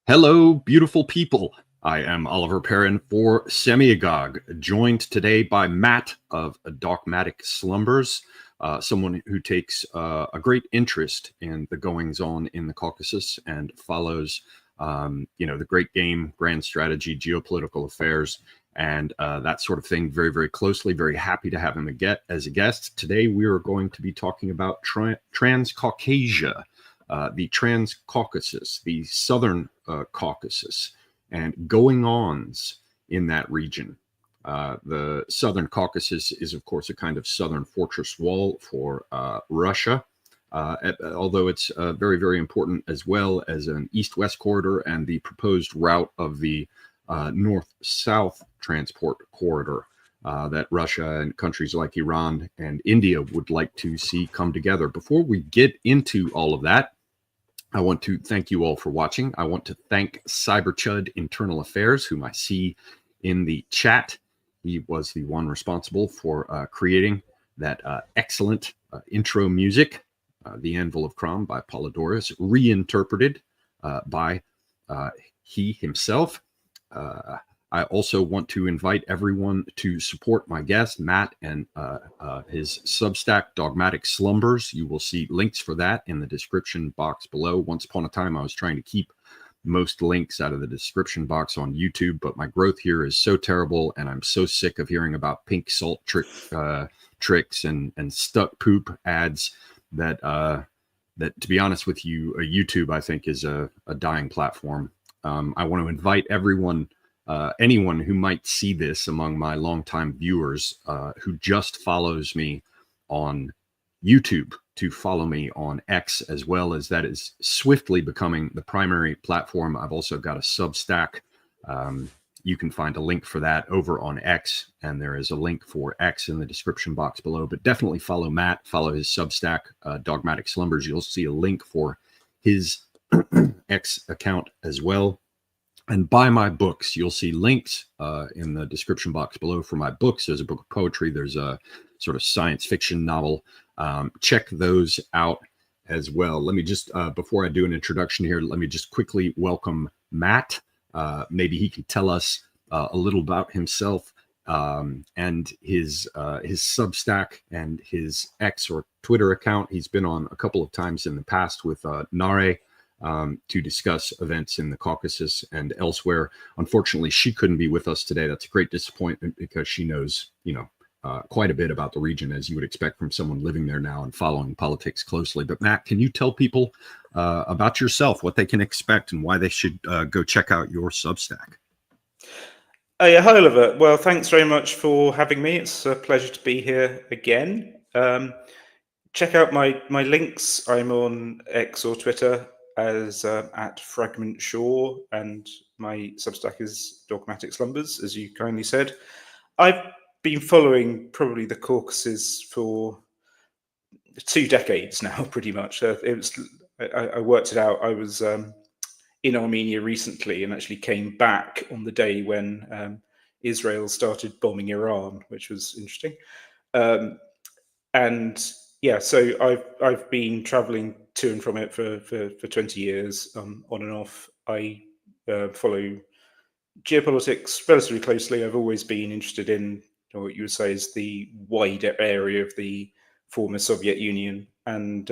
Hello, beautiful people. I am Oliver Perrin for Semiagog, joined today by Matt of Dogmatic Slumbers, someone who takes a great interest in the goings-on in the Caucasus and follows, the great game, grand strategy, geopolitical affairs, and that sort of thing very, very closely. Very happy to have him as a guest. Today, we are going to be talking about Transcaucasia, the Transcaucasus, the Southern Caucasus, and going-ons in that region. The Southern Caucasus is, of course, a kind of southern fortress wall for Russia, although it's very, very important as well as an east-west corridor and the proposed route of the north-south transport corridor that Russia and countries like Iran and India would like to see come together. Before we get into all of that, I want to thank you all for watching. I want to thank CyberChud Internal Affairs, whom I see in the chat. He was the one responsible for creating that excellent intro music, The Anvil of Crom by Polydorus, reinterpreted by he himself. I also want to invite everyone to support my guest, Matt, and his Substack, Dogmatic Slumbers. You will see links for that in the description box below. Once upon a time, I was trying to keep most links out of the description box on YouTube, but my growth here is so terrible, and I'm so sick of hearing about pink salt tricks and stuck poop ads that, to be honest with you, YouTube, I think, is a dying platform. I want to invite everyone, anyone who might see this among my longtime viewers who just follows me on YouTube to follow me on X, as well as that is swiftly becoming the primary platform. I've also got a Substack. You can find a link for that over on X, and there is a link for X in the description box below. But definitely follow Matt, follow his Substack, Dogmatic Slumbers. You'll see a link for his X account as well. And buy my books. You'll see links in the description box below for my books. There's a book of poetry. There's a sort of science fiction novel. Check those out as well. Let me just, before I do an introduction here, let me just quickly welcome Matt. Maybe he can tell us a little about himself and his Substack and his X or Twitter account. He's been on a couple of times in the past with Nare, to discuss events in the Caucasus and elsewhere. Unfortunately, she couldn't be with us today. That's a great disappointment because she knows, quite a bit about the region, as you would expect from someone living there now and following politics closely. But Matt, can you tell people about yourself, what they can expect and why they should go check out your Substack? Yeah, hi Oliver. Well, thanks very much for having me. It's a pleasure to be here again. Check out my links. I'm on X or Twitter as at Fragment Shore, and my Substack is Dogmatic Slumbers, as you kindly said. I've been following probably the Caucasus for 2 decades now, pretty much. I worked it out. I was in Armenia recently and actually came back on the day when Israel started bombing Iran, which was interesting. And yeah, so I've been traveling to and from it for 20 years, on and off. I follow geopolitics relatively closely. I've always been interested in what you would say is the wider area of the former Soviet Union. And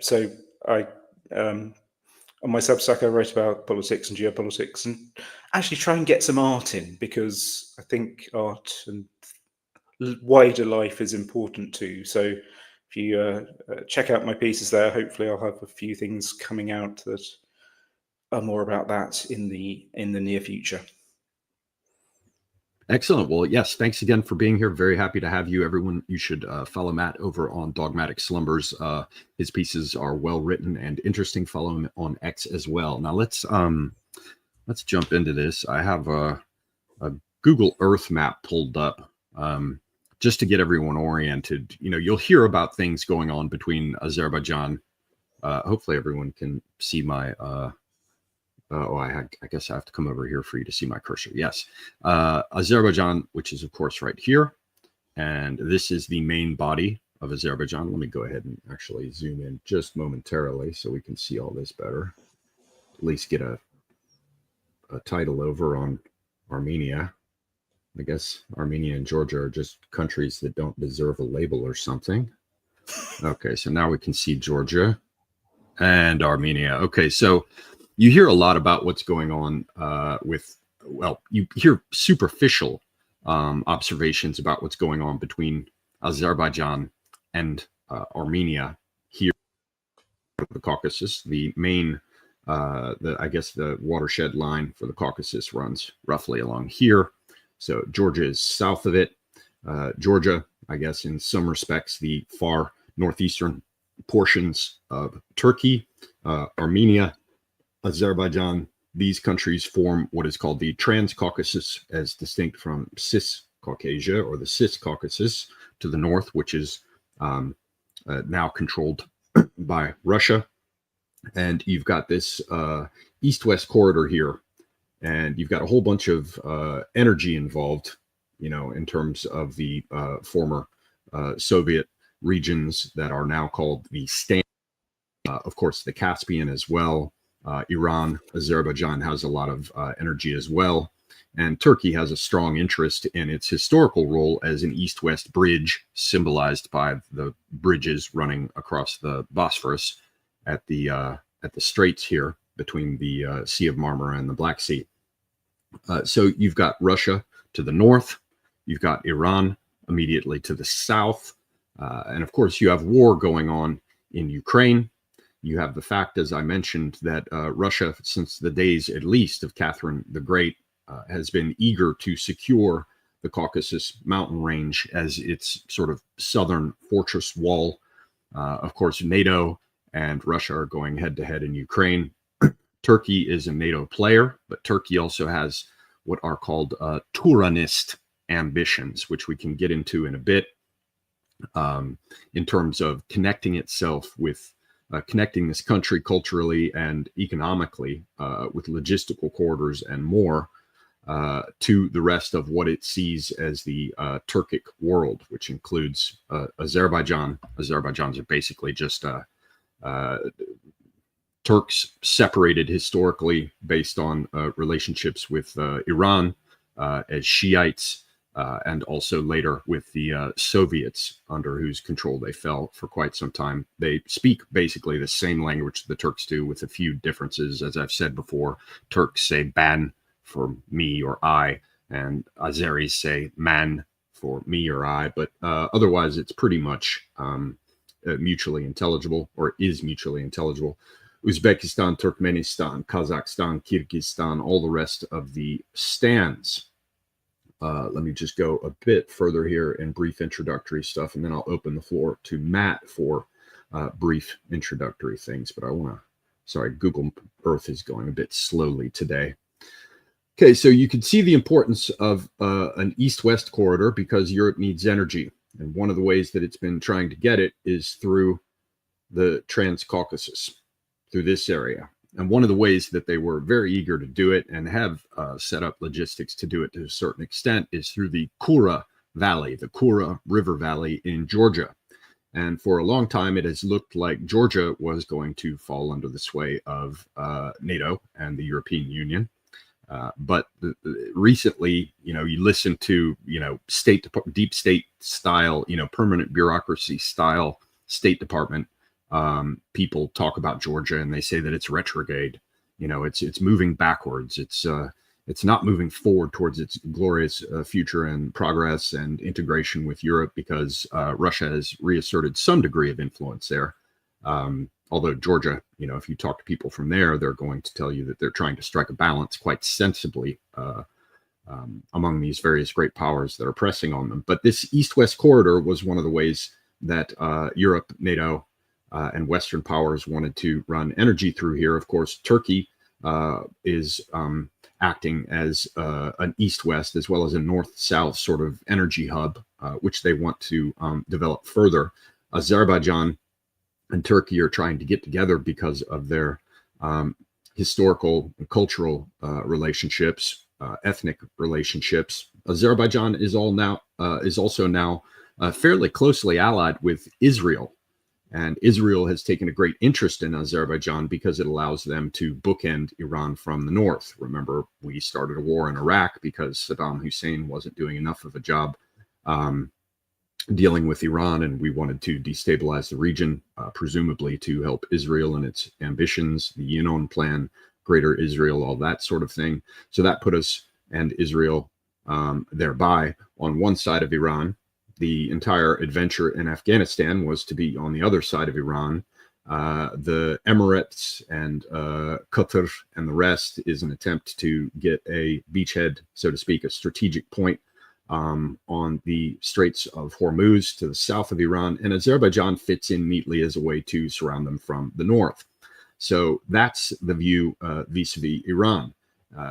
so I on my Substack, I write about politics and geopolitics and actually try and get some art in, because I think art and wider life is important too. So if you check out my pieces there, hopefully I'll have a few things coming out that are more about that in the near future. Excellent. Well, yes, thanks again for being here. Very happy to have you. Everyone, you should follow Matt over on Dogmatic Slumbers. His pieces are well written and interesting. Follow him on X as well. Now let's jump into this. I have a Google Earth map pulled up just to get everyone oriented. You'll hear about things going on between Azerbaijan. Hopefully everyone can see my I guess I have to come over here for you to see my cursor. Yes. Azerbaijan, which is, of course, right here. And this is the main body of Azerbaijan. Let me go ahead and actually zoom in just momentarily so we can see all this better. at least get a title over on Armenia. I guess Armenia and Georgia are just countries that don't deserve a label or something. Okay, so now we can see Georgia and Armenia. Okay, so you hear a lot about what's going on you hear superficial observations about what's going on between Azerbaijan and Armenia here in the Caucasus. The main, I guess the watershed line for the Caucasus runs roughly along here. So Georgia is south of it. Georgia, I guess in some respects, the far northeastern portions of Turkey, Armenia, Azerbaijan. These countries form what is called the TRANSCAUCASIA, as distinct from Ciscaucasia or the Ciscaucasus to the north, which is now controlled by Russia. And you've got this east-west corridor here, and you've got a whole bunch of energy involved, in terms of the former Soviet regions that are now called the Stan. Of course, the Caspian as well. Iran, Azerbaijan has a lot of energy as well. And Turkey has a strong interest in its historical role as an east-west bridge, symbolized by the bridges running across the Bosphorus at the straits here between the Sea of Marmara and the Black Sea. So you've got Russia to the north, you've got Iran immediately to the south, and of course you have war going on in Ukraine. You have the fact, as I mentioned, that Russia, since the days at least of Catherine the Great, has been eager to secure the Caucasus mountain range as its sort of southern fortress wall. Of course, NATO and Russia are going head to head in Ukraine. Turkey is a NATO player, but Turkey also has what are called Turanist ambitions, which we can get into in a bit, in terms of connecting itself with connecting this country culturally and economically with logistical corridors and more to the rest of what it sees as the Turkic world, which includes Azerbaijan. Azerbaijans are basically just Turks separated historically based on relationships with Iran as Shiites, and also later with the Soviets, under whose control they fell for quite some time. They speak basically the same language the Turks do, with a few differences. As I've said before, Turks say ban for me or I, and Azeris say man for me or I, but otherwise it's pretty much mutually intelligible, or is mutually intelligible. Uzbekistan, Turkmenistan, Kazakhstan, Kyrgyzstan, all the rest of the stands. Let me just go a bit further here in brief introductory stuff, and then I'll open the floor to Matt for brief introductory things. But I want to, sorry, Google Earth is going a bit slowly today. Okay, so you can see the importance of an east-west corridor because Europe needs energy. And one of the ways that it's been trying to get it is through the Transcaucasus, through this area. And one of the ways that they were very eager to do it and have set up logistics to do it to a certain extent is through the Kura Valley, the Kura River Valley in Georgia. And for a long time, it has looked like Georgia was going to fall under the sway of NATO and the European Union. But recently, you listen to, deep state style, permanent bureaucracy style State Department people talk about Georgia, and they say that it's retrograde. It's moving backwards. It's not moving forward towards its glorious future and progress and integration with Europe, because Russia has reasserted some degree of influence there. Although Georgia, if you talk to people from there, they're going to tell you that they're trying to strike a balance quite sensibly among these various great powers that are pressing on them. But this east-west corridor was one of the ways that Europe, NATO, and Western powers wanted to run energy through here. Of course, Turkey is acting as an east-west as well as a north-south sort of energy hub, which they want to develop further. Azerbaijan and Turkey are trying to get together because of their historical and cultural relationships, ethnic relationships. Azerbaijan is also now fairly closely allied with Israel. And Israel has taken a great interest in Azerbaijan because it allows them to bookend Iran from the north. Remember, we started a war in Iraq because Saddam Hussein wasn't doing enough of a job dealing with Iran, and we wanted to destabilize the region, presumably to help Israel and its ambitions, the Yinon plan, Greater Israel, all that sort of thing. So that put us and Israel thereby on one side of Iran. The entire adventure in Afghanistan was to be on the other side of Iran. The Emirates and Qatar and the rest is an attempt to get a beachhead, so to speak, a strategic point on the Straits of Hormuz to the south of Iran. And Azerbaijan fits in neatly as a way to surround them from the north. So that's the view vis-a-vis Iran.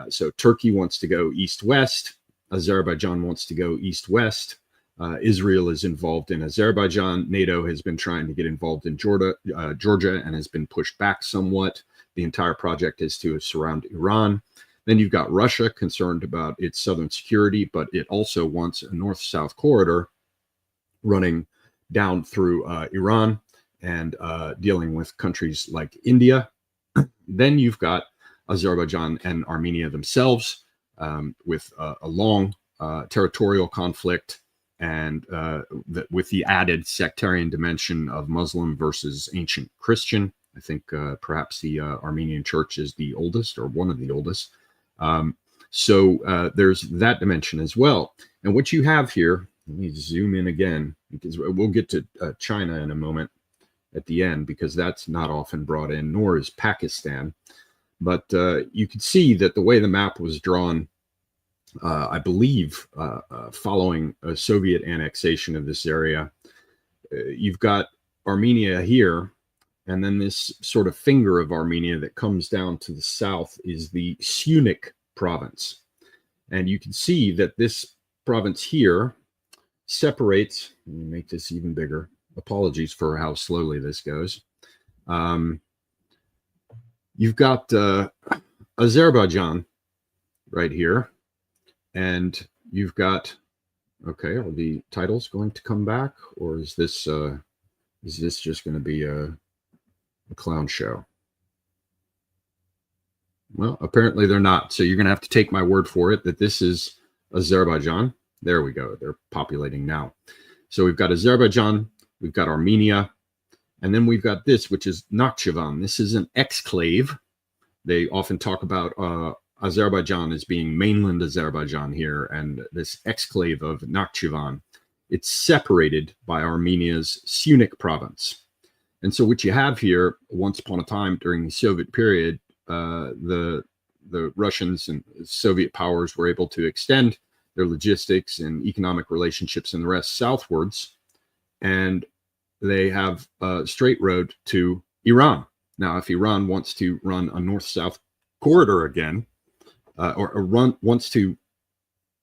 So Turkey wants to go east-west. Azerbaijan wants to go east-west. Israel is involved in Azerbaijan. NATO has been trying to get involved in Georgia and has been pushed back somewhat. The entire project is to surround Iran. Then you've got Russia concerned about its southern security, but it also wants a north-south corridor running down through Iran and dealing with countries like India. Then you've got Azerbaijan and Armenia themselves with a long territorial conflict, and with the added sectarian dimension of Muslim versus ancient Christian. I think perhaps the Armenian church is the oldest or one of the oldest. So there's that dimension as well. And what you have here, let me zoom in again, because we'll get to China in a moment at the end, because that's not often brought in, nor is Pakistan. But you can see that the way the map was drawn, I believe, following a Soviet annexation of this area, you've got Armenia here, and then this sort of finger of Armenia that comes down to the south is the Syunik province. And you can see that this province here separates, let me make this even bigger. Apologies for how slowly this goes. You've got Azerbaijan right here. And you've got, okay, are the titles going to come back, or is this just going to be a clown show? Well, apparently they're not. So you're going to have to take my word for it that this is Azerbaijan. There we go. They're populating now. So we've got Azerbaijan, we've got Armenia, and then we've got this, which is Nakhchivan. This is an exclave. They often talk about Azerbaijan as being mainland Azerbaijan here, and this exclave of Nakhchivan. It's separated by Armenia's Syunik province. And so what you have here, once upon a time during the Soviet period, the Russians and Soviet powers were able to extend their logistics and economic relationships and the rest southwards, and they have a straight road to Iran. Now, if Iran wants to run a north-south corridor again, or wants to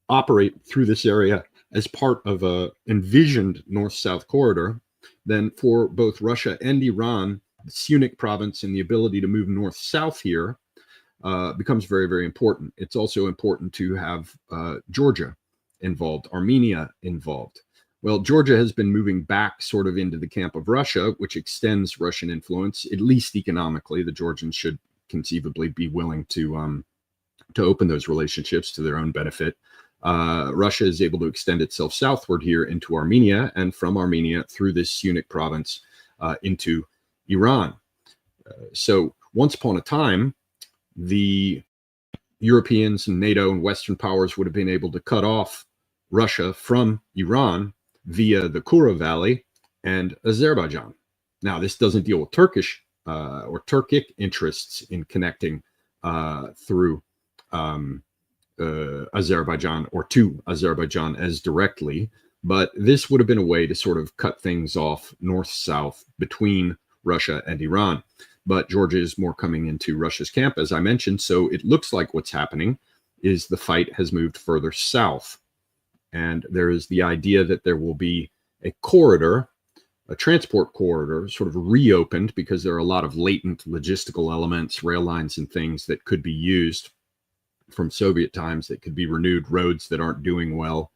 operate through this area as part of a envisioned north-south corridor, then for both Russia and Iran, the Syunik province and the ability to move north-south here becomes very, very important. It's also important to have Georgia involved, Armenia involved. Well, Georgia has been moving back sort of into the camp of Russia, which extends Russian influence, at least economically. The Georgians should conceivably be willing to open those relationships to their own benefit. Russia is able to extend itself southward here into Armenia, and from Armenia through this Syunik province into Iran. So once upon a time, the Europeans and NATO and Western powers would have been able to cut off Russia from Iran via the Kura Valley and Azerbaijan. Now, this doesn't deal with Turkish or Turkic interests in connecting through Azerbaijan or to Azerbaijan as directly, but this would have been a way to sort of cut things off north-south between Russia and Iran. But Georgia is more coming into Russia's camp, as I mentioned, so it looks like what's happening is the fight has moved further south. And there is the idea that there will be a corridor, a transport corridor, sort of reopened, because there are a lot of latent logistical elements, rail lines and things that could be used from Soviet times, that could be renewed, roads that aren't doing well.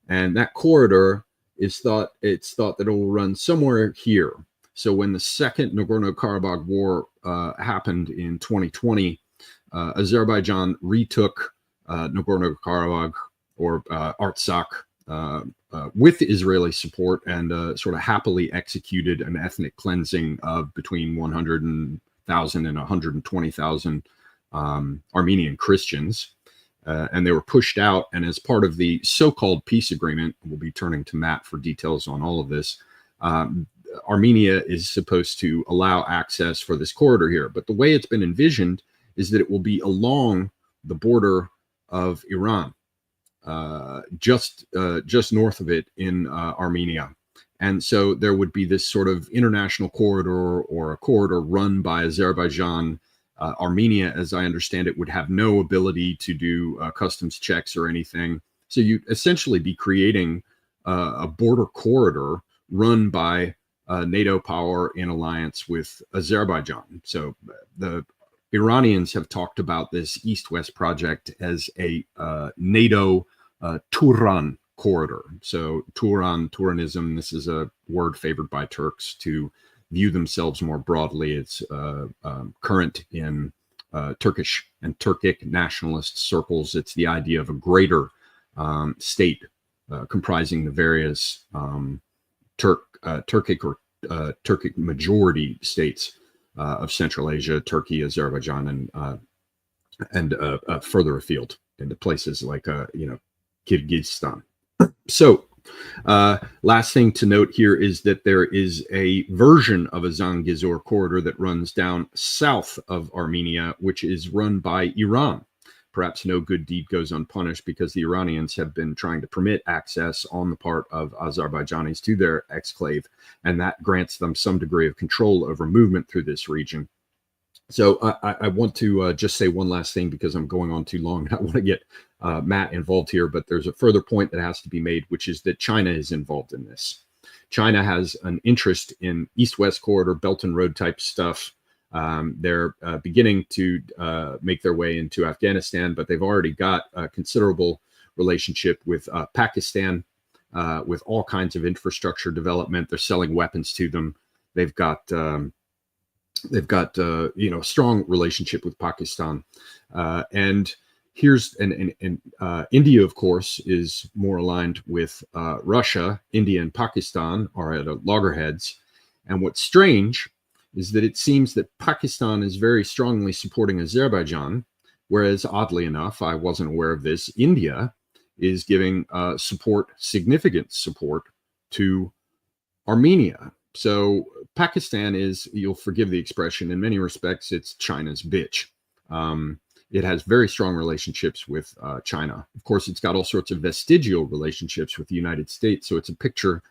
And that corridor is thought that it will run somewhere here. So when the second Nagorno-Karabakh war happened in 2020, Azerbaijan retook Nagorno-Karabakh, or Artsakh, with Israeli support, and sort of happily executed an ethnic cleansing of between 100,000 and 120,000 Armenian Christians. And they were pushed out. And as part of the so-called peace agreement, we'll be turning to Matt for details on all of this, Armenia is supposed to allow access for this corridor here. But the way it's been envisioned is that it will be along the border of Iran, just north of it in Armenia. And so there would be this sort of international corridor, or a corridor run by Azerbaijan. Armenia, as I understand it, would have no ability to do customs checks or anything. So you'd essentially be creating a border corridor run by NATO power in alliance with Azerbaijan. So the Iranians have talked about this East-West project as a NATO Turan corridor. So Turanism, this is a word favored by Turks to view themselves more broadly. It's current in Turkish and Turkic nationalist circles. It's the idea of a greater state comprising the various Turkic or Turkic majority states of Central Asia, Turkey, Azerbaijan, and further afield into places like Kyrgyzstan. So last thing to note here is that there is a version of a Zangezur corridor that runs down south of Armenia, which is run by Iran. Perhaps no good deed goes unpunished, because the Iranians have been trying to permit access on the part of Azerbaijanis to their exclave, and that grants them some degree of control over movement through this region. So I want to just say one last thing, because I'm going on too long. I want to get Matt involved here, but there's a further point that has to be made, which is that China is involved in this. China has an interest in East-West corridor, Belt and Road type stuff. They're beginning to make their way into Afghanistan, but they've already got a considerable relationship with Pakistan, with all kinds of infrastructure development. They're selling weapons to them. They've got a strong relationship with Pakistan, and India, of course, is more aligned with Russia. India and Pakistan are at loggerheads, and what's strange is that it seems that Pakistan is very strongly supporting Azerbaijan, whereas, oddly enough, I wasn't aware of this, India is giving significant support to Armenia. So Pakistan is, you'll forgive the expression, in many respects, it's China's bitch. It has very strong relationships with China. Of course, it's got all sorts of vestigial relationships with the United States. So it's a picture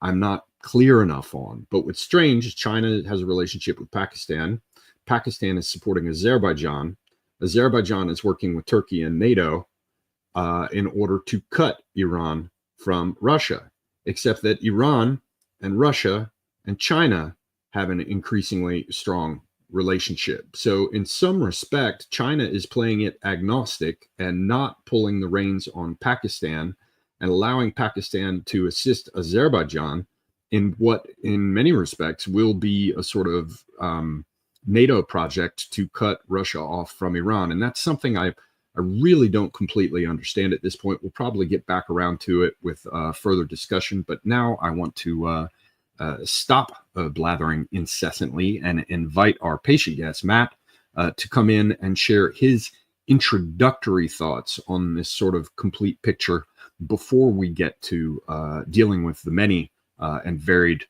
I'm not clear enough on. But what's strange is China has a relationship with Pakistan. Pakistan is supporting Azerbaijan. Azerbaijan is working with Turkey and NATO in order to cut Iran from Russia, except that Iran and Russia and China have an increasingly strong relationship. So in some respect, China is playing it agnostic and not pulling the reins on Pakistan, and allowing Pakistan to assist Azerbaijan in what, in many respects, will be a sort of NATO project to cut Russia off from Iran. And that's something I really don't completely understand at this point. We'll probably get back around to it with further discussion. But now I want to stop blathering incessantly and invite our patient guest, Matt, to come in and share his introductory thoughts on this sort of complete picture before we get to dealing with the many and varied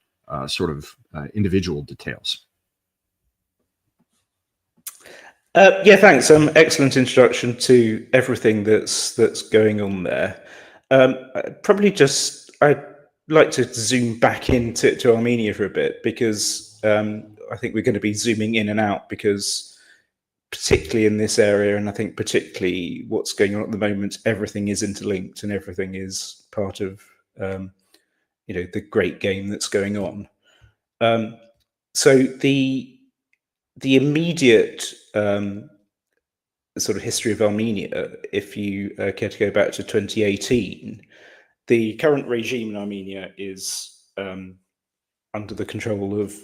sort of individual details. Yeah, thanks. Excellent introduction to everything that's going on there. I'd like to zoom back into Armenia for a bit, because I think we're going to be zooming in and out, because particularly in this area, and I think particularly what's going on at the moment, everything is interlinked and everything is part of the great game that's going on. So the immediate sort of history of Armenia, if you care to go back to 2018, the current regime in Armenia is under the control of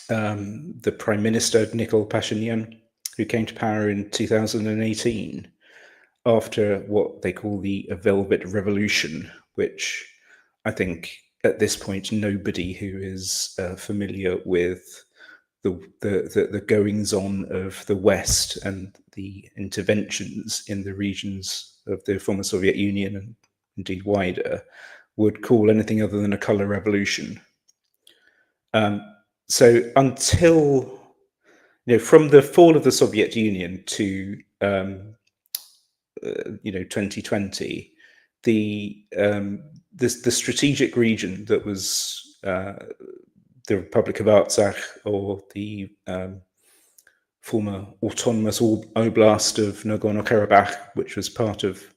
the Prime Minister, Nikol Pashinyan, who came to power in 2018 after what they call the Velvet Revolution, which I think at this point nobody who is familiar with the goings-on of the West and the interventions in the regions of the former Soviet Union and indeed wider would call anything other than a color revolution. So until, from the fall of the Soviet Union to 2020, the strategic region that was the Republic of Artsakh, or the former autonomous oblast of Nagorno-Karabakh, which was part of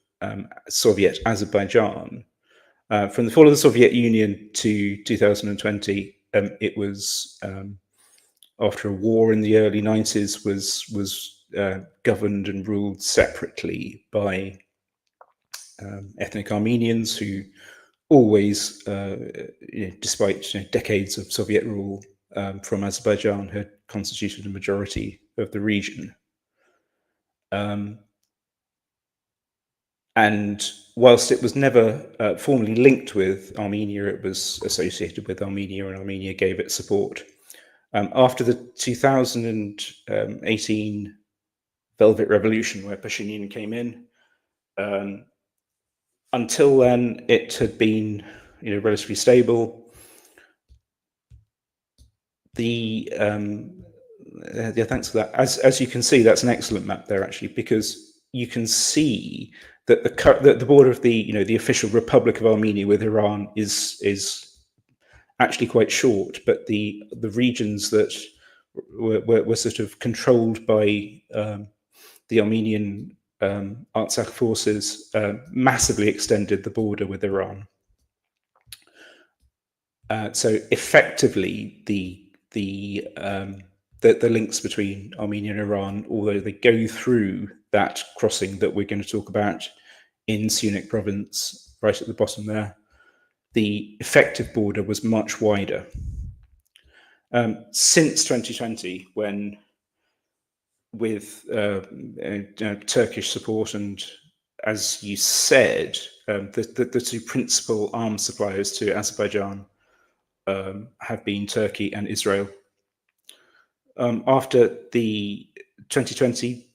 Soviet Azerbaijan. From the fall of the Soviet Union to 2020, it was, after a war in the early 90s, was governed and ruled separately by ethnic Armenians who always, despite decades of Soviet rule from Azerbaijan, had constituted a majority of the region. And whilst it was never formally linked with Armenia, it was associated with Armenia, and Armenia gave it support. After the 2018 Velvet Revolution, where Pashinyan came in, until then it had been, relatively stable. Thanks for that. As you can see, that's an excellent map there, actually, because you can see that the border of the official Republic of Armenia with Iran is actually quite short, but the regions that were sort of controlled by the Armenian Artsakh forces massively extended the border with Iran. So effectively, the links between Armenia and Iran, although they go through that crossing that we're going to talk about in Sunik province, right at the bottom there, the effective border was much wider. Since 2020, when with Turkish support and, as you said, the two principal arms suppliers to Azerbaijan have been Turkey and Israel. After the 2020,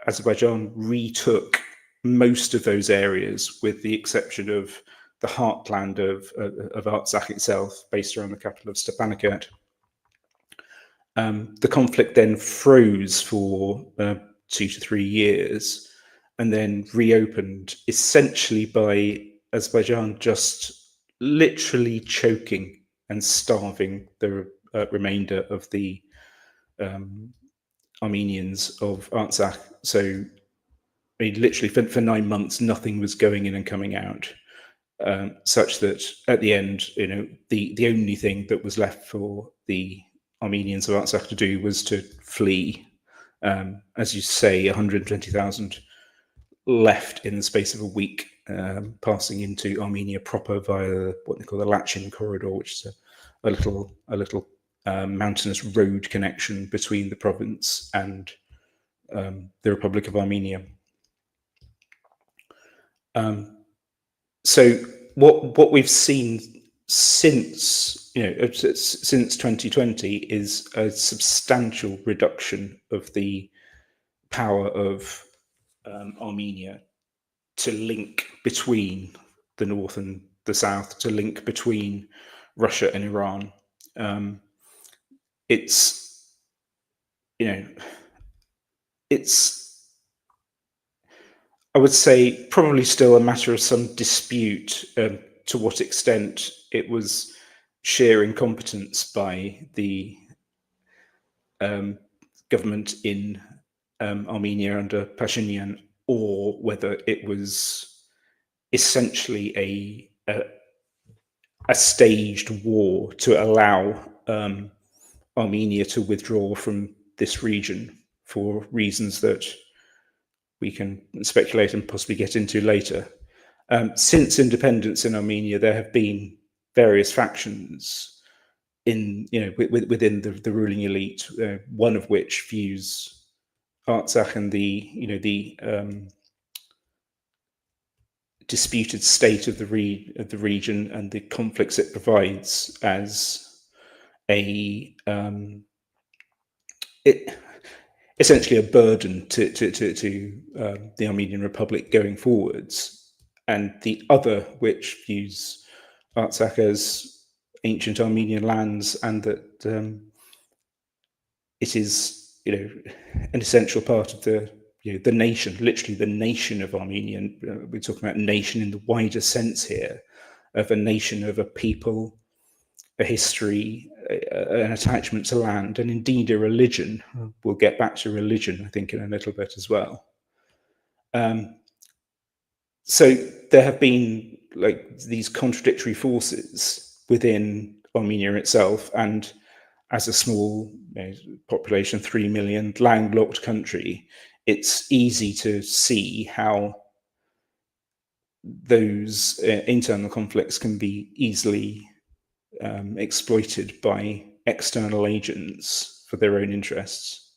Azerbaijan retook most of those areas, with the exception of the heartland of Artsakh itself, based around the capital of Stepanakert. The conflict then froze for 2 to 3 years, and then reopened essentially by Azerbaijan just literally choking and starving the remainder of the Armenians of Artsakh. So, I mean, literally for 9 months, nothing was going in and coming out, such that at the end, the only thing that was left for the Armenians of Artsakh to do was to flee. As you say, 120,000 left in the space of a week, passing into Armenia proper via what they call the Lachin corridor, which is a little mountainous road connection between the province and the Republic of Armenia. So what we've seen since 2020 is a substantial reduction of the power of Armenia to link between the north and the south, to link between Russia and Iran. It's I would say probably still a matter of some dispute to what extent it was sheer incompetence by the government in Armenia under Pashinyan, or whether it was essentially a staged war to allow Armenia to withdraw from this region for reasons that we can speculate and possibly get into later. Since independence in Armenia, there have been various factions within the ruling elite, one of which views Artsakh and the disputed state of the region and the conflicts it provides as essentially a burden to the Armenian Republic going forwards, and the other which views Artsakh as ancient Armenian lands, and that it is an essential part of the nation, literally the nation of Armenia. We're talking about nation in the wider sense here, of a nation, of a people, a history, an attachment to land, and indeed a religion. We'll get back to religion, I think, in a little bit as well. So there have been these contradictory forces within Armenia itself, and as a small population, 3 million, landlocked country, it's easy to see how those internal conflicts can be easily exploited by external agents for their own interests.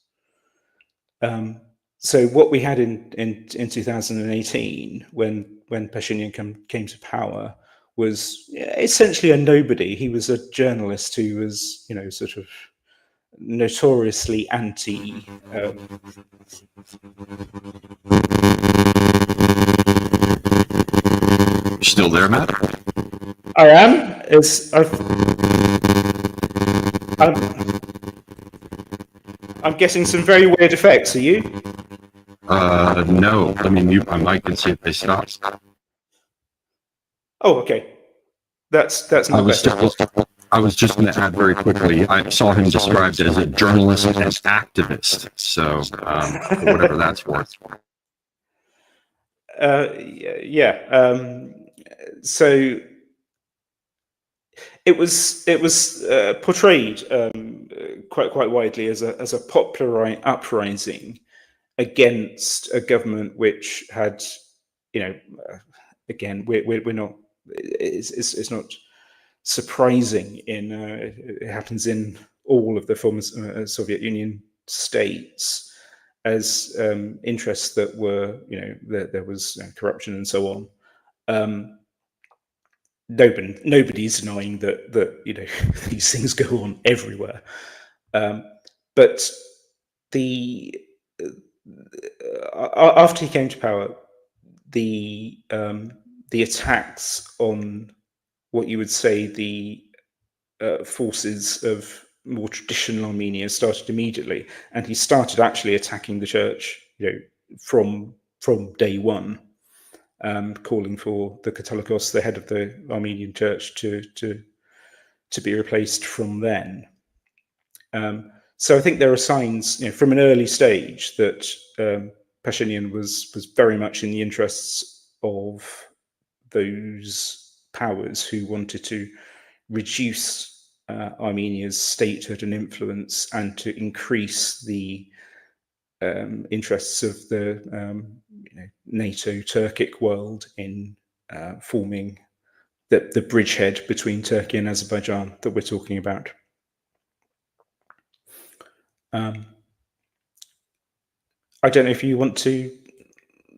So what we had in 2018, when Pashinyan came to power, was essentially a nobody. He was a journalist who was, sort of notoriously anti. Still there, Matt? I am. I'm getting some very weird effects. Are you? No. Let me mute my mic and see if they stop. Oh, okay. That's not better. I was just going to add very quickly, I saw him described as a journalist and activist, so for whatever that's worth. So it was portrayed quite widely as a popular uprising against a government which had, again, we're not. It's not surprising. It happens in all of the former Soviet Union states, as interests that were, there was corruption and so on. Nobody's denying that these things go on everywhere, but after he came to power, the attacks on what you would say the forces of more traditional Armenia started immediately, and he started actually attacking the church, from day one, calling for the Catholicos, the head of the Armenian church, to be replaced from then. So I think there are signs, from an early stage, that Pashinyan was very much in the interests of those powers who wanted to reduce Armenia's statehood and influence, and to increase the interests of the NATO Turkic world in forming the bridgehead between Turkey and Azerbaijan that we're talking about. I don't know if you want to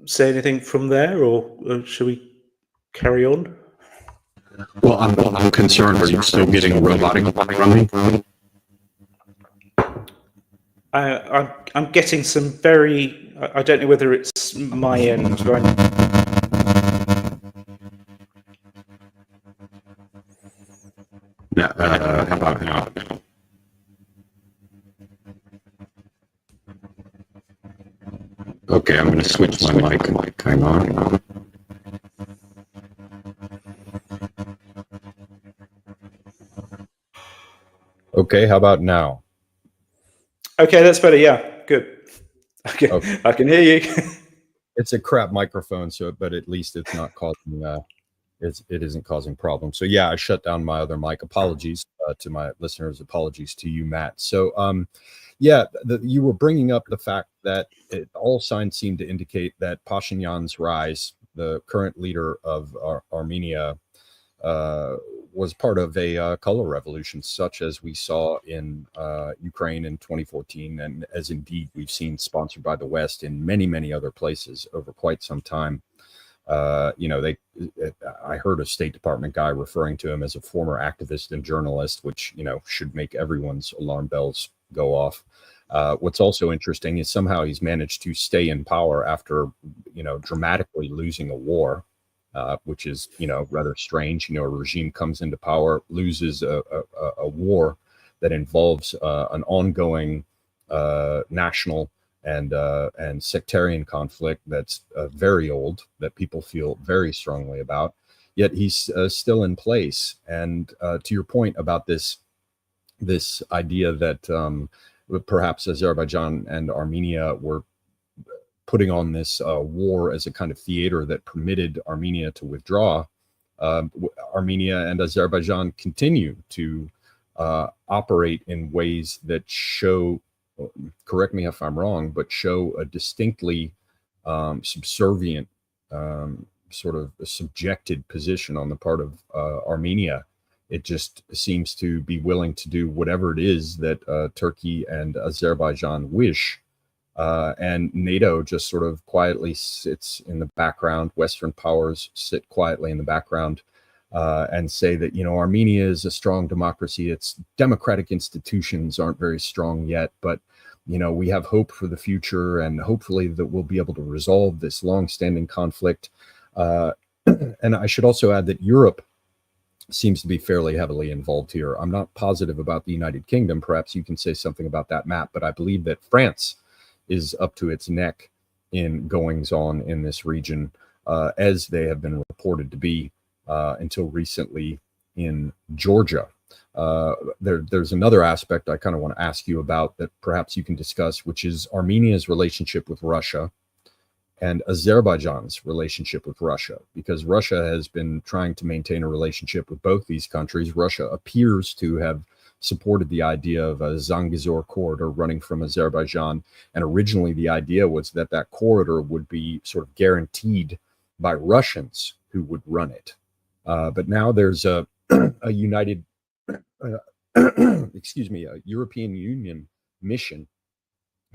say anything from there, or shall we carry on? Well, I'm concerned. Are you still getting robotic from me? I'm getting some very. I don't know whether it's my end. Yeah. How about now? Okay, I'm going to switch my mic. Hang on. Okay, how about now? Okay, that's better. Yeah, good. Okay, I can hear you. It's a crap microphone, but at least it's not causing it isn't causing problems. So yeah, I shut down my other mic. Apologies to my listeners. Apologies to you, Matt. So yeah, you were bringing up the fact that all signs seem to indicate that Pashinyan's rise, the current leader of Armenia, was part of a color revolution, such as we saw in Ukraine in 2014, and as indeed we've seen sponsored by the West in many, many other places over quite some time. I heard a State Department guy referring to him as a former activist and journalist, which, should make everyone's alarm bells go off. What's also interesting is somehow he's managed to stay in power after, dramatically losing a war, which is, rather strange. A regime comes into power, loses a war that involves an ongoing national and sectarian conflict that's very old, that people feel very strongly about, yet he's still in place. And to your point about this idea that perhaps Azerbaijan and Armenia were putting on this war as a kind of theater that permitted Armenia to withdraw, Armenia and Azerbaijan continue to operate in ways that show, correct me if I'm wrong, but show a distinctly subservient, sort of a subjected position on the part of Armenia. It just seems to be willing to do whatever it is that Turkey and Azerbaijan wish. And NATO just sort of quietly sits in the background. Western powers sit quietly in the background and say that, Armenia is a strong democracy. Its democratic institutions aren't very strong yet, but, we have hope for the future, and hopefully that we'll be able to resolve this longstanding conflict. And I should also add that Europe seems to be fairly heavily involved here. I'm not positive about the United Kingdom. Perhaps you can say something about that, Matt, but I believe that France is up to its neck in goings on in this region, as they have been reported to be until recently in Georgia. There's another aspect I kind of want to ask you about that perhaps you can discuss, which is Armenia's relationship with Russia and Azerbaijan's relationship with Russia, because Russia has been trying to maintain a relationship with both these countries. Russia appears to have supported the idea of a Zangezur corridor running from Azerbaijan. And originally the idea was that that corridor would be sort of guaranteed by Russians who would run it. But now there's a united, a European Union mission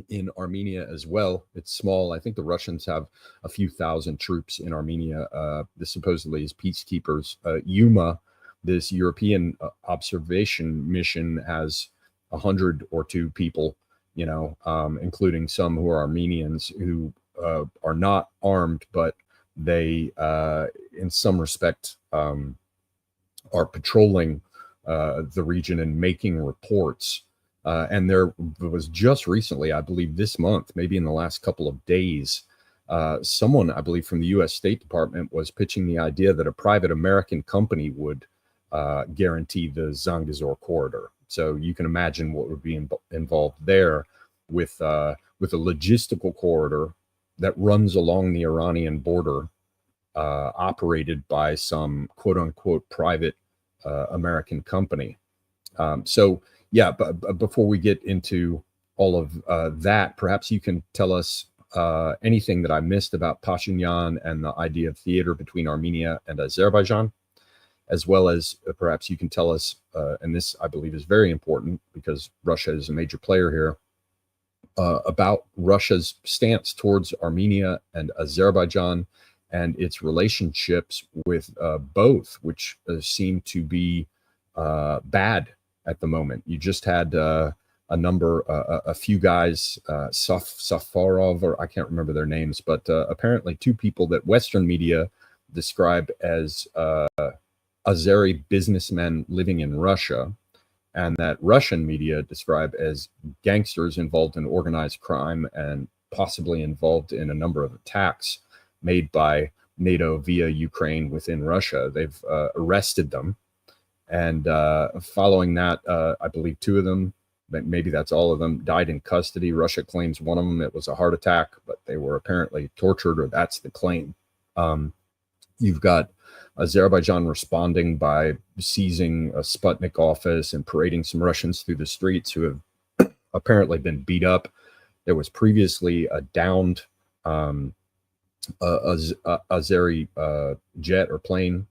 in Armenia as well. It's small. I think the Russians have a few thousand troops in Armenia. This supposedly is peacekeepers. Yuma, this European observation mission, has 100 or 2 people, including some who are Armenians who are not armed, but they, in some respect, are patrolling the region and making reports. And there was just recently, I believe this month, maybe in the last couple of days, someone, I believe from the U.S. State Department, was pitching the idea that a private American company would guarantee the Zangezur corridor. So you can imagine what would be involved there with a logistical corridor that runs along the Iranian border, operated by some quote unquote private American company. Yeah, but before we get into all of that, perhaps you can tell us anything that I missed about Pashinyan and the idea of theater between Armenia and Azerbaijan, as well as perhaps you can tell us, and this I believe is very important because Russia is a major player here, about Russia's stance towards Armenia and Azerbaijan and its relationships with both, which seem to be bad at the moment. You just had a few guys, Safarov, or I can't remember their names, but apparently 2 people that Western media describe as Azeri businessmen living in Russia, and that Russian media describe as gangsters involved in organized crime and possibly involved in a number of attacks made by NATO via Ukraine within Russia. They've arrested them. And following that, I believe 2 of them, maybe that's all of them, died in custody. Russia claims one of them, it was a heart attack, but they were apparently tortured, or that's the claim. You've got Azerbaijan responding by seizing a Sputnik office and parading some Russians through the streets who have apparently been beat up. There was previously a downed Azeri jet or plane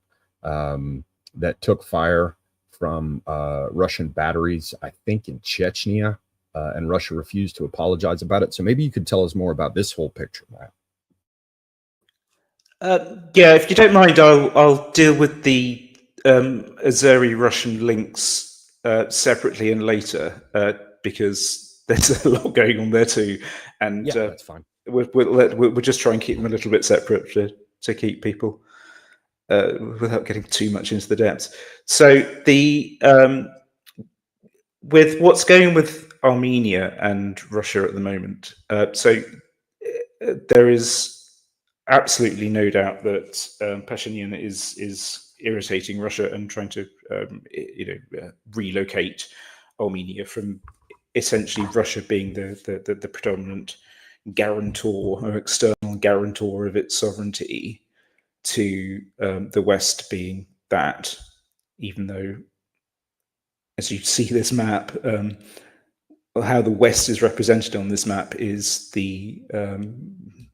that took fire from Russian batteries, I think in Chechnya, and Russia refused to apologize about it. So maybe you could tell us more about this whole picture, Matt. Yeah, if you don't mind, I'll deal with the Azeri-Russian links separately and later, because there's a lot going on there too, and yeah, that's fine. We'll just try and keep them a little bit separate to keep people without getting too much into the depths. So the with what's going with Armenia and Russia at the moment, there is absolutely no doubt that Pashinyan is irritating Russia and trying to relocate Armenia from essentially Russia being the predominant guarantor or external guarantor of its sovereignty to the West being that, even though, as you see this map, how the West is represented on this map is the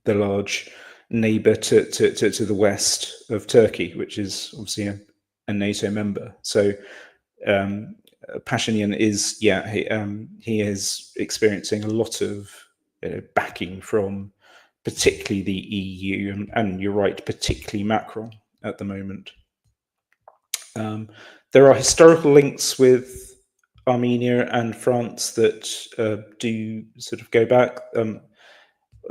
large neighbour to the west of Turkey, which is obviously a NATO member. So Pashinyan is, he is experiencing a lot of backing from particularly the EU, and you're right, particularly Macron at the moment. There are historical links with Armenia and France that do sort of go back.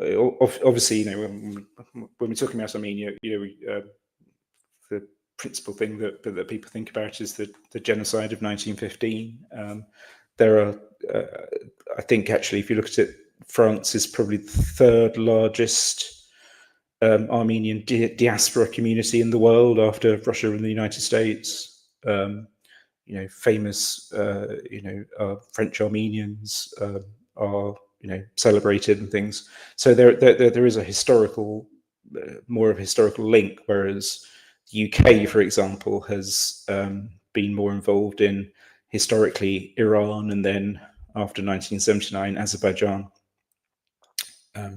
Obviously, when we're talking about Armenia, the principal thing that people think about is the genocide of 1915. There are, I think, actually, if you look at it, France is probably the third largest Armenian diaspora community in the world after Russia and the United States. Famous, French Armenians are, celebrated and things. So there is a historical, more of a historical link, whereas the UK, for example, has been more involved in historically Iran, and then after 1979, Azerbaijan.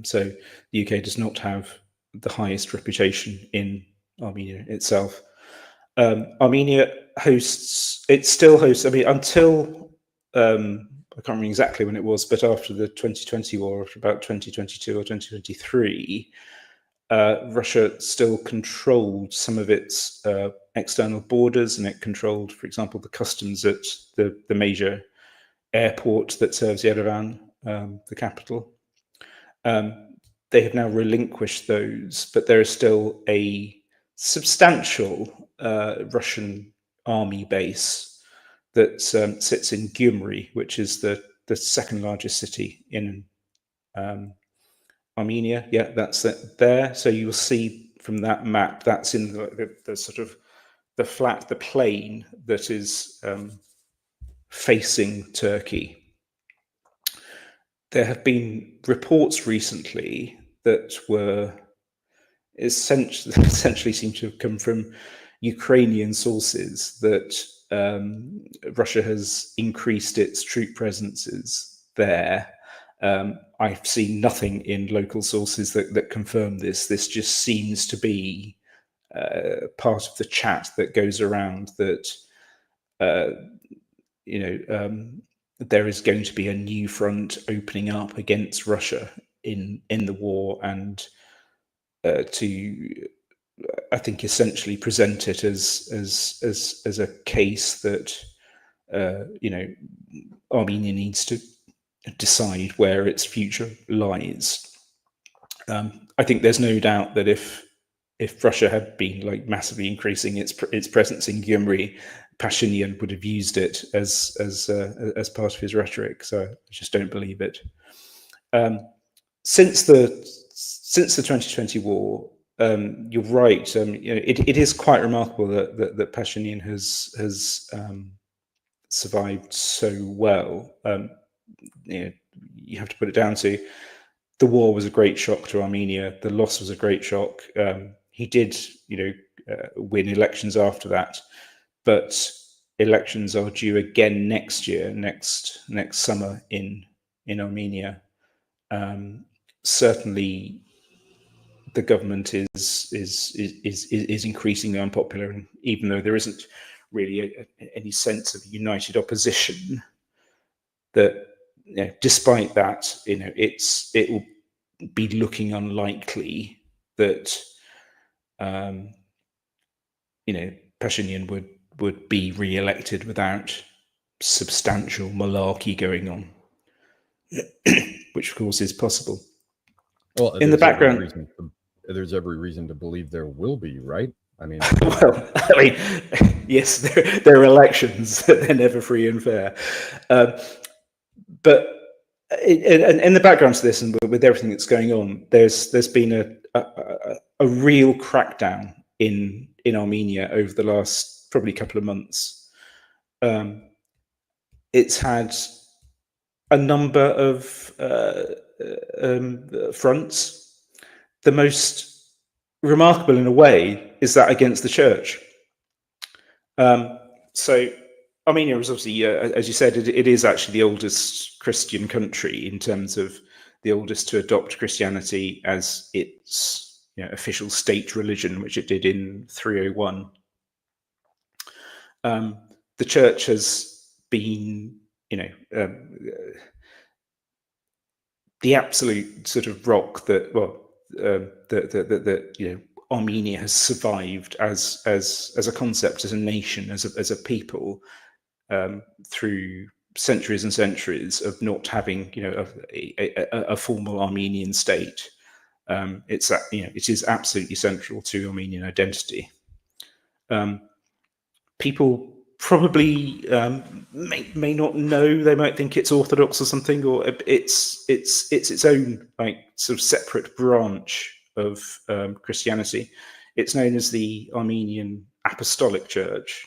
So the UK does not have the highest reputation in Armenia itself. Armenia still hosts, I mean, until, I can't remember exactly when it was, but after the 2020 war, after about 2022 or 2023, Russia still controlled some of its external borders, and it controlled, for example, the customs at the major airport that serves Yerevan, the capital. They have now relinquished those, but there is still a substantial Russian army base that sits in Gyumri, which is the second largest city in Armenia. Yeah, that's it there. So you'll see from that map, that's in the sort of the plain that is facing Turkey. There have been reports recently that were essentially seem to have come from Ukrainian sources that Russia has increased its troop presences there. I've seen nothing in local sources that confirm this. This just seems to be part of the chat that goes around that, there is going to be a new front opening up against Russia in the war, and to, I think, essentially present it as a case that Armenia needs to decide where its future lies. I think there's no doubt that if Russia had been massively increasing its presence in Gyumri, Pashinyan would have used it as part of his rhetoric. So I just don't believe it. Since the 2020 war, you're right. It is quite remarkable that Pashinyan has survived so well. You have to put it down to the war was a great shock to Armenia. The loss was a great shock. He did, win elections after that, but elections are due again next year, next summer in Armenia. Certainly, the government is increasingly unpopular, and even though there isn't really any sense of united opposition, that despite that, it will be looking unlikely that Pashinyan would be re-elected without substantial malarkey going on, which of course is possible. Well, in the background, there's every reason to believe there will be, right? I mean, well, yes, there are elections; they're never free and fair. But in the background to this, and with everything that's going on, there's been a real crackdown in Armenia over the last probably couple of months. It's had a number of fronts. The most remarkable, in a way, is that against the church. So Armenia is obviously, as you said, it is actually the oldest Christian country in terms of the oldest to adopt Christianity as its official state religion, which it did in 301. The church has been, the absolute sort of rock that, Armenia has survived as a concept, as a nation, as a people, through centuries and centuries of not having a formal Armenian state. It is absolutely central to Armenian identity. People probably may not know. They might think it's Orthodox or something, or it's its own sort of separate branch of Christianity. It's known as the Armenian Apostolic Church.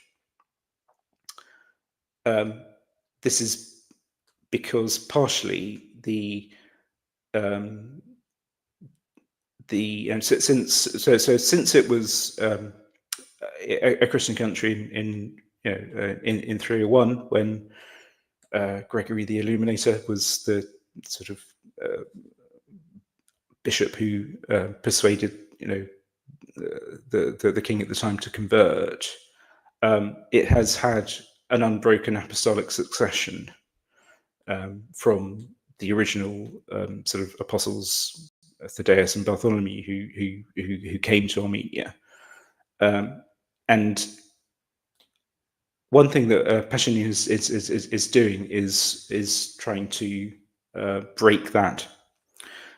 This is because partially since it was a Christian country in 301, when Gregory the Illuminator was the sort of bishop who persuaded the king at the time to convert, it has had an unbroken apostolic succession from the original sort of apostles, Thaddeus and Bartholomew, who came to Armenia. And one thing that Pashinyan is doing is trying to break that.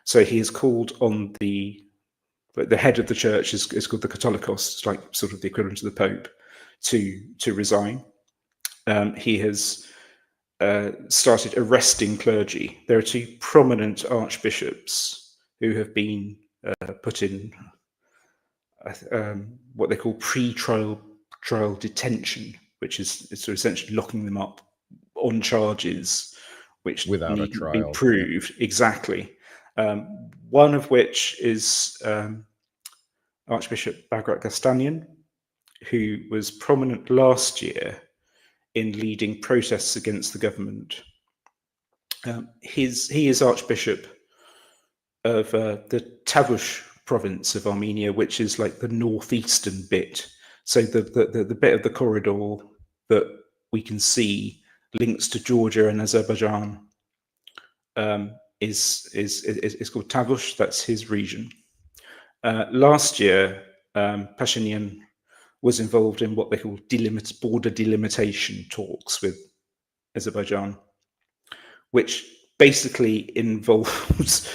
So he has called on the head of the church is called the Catholicos, it's like sort of the equivalent of the Pope, to resign. He has started arresting clergy. There are two prominent archbishops who have been put in what they call pre-trial detention, which is sort of essentially locking them up on charges which without need a trial to be proved. Exactly. One of which is Archbishop Bagrat Gastanian, who was prominent last year in leading protests against the government. He is Archbishop of the Tavush province of Armenia, which is like the northeastern bit. So the bit of the corridor that we can see links to Georgia and Azerbaijan is called Tavush. That's his region. Last year, Pashinyan was involved in what they call border delimitation talks with Azerbaijan, which basically involves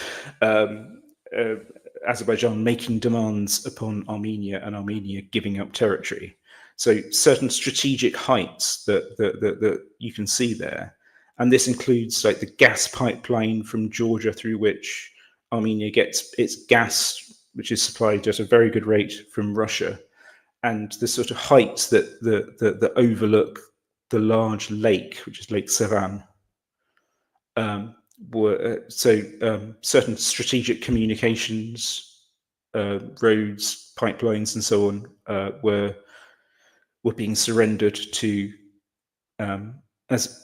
Azerbaijan making demands upon Armenia and Armenia giving up territory. So certain strategic heights that you can see there. And this includes like the gas pipeline from Georgia through which Armenia gets its gas, which is supplied at a very good rate from Russia. And the sort of heights that overlook the large lake, which is Lake Sevan, certain strategic communications, roads, pipelines, and so on were being surrendered to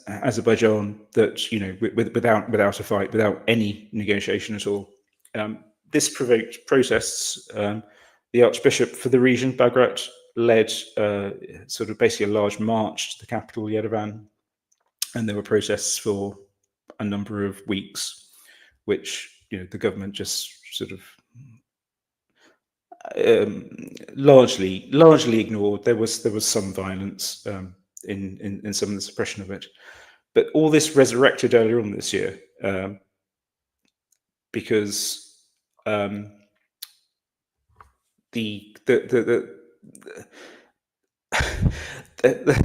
Azerbaijan. That without a fight, without any negotiation at all. This provoked protests. The Archbishop for the region, Bagrat, led sort of basically a large march to the capital, Yerevan, and there were protests for a number of weeks, which the government just sort of largely ignored. There was some violence in some of the suppression of it, but all this resurrected earlier on this year because there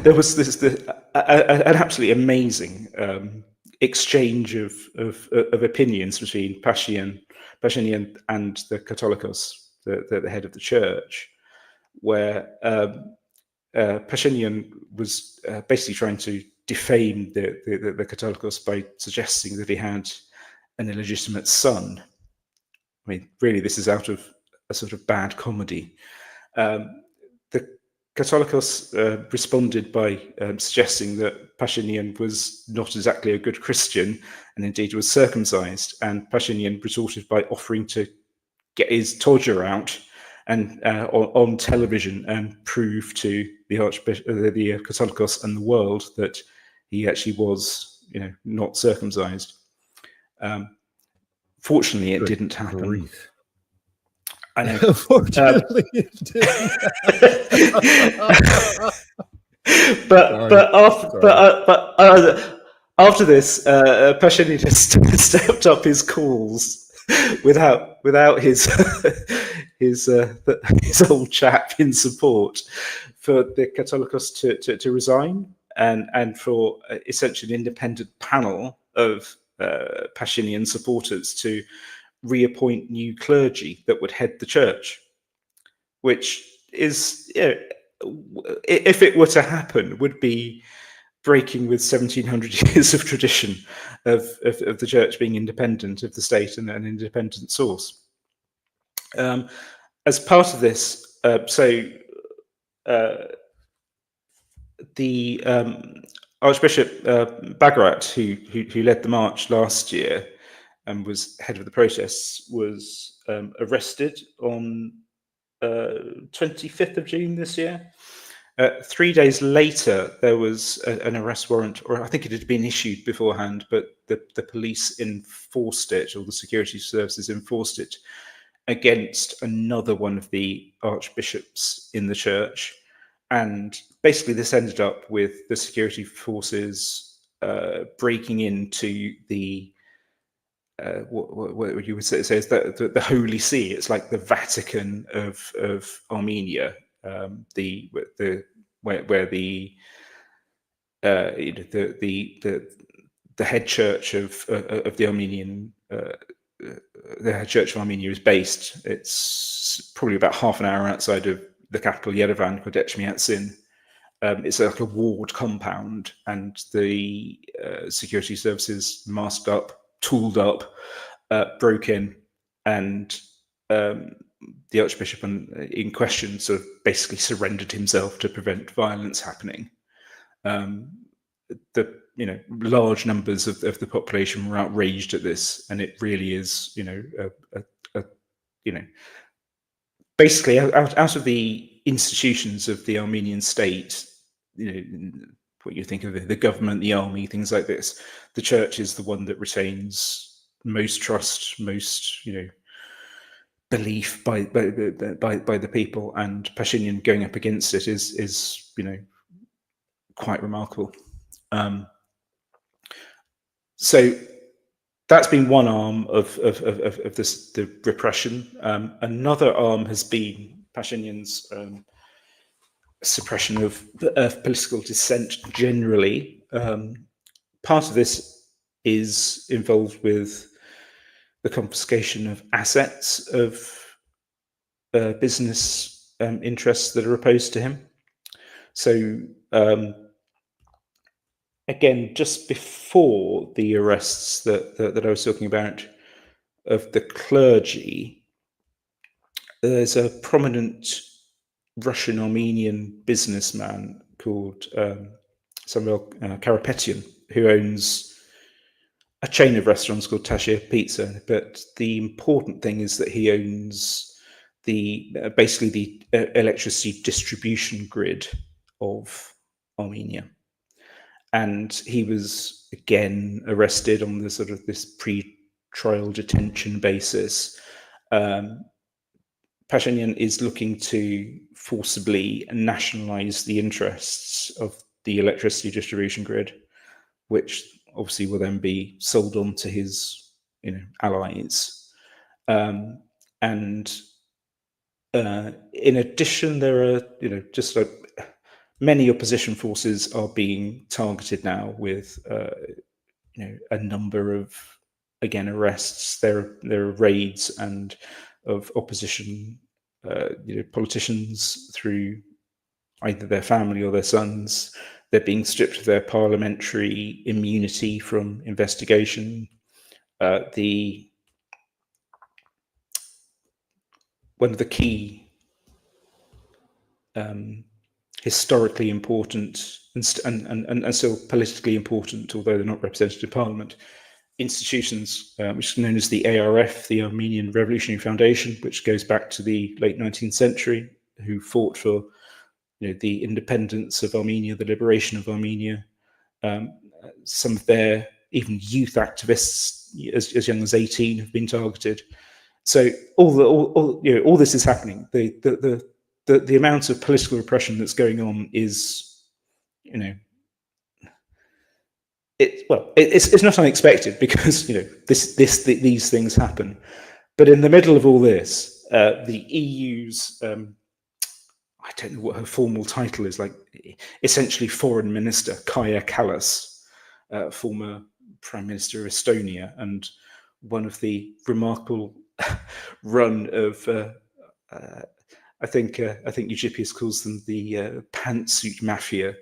was an absolutely amazing exchange of opinions between Pashinyan and the Catholicos, the head of the church, where Pashinyan was basically trying to defame the Catholicos by suggesting that he had an illegitimate son. I mean, really, this is out of a sort of bad comedy. The Catholicos responded by suggesting that Pashinyan was not exactly a good Christian, and indeed was circumcised. And Pashinyan retorted by offering to get his todger out and on television and prove to the Archbishop, the Catholicos, and the world that he actually was, not circumcised. Fortunately, it didn't happen. Grief. I know. Unfortunately, it didn't. but after this, Pashinyan just stepped up his calls without his his old chap in support for the Catholicos to resign and for essentially an independent panel of Pashinyan supporters to reappoint new clergy that would head the church, which is, if it were to happen, would be breaking with 1700 years of tradition of the church being independent of the state and an independent source. As part of this, the Archbishop Bagarat, who led the march last year and was head of the protests, was arrested on 25th of June this year. 3 days later, there was an arrest warrant, or I think it had been issued beforehand, but the police enforced it, or the security services enforced it, against another one of the archbishops in the church. And basically this ended up with the security forces breaking into the what you would say is that the Holy See. It's like the Vatican of Armenia, where the head church of the Armenian the head church of Armenia is based. It's probably about half an hour outside of the capital Yerevan, called Echmiadzin. It's like a walled compound, and the security services masked up, tooled up, broke in, and the Archbishop in question sort of basically surrendered himself to prevent violence happening. Large numbers of the population were outraged at this, and it really is, basically out of the institutions of the Armenian state, what you think of the government, the army, things like this, the church is the one that retains most trust, most belief by the people, and Pashinyan going up against it is quite remarkable. So that's been one arm of this, the repression. Another arm has been Pashinyan's suppression of political dissent generally. Part of this is involved with the confiscation of assets of business interests that are opposed to him. So again, just before the arrests that I was talking about of the clergy, there's a prominent Russian-Armenian businessman called Samuel Karapetyan, who owns a chain of restaurants called Tashir Pizza. But the important thing is that he owns basically the electricity distribution grid of Armenia. And he was again arrested on the sort of this pre-trial detention basis. Pashinyan is looking to forcibly nationalize the interests of the electricity distribution grid, which obviously will then be sold on to his, allies. And in addition, there are, just like many opposition forces are being targeted now with, a number of, again, arrests. There are raids and of opposition, politicians through either their family or their sons. They're being stripped of their parliamentary immunity from investigation. One of the key historically important and still politically important, although they're not represented in Parliament, institutions, which is known as the ARF, the Armenian Revolutionary Foundation, which goes back to the late 19th century, who fought for the independence of Armenia, the liberation of Armenia. Some of their even youth activists, as young as 18, have been targeted. So all this is happening. The amount of political repression that's going on is, it's not unexpected, because these things happen. But in the middle of all this, the EU's I don't know what her formal title is, like essentially Foreign Minister Kaja Kallas, former Prime Minister of Estonia, and one of the remarkable run of I think Eugippius calls them the pantsuit mafia.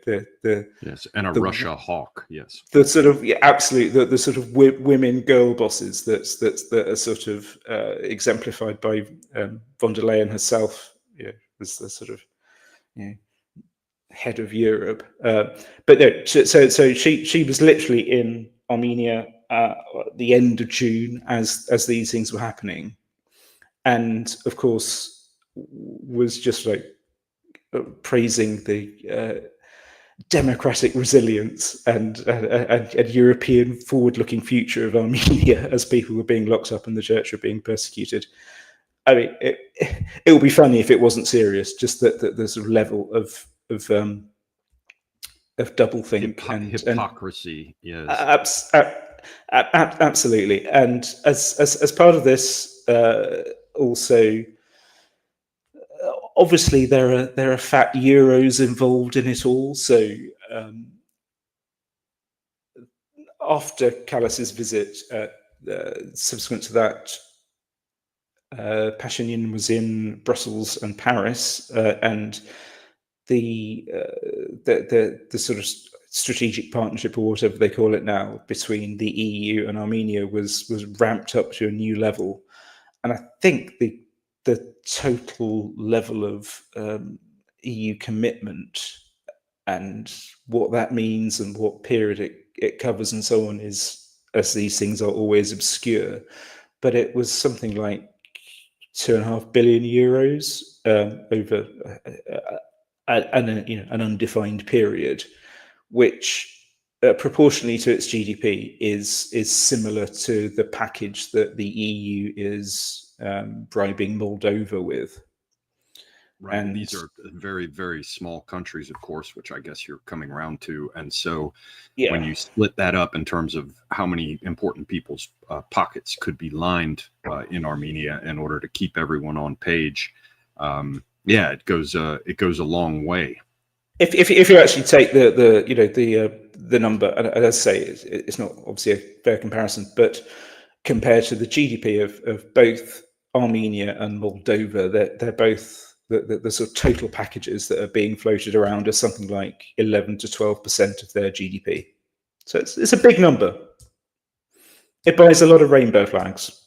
Yes, and a Russia hawk. Yes, the sort of the sort of women girl bosses that are sort of exemplified by von der Leyen herself, as the sort of head of Europe. But no, so she was literally in Armenia at the end of June as these things were happening, and of course was just like praising the democratic resilience and European forward-looking future of Armenia as people were being locked up and the church were being persecuted. I mean, it would be funny if it wasn't serious. Just that the sort of level of doublethink and hypocrisy. Yes, absolutely. And as part of this, also, obviously there are fat euros involved in it all. So after Kallas's visit, subsequent to that, Pashinyan was in Brussels and Paris, and the sort of strategic partnership, or whatever they call it now, between the EU and Armenia was ramped up to a new level. And I think the total level of EU commitment and what that means and what period it covers and so on is, as these things are always, obscure. But it was something like 2.5 billion euros over an undefined period, which proportionally to its GDP is similar to the package that the EU is bribing Moldova with. Right. And these are very, very small countries, of course, which I guess you're coming around to. And so when you split that up in terms of how many important people's pockets could be lined in Armenia in order to keep everyone on page, it goes a long way. If you actually take the number, and as I say, it's not obviously a fair comparison, but compared to the GDP of both Armenia and Moldova, they're both the sort of total packages that are being floated around are something like 11 to 12% of their GDP. So it's a big number. It buys a lot of rainbow flags.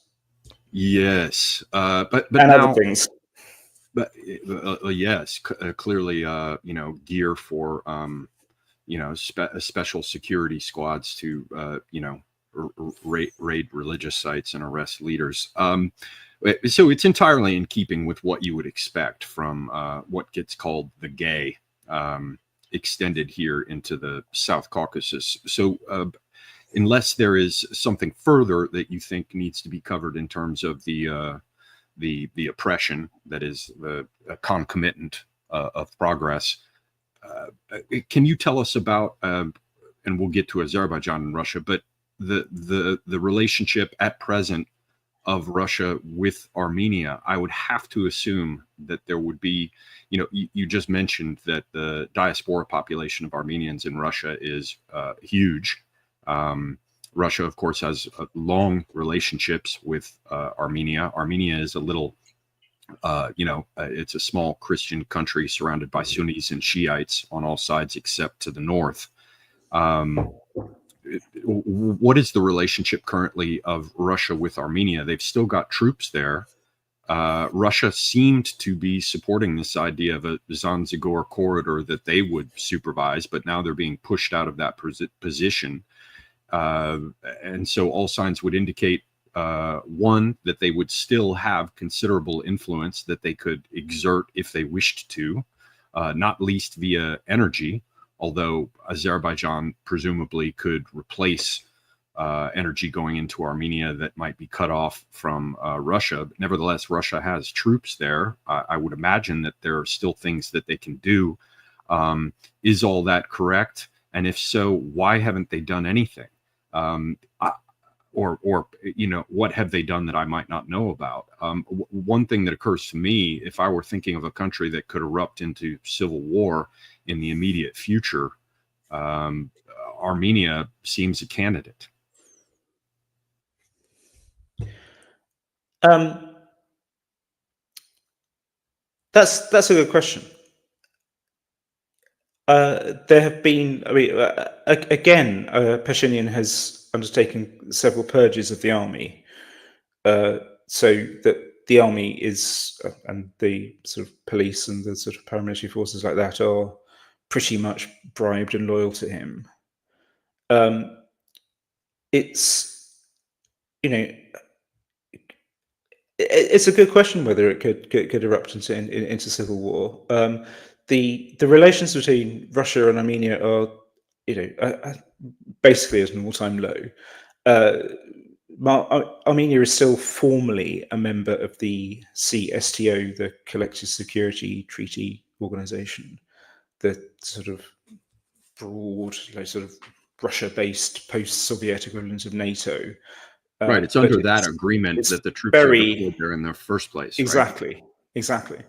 Yes, but and now, other things. But yes, clearly, gear for special security squads to raid religious sites and arrest leaders. So it's entirely in keeping with what you would expect from what gets called the gay, extended here into the South Caucasus. So unless there is something further that you think needs to be covered in terms of the oppression that is the concomitant of progress, can you tell us about, and we'll get to Azerbaijan and Russia, but the relationship at present of Russia with Armenia? I would have to assume that there would be, you just mentioned that the diaspora population of Armenians in Russia is huge. Russia, of course, has long relationships with Armenia. Armenia is a little, it's a small Christian country surrounded by Sunnis and Shiites on all sides except to the north. What is the relationship currently of Russia with Armenia? They've still got troops there. Russia seemed to be supporting this idea of a Zanzigor corridor that they would supervise, but now they're being pushed out of that position. And so all signs would indicate, one, that they would still have considerable influence that they could exert if they wished to, not least via energy, although Azerbaijan presumably could replace energy going into Armenia that might be cut off from Russia. But nevertheless, Russia has troops there. I would imagine that there are still things that they can do. Is all that correct? And if so, why haven't they done anything? Or what have they done that I might not know about? One thing that occurs to me, if I were thinking of a country that could erupt into civil war in the immediate future, Armenia seems a candidate. That's a good question. There have been, again, Pashinyan has undertaken several purges of the army, so that the army is, and the sort of police and the sort of paramilitary forces like that are pretty much bribed and loyal to him. It's, it's a good question whether it could erupt into civil war. The relations between Russia and Armenia are, basically at an all-time low. Armenia is still formally a member of the CSTO, the Collective Security Treaty Organization, the sort of broad, sort of Russia-based post-Soviet equivalent of NATO. Right, it's under that agreement that the troops are deployed there in the first place. Exactly, right? Exactly.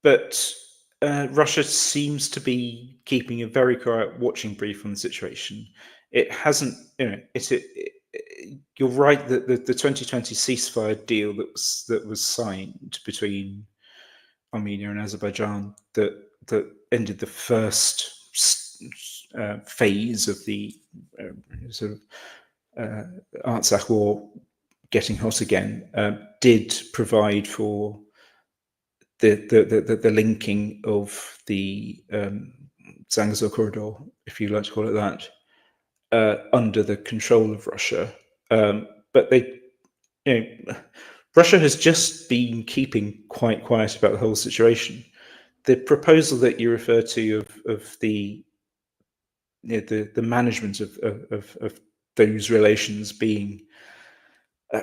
But Russia seems to be keeping a very quiet watching brief on the situation. It hasn't, you're right that the 2020 ceasefire deal that was signed between Armenia and Azerbaijan that ended the first phase of the sort of Artsakh war getting hot again, did provide for the linking of the Zangezur corridor, if you like to call it that, under the control of Russia. But Russia has just been keeping quite quiet about the whole situation. The proposal that you refer to of the management of those relations being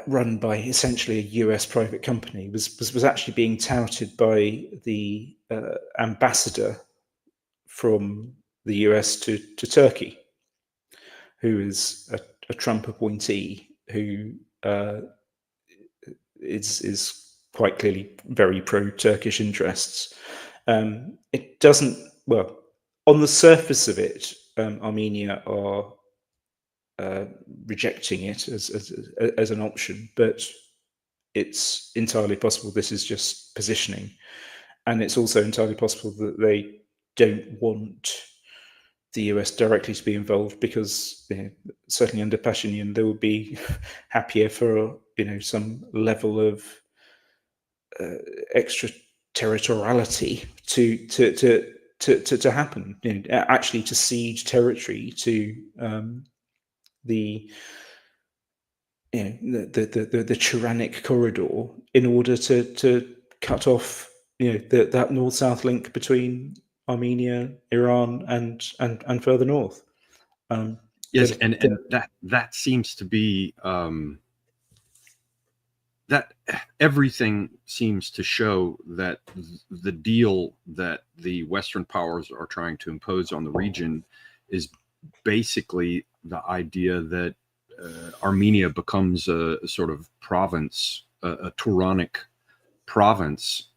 run by essentially a US private company was actually being touted by the ambassador from the US to Turkey, who is a Trump appointee who is quite clearly very pro-Turkish interests. It doesn't, well, on the surface of it, Armenia are rejecting it as an option, but it's entirely possible this is just positioning, and it's also entirely possible that they don't want the US directly to be involved because certainly under Pashinyan they would be happier for some level of extraterritoriality to happen, actually to cede territory to the the Tyrannic corridor in order to cut off that north-south link between Armenia, Iran, and further north. Yes, and that seems to be that everything seems to show that the deal that the Western powers are trying to impose on the region is basically the idea that Armenia becomes a sort of province, a Turanic province,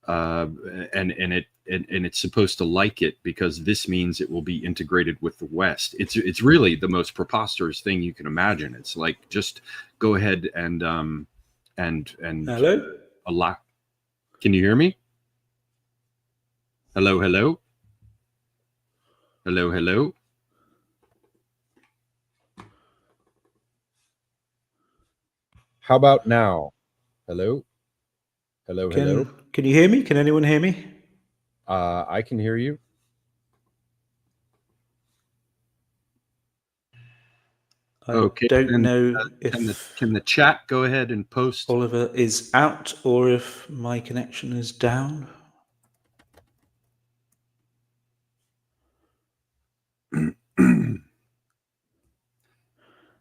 and it's supposed to like it because this means it will be integrated with the West. It's really the most preposterous thing you can imagine. It's like, just go ahead and hello. allow. Can you hear me? Hello, hello, hello, hello. How about now? Hello, hello, hello. Can you hear me? Can anyone hear me? I can hear you. I don't know if can the chat go ahead and post Oliver is out or if my connection is down.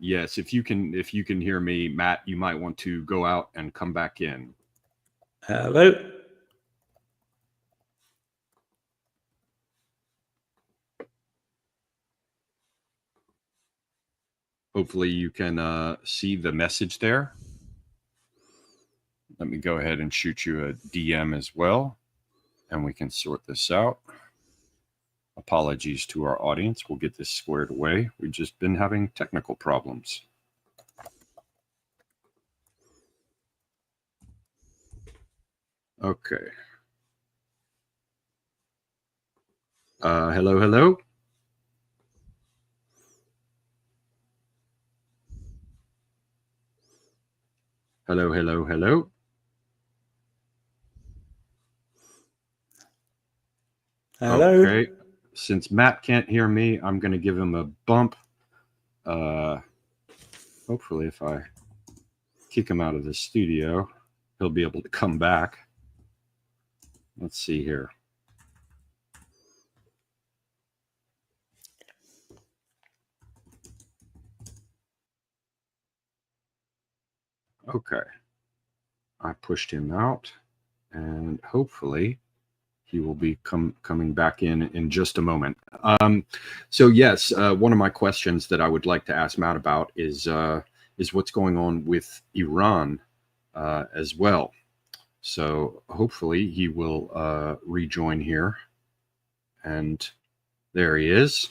Yes, if you can hear me, Matt, you might want to go out and come back in. Hello. Hopefully you can see the message there. Let me go ahead and shoot you a DM as well, and we can sort this out. Apologies to our audience. We'll get this squared away. We've just been having technical problems. Okay. Hello, hello. Hello, hello, hello. Hello. Okay. Since Matt can't hear me, I'm going to give him a bump. Hopefully, if I kick him out of the studio, he'll be able to come back. Let's see here. Okay. I pushed him out, and hopefully he will be coming back in just a moment. So yes, one of my questions that I would like to ask Matt about is what's going on with Iran as well. So hopefully he will rejoin here, and there he is.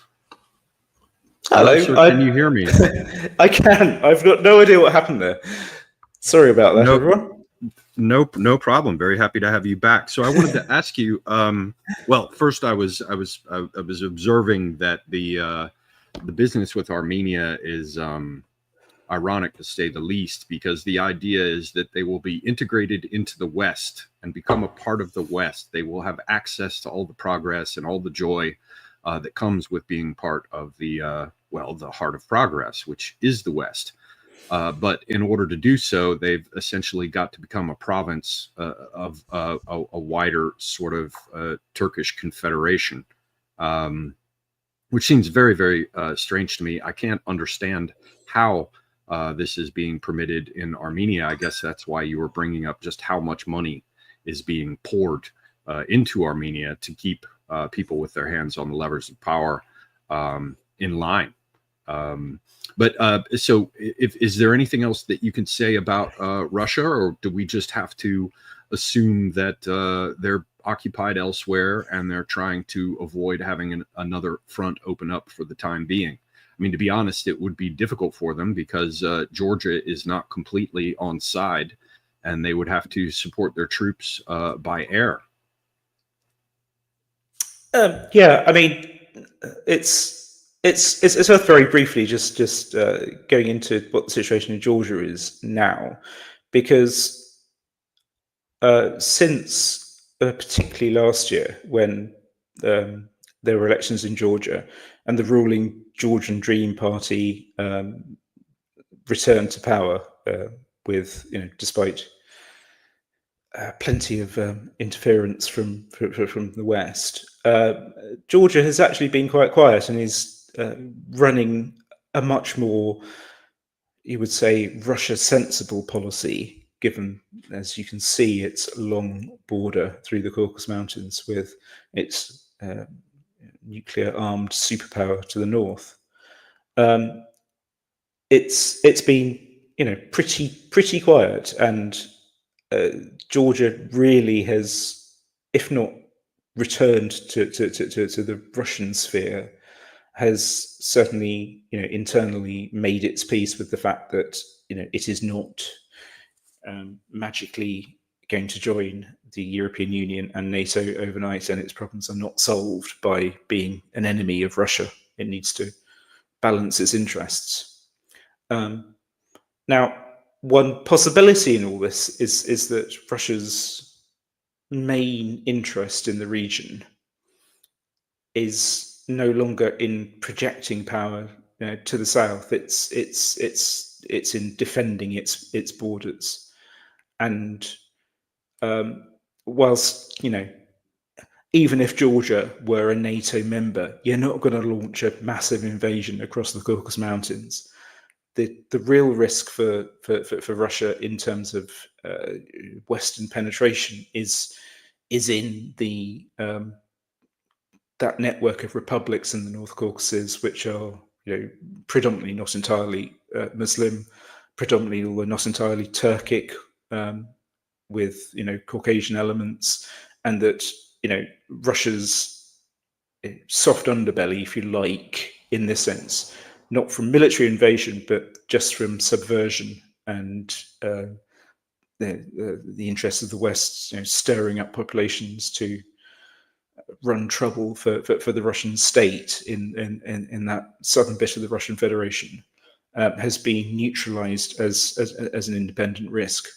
Hello, sir, can you hear me? I can. I've got no idea what happened there. Sorry about that, everyone. No problem. Very happy to have you back. So I wanted to ask you. Well, first I was observing that the business with Armenia is ironic, to say the least, because the idea is that they will be integrated into the West and become a part of the West. They will have access to all the progress and all the joy that comes with being part of the the heart of progress, which is the West. But in order to do so, they've essentially got to become a province of a wider sort of Turkish confederation, which seems very, very strange to me. I can't understand how this is being permitted in Armenia. I guess that's why you were bringing up just how much money is being poured into Armenia to keep people with their hands on the levers of power in line. So is there anything else that you can say about Russia, or do we just have to assume that they're occupied elsewhere and they're trying to avoid having another front open up for the time being? I mean, to be honest, it would be difficult for them because Georgia is not completely on side, and they would have to support their troops by air. Yeah, I mean, it's worth very briefly just going into what the situation in Georgia is now, because since particularly last year when there were elections in Georgia, and the ruling Georgian Dream Party returned to power with, despite plenty of interference from the West. Georgia has actually been quite quiet and is running a much more, you would say, Russia-sensible policy, given, as you can see, its long border through the Caucasus Mountains with its nuclear-armed superpower to the north. It's been, pretty quiet, and Georgia really has, if not returned to the Russian sphere, has certainly, internally made its peace with the fact that, it is not magically going to join the European Union and NATO overnight, and its problems are not solved by being an enemy of Russia. It needs to balance its interests. Now, one possibility in all this is that Russia's main interest in the region is no longer in projecting power to the south. It's in defending its borders, and whilst even if Georgia were a NATO member, you're not going to launch a massive invasion across the Caucasus Mountains. The real risk for Russia in terms of Western penetration is in the that network of republics in the North Caucasus, which are predominantly, not entirely Muslim, predominantly, although not entirely Turkic, with Caucasian elements, and that Russia's soft underbelly, if you like, in this sense, not from military invasion, but just from subversion and the interests of the West, stirring up populations to run trouble for the Russian state in that southern bit of the Russian Federation, has been neutralized as an independent risk.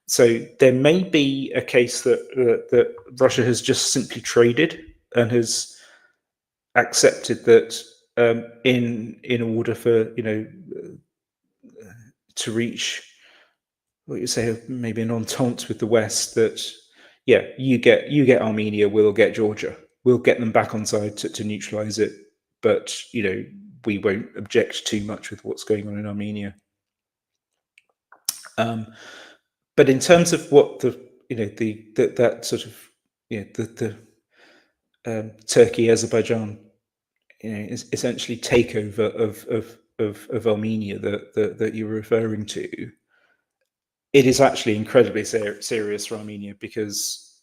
So there may be a case that Russia has just simply traded and has accepted that in order for to reach what you say maybe an entente with the West, that you get Armenia, we'll get Georgia, we'll get them back on side to neutralize it, but we won't object too much with what's going on in Armenia. But in terms of what that sort of the Turkey-Azerbaijan is essentially takeover of Armenia that you're referring to, it is actually incredibly serious for Armenia, because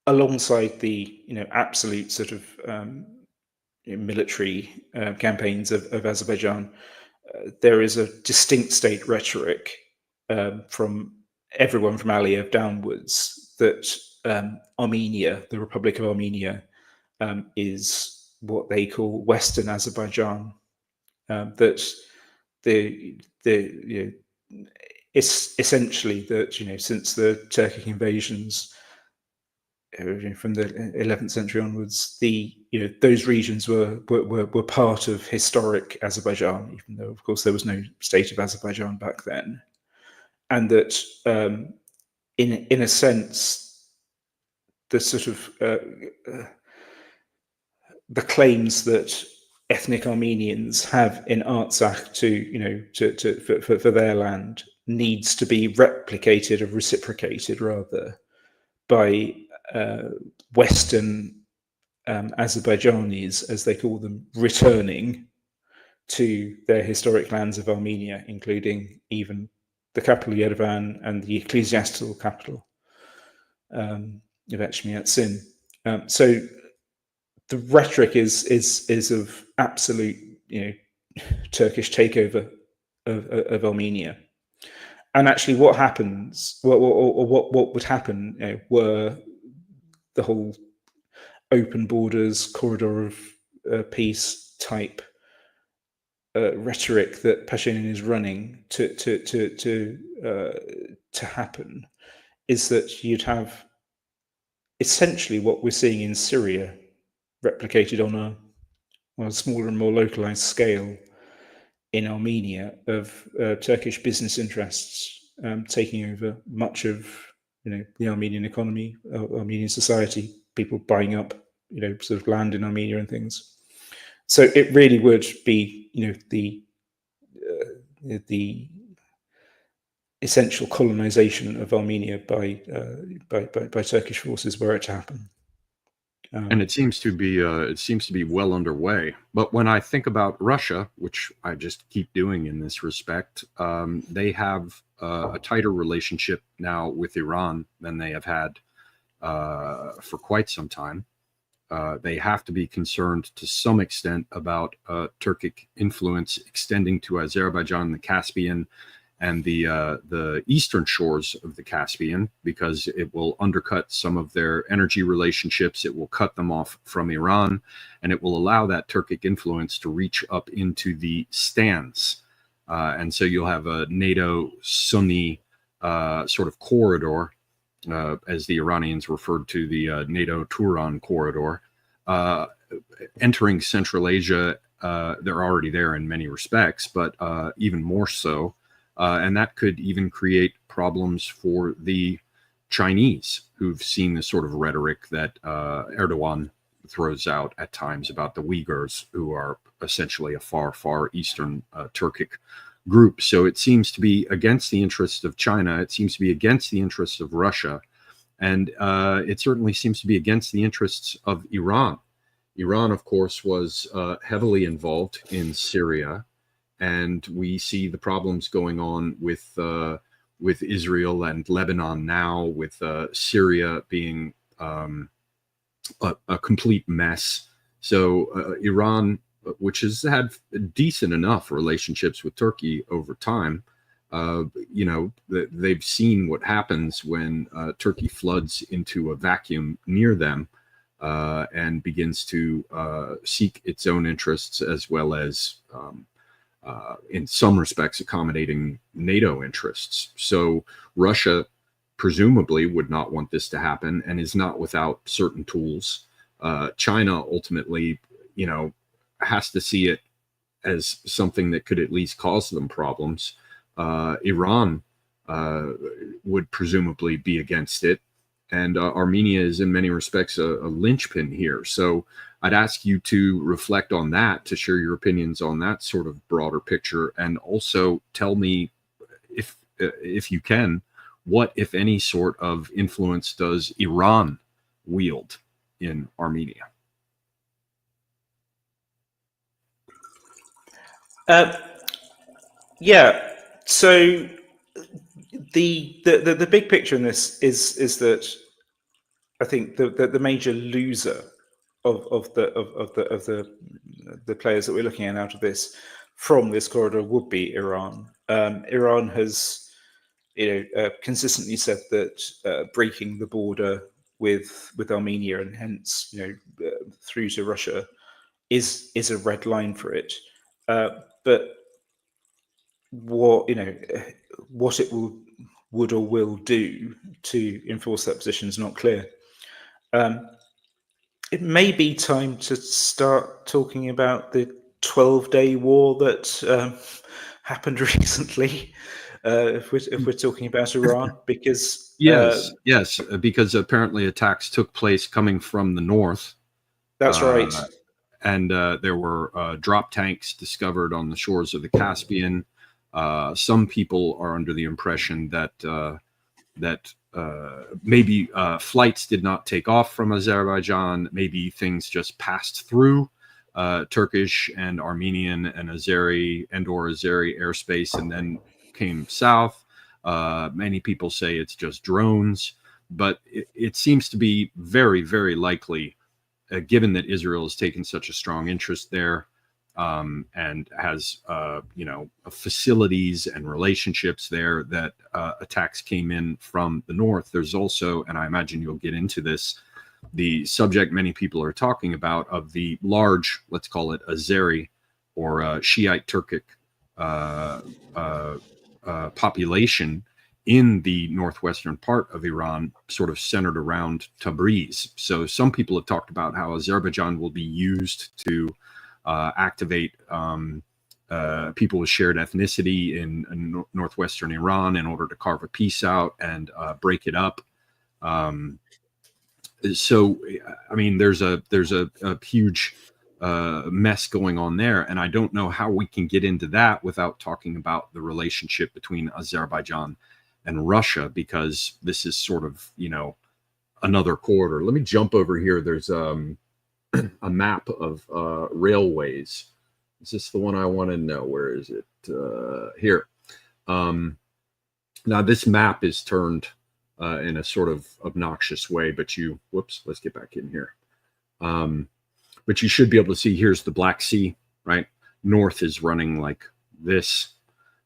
alongside the absolute sort of military campaigns of Azerbaijan, there is a distinct state rhetoric from everyone from Aliyev downwards that Armenia, the Republic of Armenia, is what they call Western Azerbaijan. That it's essentially that since the Turkic invasions from the 11th century onwards, those regions were part of historic Azerbaijan, even though of course there was no state of Azerbaijan back then, and that in a sense the sort of the claims that ethnic Armenians have in Artsakh for their land needs to be replicated or reciprocated rather by Western Azerbaijanis, as they call them, returning to their historic lands of Armenia, including even the capital Yerevan and the ecclesiastical capital of Echmiadzin. So the rhetoric is of absolute Turkish takeover of Armenia. And actually, what happens, what would happen, were the whole open borders, corridor of peace type rhetoric that Pashinyan is running to happen, is that you'd have essentially what we're seeing in Syria replicated on a smaller and more localized scale in Armenia of Turkish business interests taking over much of the Armenian economy, Armenian society, people buying up sort of land in Armenia and things. So it really would be the essential colonization of Armenia by Turkish forces were it to happen. And it seems to be well underway. But when I think about Russia, which I just keep doing in this respect, they have a tighter relationship now with Iran than they have had for quite some time. They have to be concerned to some extent about Turkic influence extending to Azerbaijan, the Caspian, and the eastern shores of the Caspian, because it will undercut some of their energy relationships. It will cut them off from Iran, and it will allow that Turkic influence to reach up into the stands. And so you'll have a NATO Sunni sort of corridor, as the Iranians referred to the NATO Turan corridor, entering Central Asia. They're already there in many respects, but even more so. And that could even create problems for the Chinese, who've seen the sort of rhetoric that Erdogan throws out at times about the Uyghurs, who are essentially a far, far eastern Turkic group. So it seems to be against the interests of China. It seems to be against the interests of Russia. And it certainly seems to be against the interests of Iran. Iran, of course, was heavily involved in Syria. And we see the problems going on with Israel and Lebanon now, with Syria being a complete mess. So Iran, which has had decent enough relationships with Turkey over time, they've seen what happens when Turkey floods into a vacuum near them and begins to seek its own interests, as well as in some respects accommodating NATO interests. So Russia presumably would not want this to happen and is not without certain tools. China ultimately, has to see it as something that could at least cause them problems. Iran would presumably be against it. And Armenia is in many respects a linchpin here. So I'd ask you to reflect on that, to share your opinions on that sort of broader picture, and also tell me, if you can, what, if any, sort of influence does Iran wield in Armenia? Yeah. So the big picture in this is that I think the major loser of the players that we're looking at out of this, from this corridor, would be Iran. Iran has consistently said that breaking the border with Armenia and hence through to Russia is a red line for it. But what it would or will do to enforce that position is not clear. It may be time to start talking about the 12-day war that happened recently, if we're talking about Iran, because yes, because apparently attacks took place coming from the north. That's right. And there were drop tanks discovered on the shores of the Caspian. Some people are under the impression that maybe flights did not take off from Azerbaijan. Maybe things just passed through Turkish and Armenian and Azeri airspace and then came south. Many people say it's just drones, but it seems to be very, very likely, given that Israel has taken such a strong interest there, and has facilities and relationships there, that attacks came in from the north. There's also, and I imagine you'll get into this, the subject many people are talking about of the large, let's call it Azeri or Shiite Turkic population in the northwestern part of Iran, sort of centered around Tabriz. So some people have talked about how Azerbaijan will be used to activate people with shared ethnicity in northwestern Iran in order to carve a peace out and break it up. So, I mean, there's a huge mess going on there, and I don't know how we can get into that without talking about the relationship between Azerbaijan and Russia, because this is sort of, you know, another corridor. Let me jump over here. There's a map of railways. Is this the one I want to know? Where is it? Here. Now this map is turned in a sort of obnoxious way, but whoops, let's get back in here. But you should be able to see, here's the Black Sea, right? North is running like this.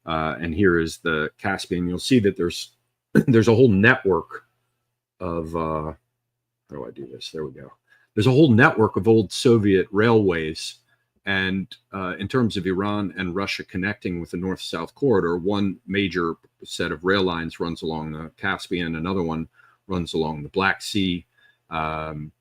And here is the Caspian. You'll see that there's a whole network of, how do I do this? There we go. There's a whole network of old Soviet railways. And in terms of Iran and Russia connecting with the north-south corridor, one major set of rail lines runs along the Caspian, another one runs along the Black Sea, and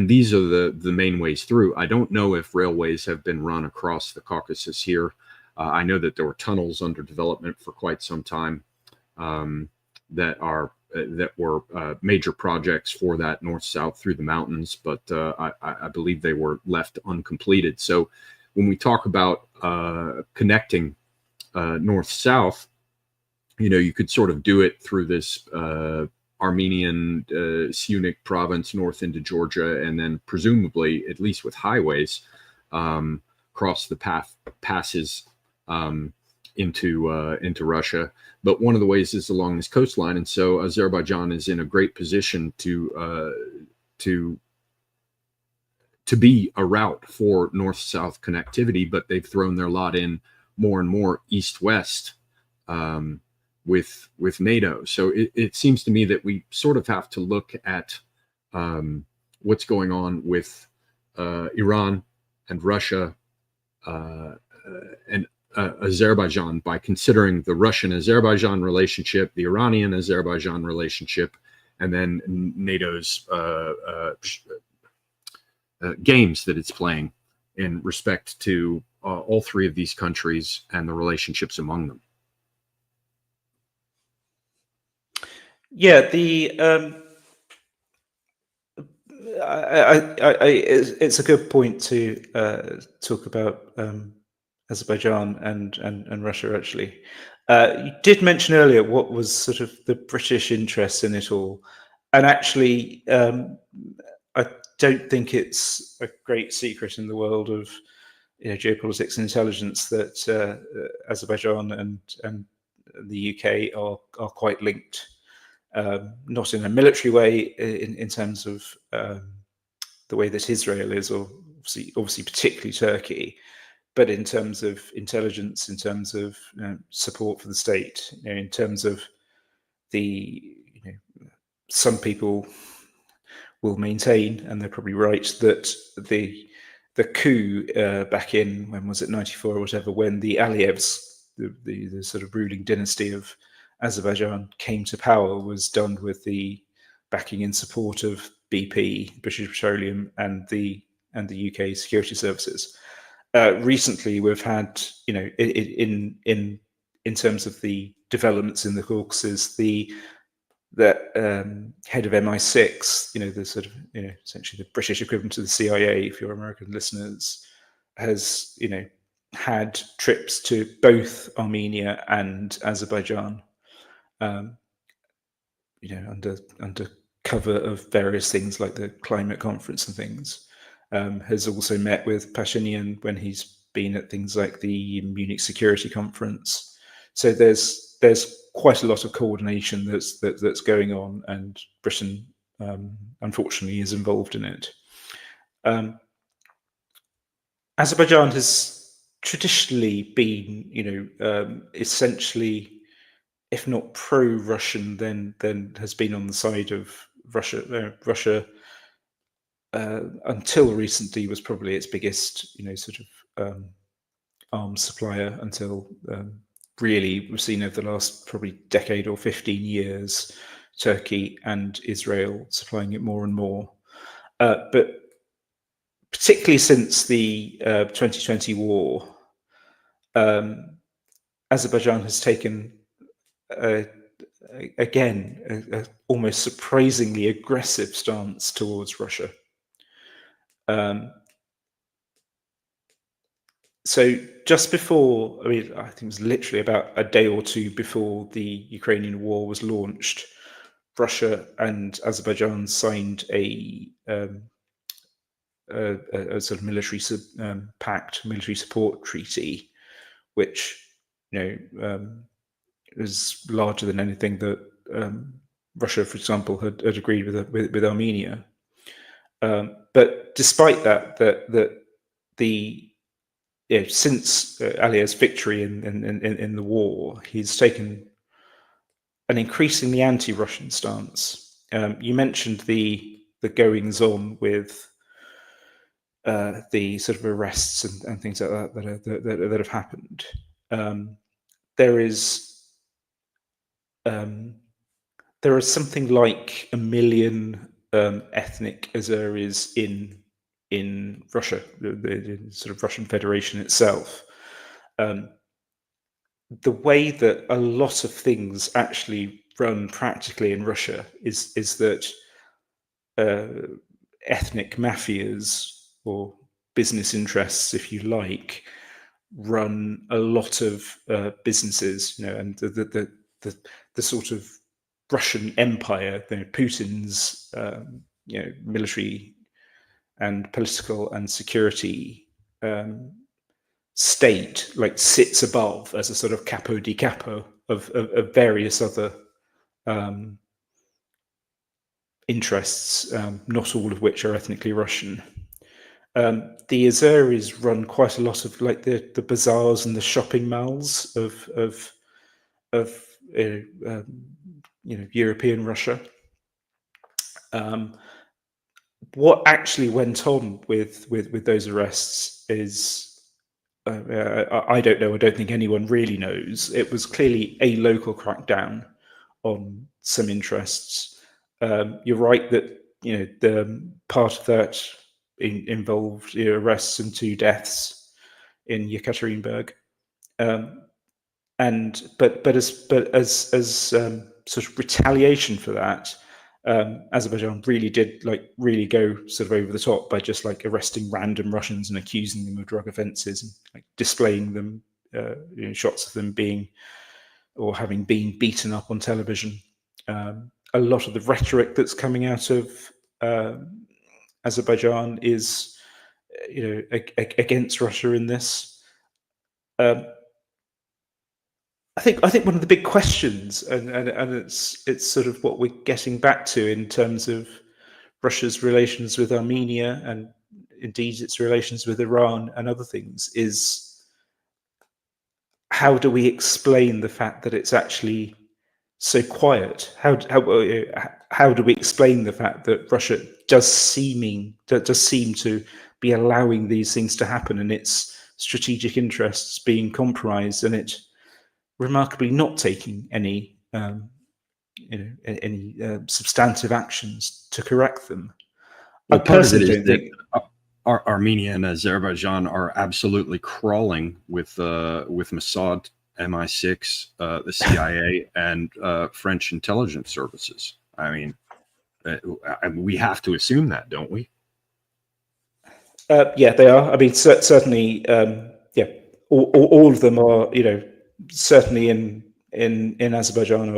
these are the main ways through. I don't know if railways have been run across the Caucasus here. I know that there were tunnels under development for quite some time that were major projects for that north-south through the mountains, but I believe they were left uncompleted. So when we talk about connecting north-south, you know, you could sort of do it through this Armenian Syunik province north into Georgia, and then presumably, at least with highways, cross the passes into Russia. But one of the ways is along this coastline, and so Azerbaijan is in a great position to be a route for north-south connectivity. But they've thrown their lot in more and more east-west with NATO. So it seems to me that we sort of have to look at what's going on with Iran and Russia and Azerbaijan by considering the Russian-Azerbaijan relationship, the Iranian-Azerbaijan relationship, and then NATO's games that it's playing in respect to all three of these countries and the relationships among them. Yeah, it's a good point to talk about Azerbaijan and Russia, actually. You did mention earlier what was sort of the British interest in it all. And actually, I don't think it's a great secret in the world of geopolitics and intelligence that Azerbaijan and the UK are quite linked. Not in a military way in terms of the way that Israel is, or obviously particularly Turkey, but in terms of intelligence, in terms of support for the state, in terms of some people will maintain, and they're probably right, that the coup back in, when was it, 94 or whatever, when the Aliyevs, the sort of ruling dynasty of Azerbaijan, came to power, was done with the backing and support of BP, British Petroleum, and the UK security services. Recently, we've had, in terms of the developments in the Caucasus, the head of MI6, the sort of, essentially the British equivalent to the CIA, for your American listeners, has, had trips to both Armenia and Azerbaijan, under cover of various things like the climate conference and things. Has also met with Pashinyan when he's been at things like the Munich Security Conference. So there's quite a lot of coordination that's going on, and Britain, unfortunately, is involved in it. Azerbaijan has traditionally been, essentially, if not pro-Russian, then has been on the side of Russia. Russia, until recently, was probably its biggest, sort of arms supplier until really we've seen over the last probably decade or 15 years, Turkey and Israel supplying it more and more. But particularly since the 2020 war, Azerbaijan has taken, again, a almost surprisingly aggressive stance towards Russia. So just before, I mean, I think it was literally about a day or two before the Ukrainian war was launched, Russia and Azerbaijan signed a sort of military pact, military support treaty, which is larger than anything that Russia, for example, had agreed with Armenia. But despite that, since Aliyev's victory in the war, he's taken an increasingly anti-Russian stance. You mentioned the goings-on with the sort of arrests and things like that have happened. There are something like 1 million ethnic Azeris in Russia, the sort of Russian Federation itself. The way that a lot of things actually run practically in Russia is that ethnic mafias, or business interests, if you like, run a lot of businesses, and the sort of Russian empire, Putin's military and political and security state, like, sits above as a sort of capo di capo of various other interests, not all of which are ethnically Russian. The Azeris run quite a lot of, like, the bazaars and the shopping malls of European Russia. What actually went on with those arrests is, I don't know. I don't think anyone really knows. It was clearly a local crackdown on some interests. You're right that the part of that involved arrests and 2 deaths in Yekaterinburg, but as sort of retaliation for that, Azerbaijan really did really go sort of over the top by just arresting random Russians and accusing them of drug offences, and displaying them, shots of them being or having been beaten up on television. A lot of the rhetoric that's coming out of Azerbaijan is, against Russia in this. I think one of the big questions, and it's sort of what we're getting back to in terms of Russia's relations with Armenia, and indeed its relations with Iran and other things, is how do we explain the fact that it's actually so quiet? How do we explain the fact that Russia does seem to be allowing these things to happen, and its strategic interests being compromised, and it remarkably not taking any substantive actions to correct them? Well, part of it is that Armenia and Azerbaijan are absolutely crawling with Mossad, MI6, the CIA, and French intelligence services. I mean, we have to assume that, don't we? Yeah, they are. I mean, certainly, yeah, all of them are, certainly in Azerbaijan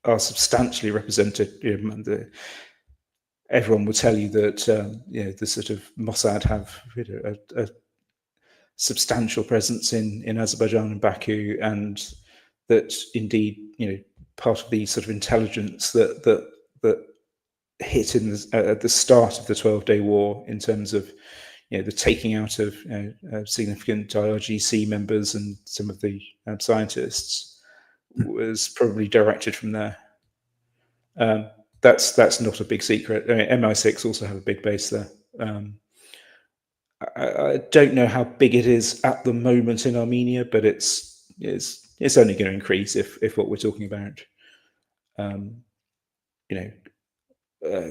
are substantially represented. Everyone will tell you that the sort of Mossad have a substantial presence in Azerbaijan and Baku, and that indeed part of the sort of intelligence that hit at the start of the 12-day war, in terms of the taking out of significant IRGC members and some of the scientists, was probably directed from there. That's not a big secret. I mean, MI6 also have a big base there. I don't know how big it is at the moment in Armenia, but it's it's only going to increase if what we're talking about,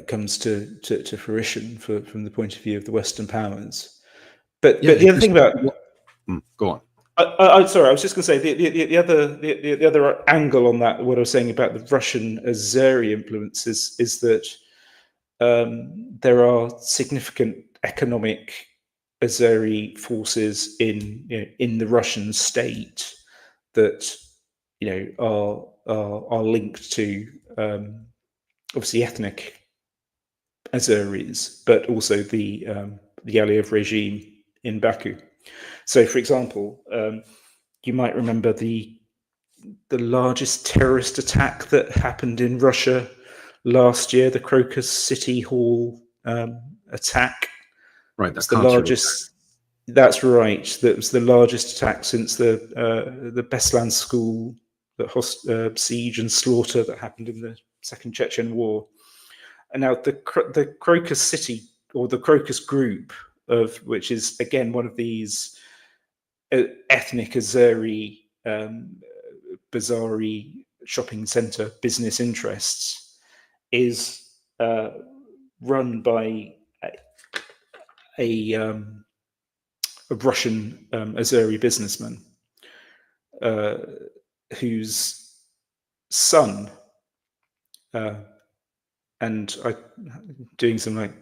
comes to fruition from the point of view of the Western powers. But the other thing about go on. Sorry, I was just going to say the other angle on that. What I was saying about the Russian Azeri influence is that there are significant economic Azeri forces in the Russian state that are linked to obviously ethnic Azeris, but also the Aliyev regime in Baku. So, for example, you might remember the largest terrorist attack that happened in Russia last year, the Crocus City Hall attack. Right, that's the largest. Attack. That's right. That was the largest attack since the Beslan school, the siege and slaughter that happened in the Second Chechen War. And now the Crocus City, or the Crocus Group, which is again one of these ethnic Azeri Bazari shopping centre business interests, is run by a Russian Azeri businessman whose son, and I doing some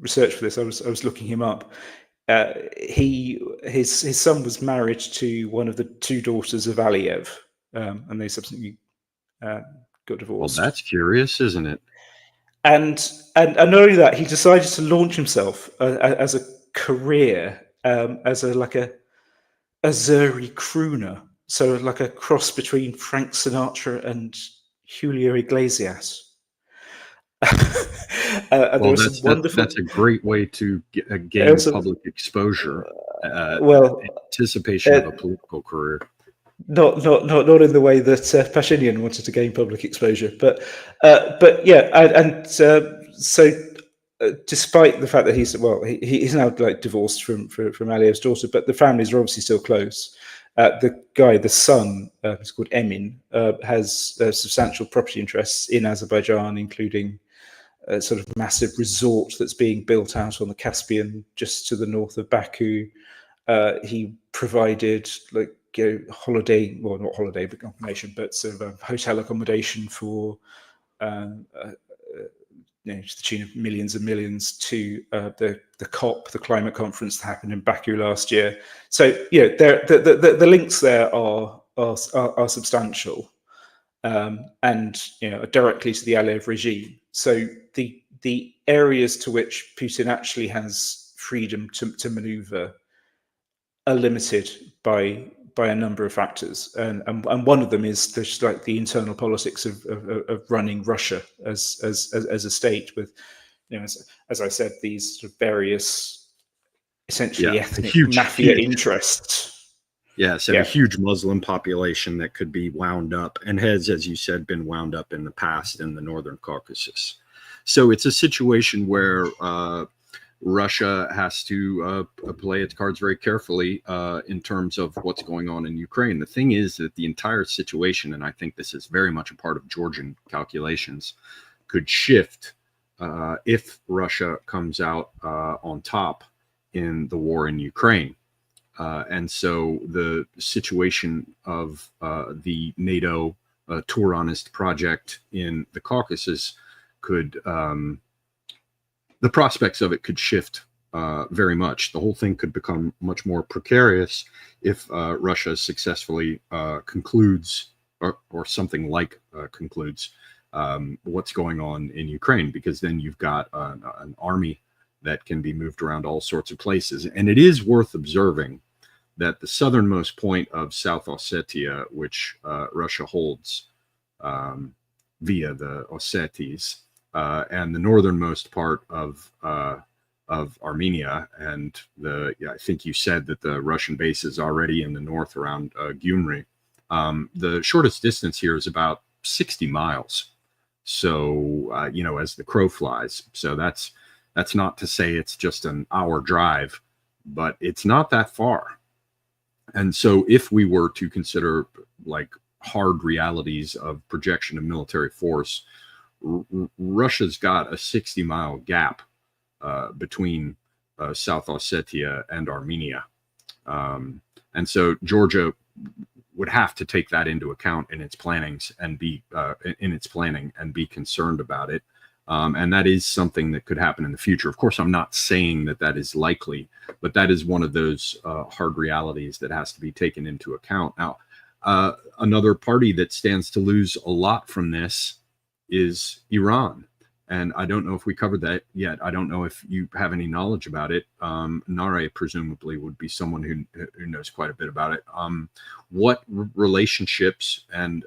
research for this. I was looking him up. His son was married to one of the two daughters of Aliyev, and they subsequently got divorced. Well, that's curious, isn't it? And not only that, he decided to launch himself as a career as a Azeri crooner, so like a cross between Frank Sinatra and Julio Iglesias. That's a great way to gain public exposure. Anticipation of a political career. Not in the way that Pashinyan wanted to gain public exposure, but yeah, so despite the fact that he's now divorced from Aliyev's daughter, but the families are obviously still close. The son, is called Emin, has substantial property interests in Azerbaijan, including a sort of massive resort that's being built out on the Caspian, just to the north of Baku. He provided holiday, well, not holiday accommodation, but sort of hotel accommodation for to the tune of millions and millions to the COP, the climate conference that happened in Baku last year. So the links there are substantial, and directly to the Aliyev regime. So the areas to which Putin actually has freedom to maneuver are limited by a number of factors, and one of them is just the internal politics of running Russia as a state, with as I said, these sort of various essentially ethnic mafia interests. Yes, and a huge Muslim population that could be wound up, and has, as you said, been wound up in the past in the Northern Caucasus. So it's a situation where Russia has to play its cards very carefully in terms of what's going on in Ukraine. The thing is that the entire situation, and I think this is very much a part of Georgian calculations, could shift if Russia comes out on top in the war in Ukraine. And so the situation of the NATO Turanist project in the Caucasus could, the prospects of it could shift very much. The whole thing could become much more precarious if Russia successfully concludes, or something like concludes, what's going on in Ukraine, because then you've got an army that can be moved around all sorts of places. And it is worth observing that the southernmost point of South Ossetia, which Russia holds via the Ossetis, and the northernmost part of Armenia, and I think you said that the Russian base is already in the north around Gyumri. The shortest distance here is about 60 miles. So as the crow flies. So that's not to say it's just an hour drive, but it's not that far. And so if we were to consider like hard realities of projection of military force, Russia's got a 60-mile gap between South Ossetia and Armenia. And so Georgia would have to take that into account in its plannings and be concerned about it. And that is something that could happen in the future. Of course, I'm not saying that that is likely, but that is one of those hard realities that has to be taken into account. Now, another party that stands to lose a lot from this is Iran. And I don't know if we covered that yet. I don't know if you have any knowledge about it. Nare presumably would be someone who knows quite a bit about it. What relationships and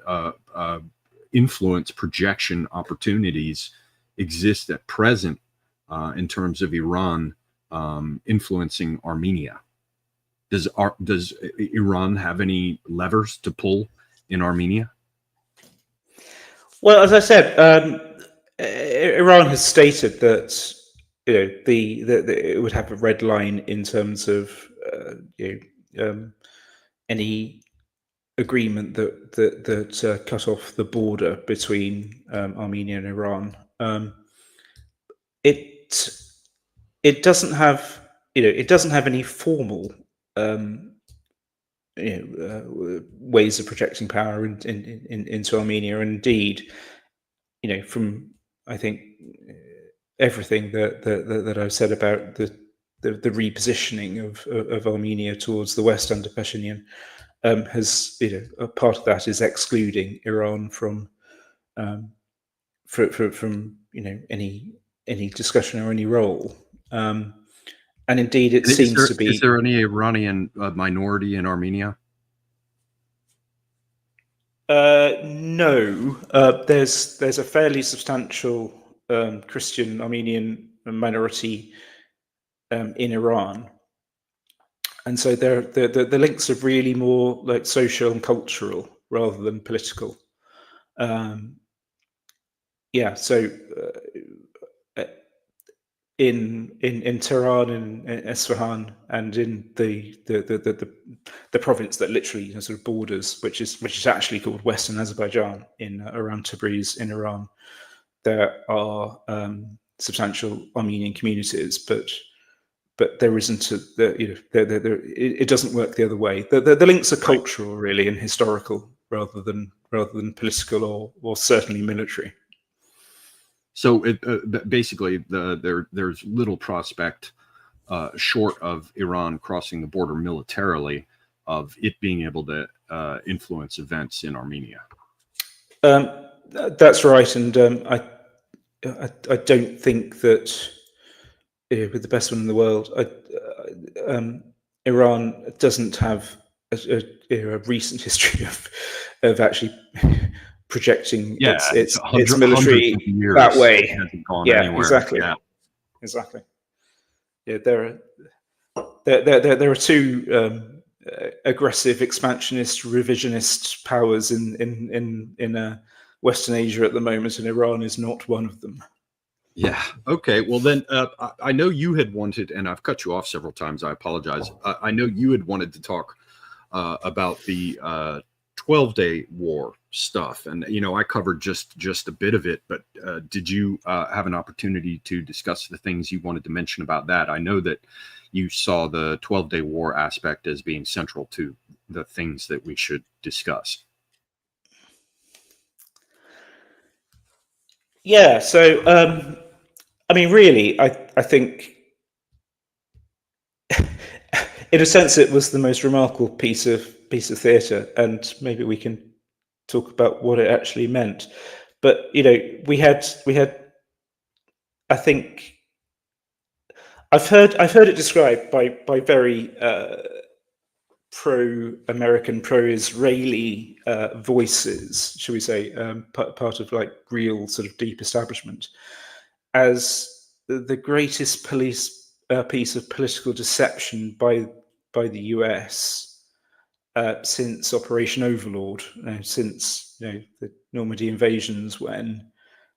influence projection opportunities exist at present in terms of Iran influencing Armenia? Does Iran have any levers to pull in Armenia? Well, as I said, Iran has stated that it would have a red line in terms of any agreement that cut off the border between Armenia and Iran. It doesn't have any formal ways of projecting power into Armenia. And indeed, from I think everything that I've said about the repositioning of Armenia towards the west under Pashinyan, has a part of that is excluding Iran from any discussion or any role. And indeed, it seems to be. Is there any Iranian minority in Armenia? No, there's a fairly substantial Christian Armenian minority in Iran, and so the links are really more like social and cultural rather than political. So in Tehran and Isfahan and in the province that literally sort of borders, which is actually called Western Azerbaijan, around Tabriz in Iran, there are substantial Armenian communities, but there isn't it doesn't work the other way. The links are cultural really and historical rather than political or certainly military. So basically, there's little prospect, short of Iran crossing the border militarily, of it being able to influence events in Armenia. That's right, and I don't think that with the best one in the world, Iran doesn't have a recent history of actually projecting its military that way. Exactly. Yeah, there are two aggressive, expansionist, revisionist powers in Western Asia at the moment, and Iran is not one of them. Yeah. Okay. Well, then I know you had wanted, and I've cut you off several times. I apologize. I know you had wanted to talk about the 12-day war stuff, and I covered just a bit of it, but did you have an opportunity to discuss the things you wanted to mention about that? I know that you saw the 12-day war aspect as being central to the things that we should discuss. Yeah, so I mean, really, I think in a sense it was the most remarkable piece of theatre, and maybe we can talk about what it actually meant. But we had I think I've heard it described by very pro-American, pro-Israeli voices, shall we say, part of like real sort of deep establishment, as the greatest piece of political deception by the US since Operation Overlord, since the Normandy invasions, when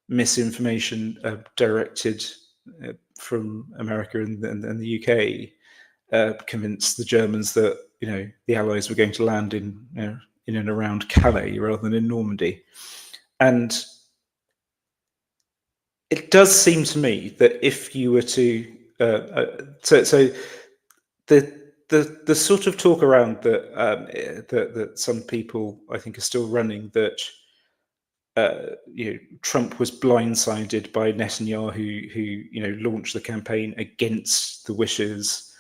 misinformation directed from America and the UK convinced the Germans that the Allies were going to land in and around Calais rather than in Normandy, and it does seem to me that if you were to so the sort of talk around that some people I think are still running that Trump was blindsided by Netanyahu, who launched the campaign against the wishes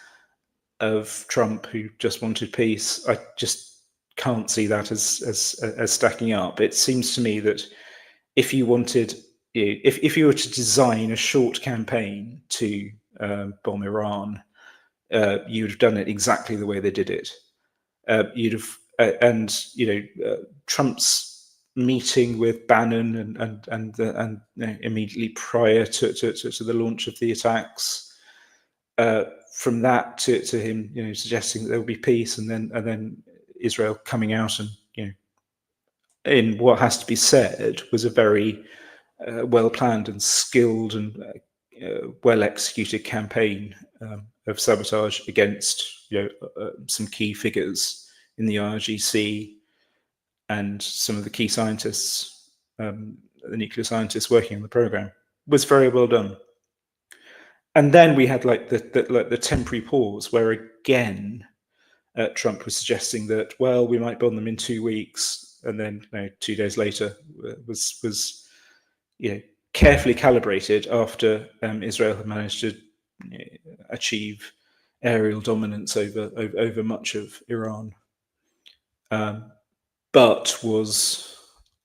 of Trump, who just wanted peace. I just can't see that as stacking up. It seems to me that if you wanted, if you were to design a short campaign to bomb Iran, you'd have done it exactly the way they did it. You'd have, Trump's meeting with Bannon and immediately prior to the launch of the attacks. From that to him, suggesting that there would be peace, and then Israel coming out and in what has to be said was a very well planned and skilled and well executed campaign of sabotage against some key figures in the IRGC and some of the key scientists, the nuclear scientists working on the program. Was very well done. And then we had the temporary pause where again Trump was suggesting that, well, we might bomb them in 2 weeks, and then 2 days later was carefully calibrated after Israel had managed to achieve aerial dominance over much of Iran, but was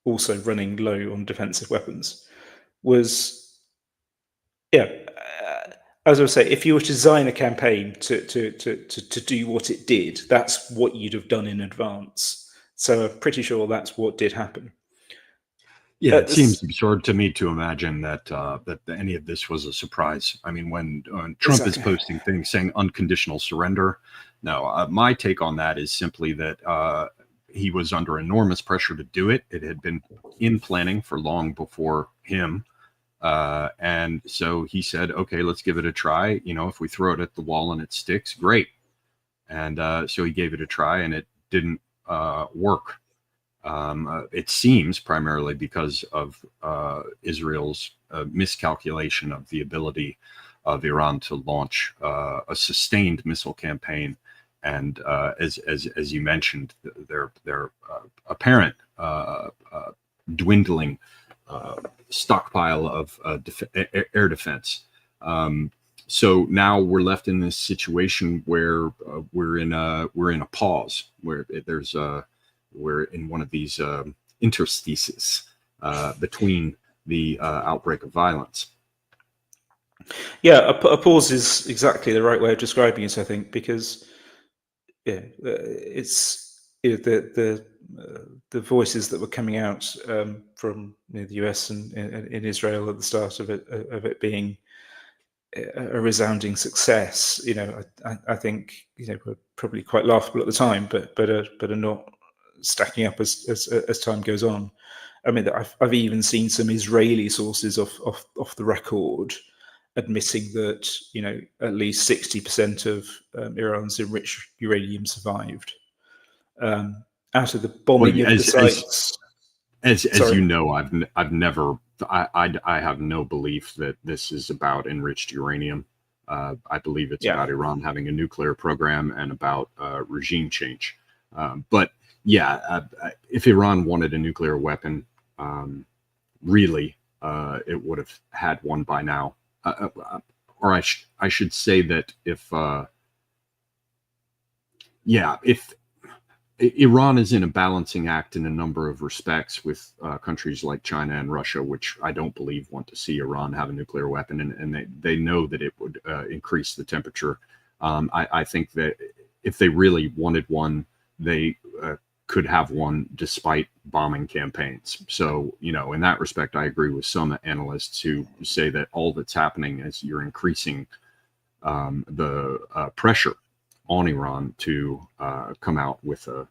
also running low on defensive weapons. As I was saying, if you were to design a campaign to do what it did, that's what you'd have done in advance. So I'm pretty sure that's what did happen. Yeah, it seems absurd to me to imagine that that any of this was a surprise. I mean, when Trump is posting things saying unconditional surrender, no, my take on that is simply that he was under enormous pressure to do it. It had been in planning for long before him. And so he said, okay, let's give it a try. If we throw it at the wall and it sticks, great. And so he gave it a try, and it didn't work. It seems primarily because of Israel's miscalculation of the ability of Iran to launch a sustained missile campaign. And as you mentioned, their apparent dwindling stockpile of air defense. So now we're left in this situation where we're in a pause, where we're in one of these interstices between the outbreak of violence. Yeah, a pause is exactly the right way of describing it, I think, because it's the voices that were coming out from the US and in Israel at the start of it being a resounding success. I think were probably quite laughable at the time, but are not stacking up as time goes on. I mean, I've even seen some Israeli sources off the record admitting that at least 60% of Iran's enriched uranium survived. Out of the bombing of the sites. As you know, I've never, I have no belief that this is about enriched uranium. I believe it's about Iran having a nuclear program and about regime change. But yeah, if Iran wanted a nuclear weapon, really, it would have had one by now. Or I should say that if Iran is in a balancing act in a number of respects with countries like China and Russia, which I don't believe want to see Iran have a nuclear weapon, and they know that it would increase the temperature. I think that if they really wanted one, they could have one despite bombing campaigns. So, in that respect, I agree with some analysts who say that all that's happening is you're increasing the pressure on Iran to come out with a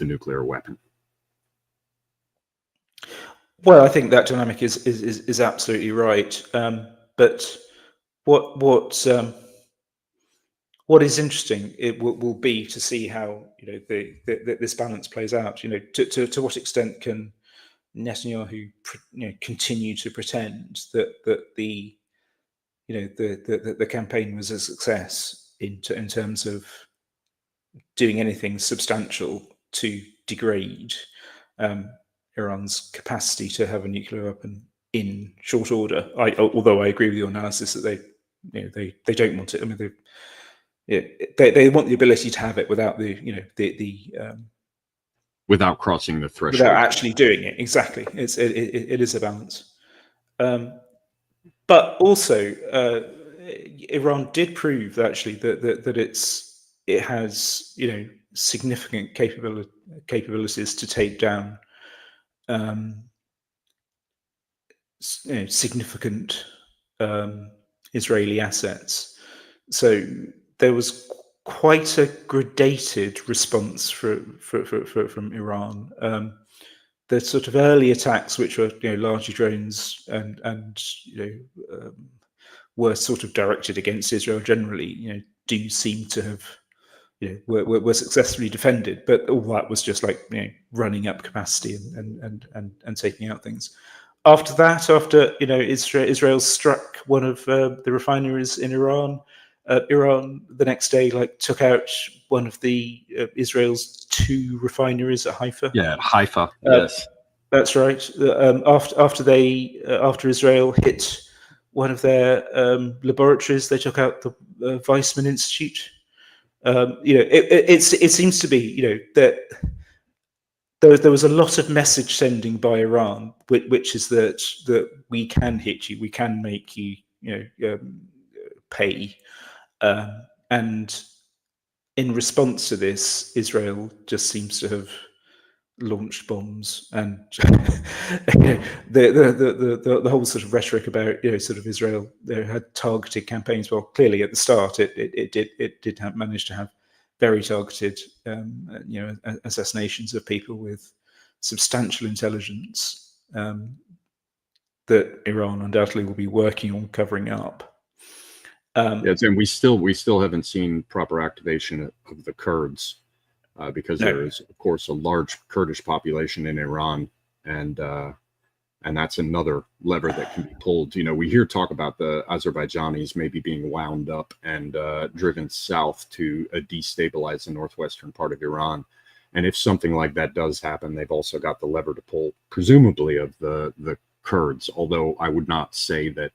nuclear weapon. Well, I think that dynamic is absolutely right. But what what is interesting it will be to see how this balance plays out. To what extent can Netanyahu continue to pretend that the the campaign was a success in terms of doing anything substantial to degrade Iran's capacity to have a nuclear weapon in short order. Although I agree with your analysis that they don't want it. I mean, they want the ability to have it without without crossing the threshold, without actually doing it. Exactly, it is a balance. But also, Iran did prove actually that it has significant capabilities to take down significant Israeli assets. So there was quite a gradated response from Iran. The sort of early attacks, which were largely drones and were sort of directed against Israel generally, do seem to have were successfully defended, but all that was just like running up capacity and taking out things. After that, Israel struck one of the refineries in Iran. Iran the next day took out one of the Israel's 2 refineries at Haifa. Yeah, Haifa. Yes, that's right. After Israel hit one of their laboratories, they took out the Weizmann Institute. It seems to be that there was a lot of message sending by Iran, which is that we can hit you, we can make you pay, and in response to this, Israel just seems to have launched bombs, and the whole sort of rhetoric about sort of Israel had targeted campaigns. Well, clearly at the start it did manage to have very targeted assassinations of people with substantial intelligence that Iran undoubtedly will be working on covering up. Yes, and we still haven't seen proper activation of the Kurds. Because there is, of course, a large Kurdish population in Iran, and that's another lever that can be pulled. We hear talk about the Azerbaijanis maybe being wound up and driven south to destabilize the northwestern part of Iran. And if something like that does happen, they've also got the lever to pull, presumably, of the Kurds, although I would not say that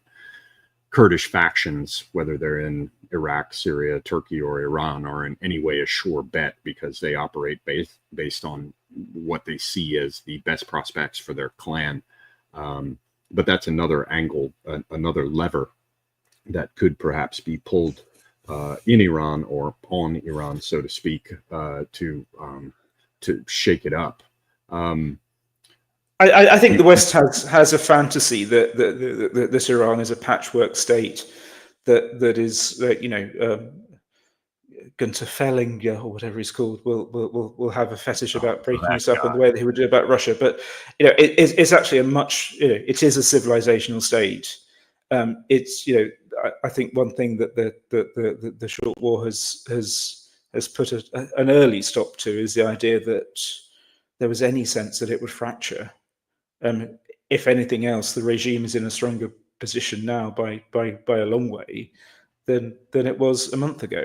Kurdish factions, whether they're in Iraq, Syria, Turkey, or Iran, are in any way a sure bet, because they operate based on what they see as the best prospects for their clan. But that's another angle, another lever that could perhaps be pulled in Iran, or on Iran, so to speak, to shake it up. I think the West has a fantasy that Iran is a patchwork state that is Gunter Felling or whatever he's called will have a fetish about breaking this up in the way that he would do about Russia. But it's actually a much it is a civilizational state. It's I think one thing that the short war has put an early stop to is the idea that there was any sense that it would fracture. If anything else, the regime is in a stronger position now by a long way than it was a month ago.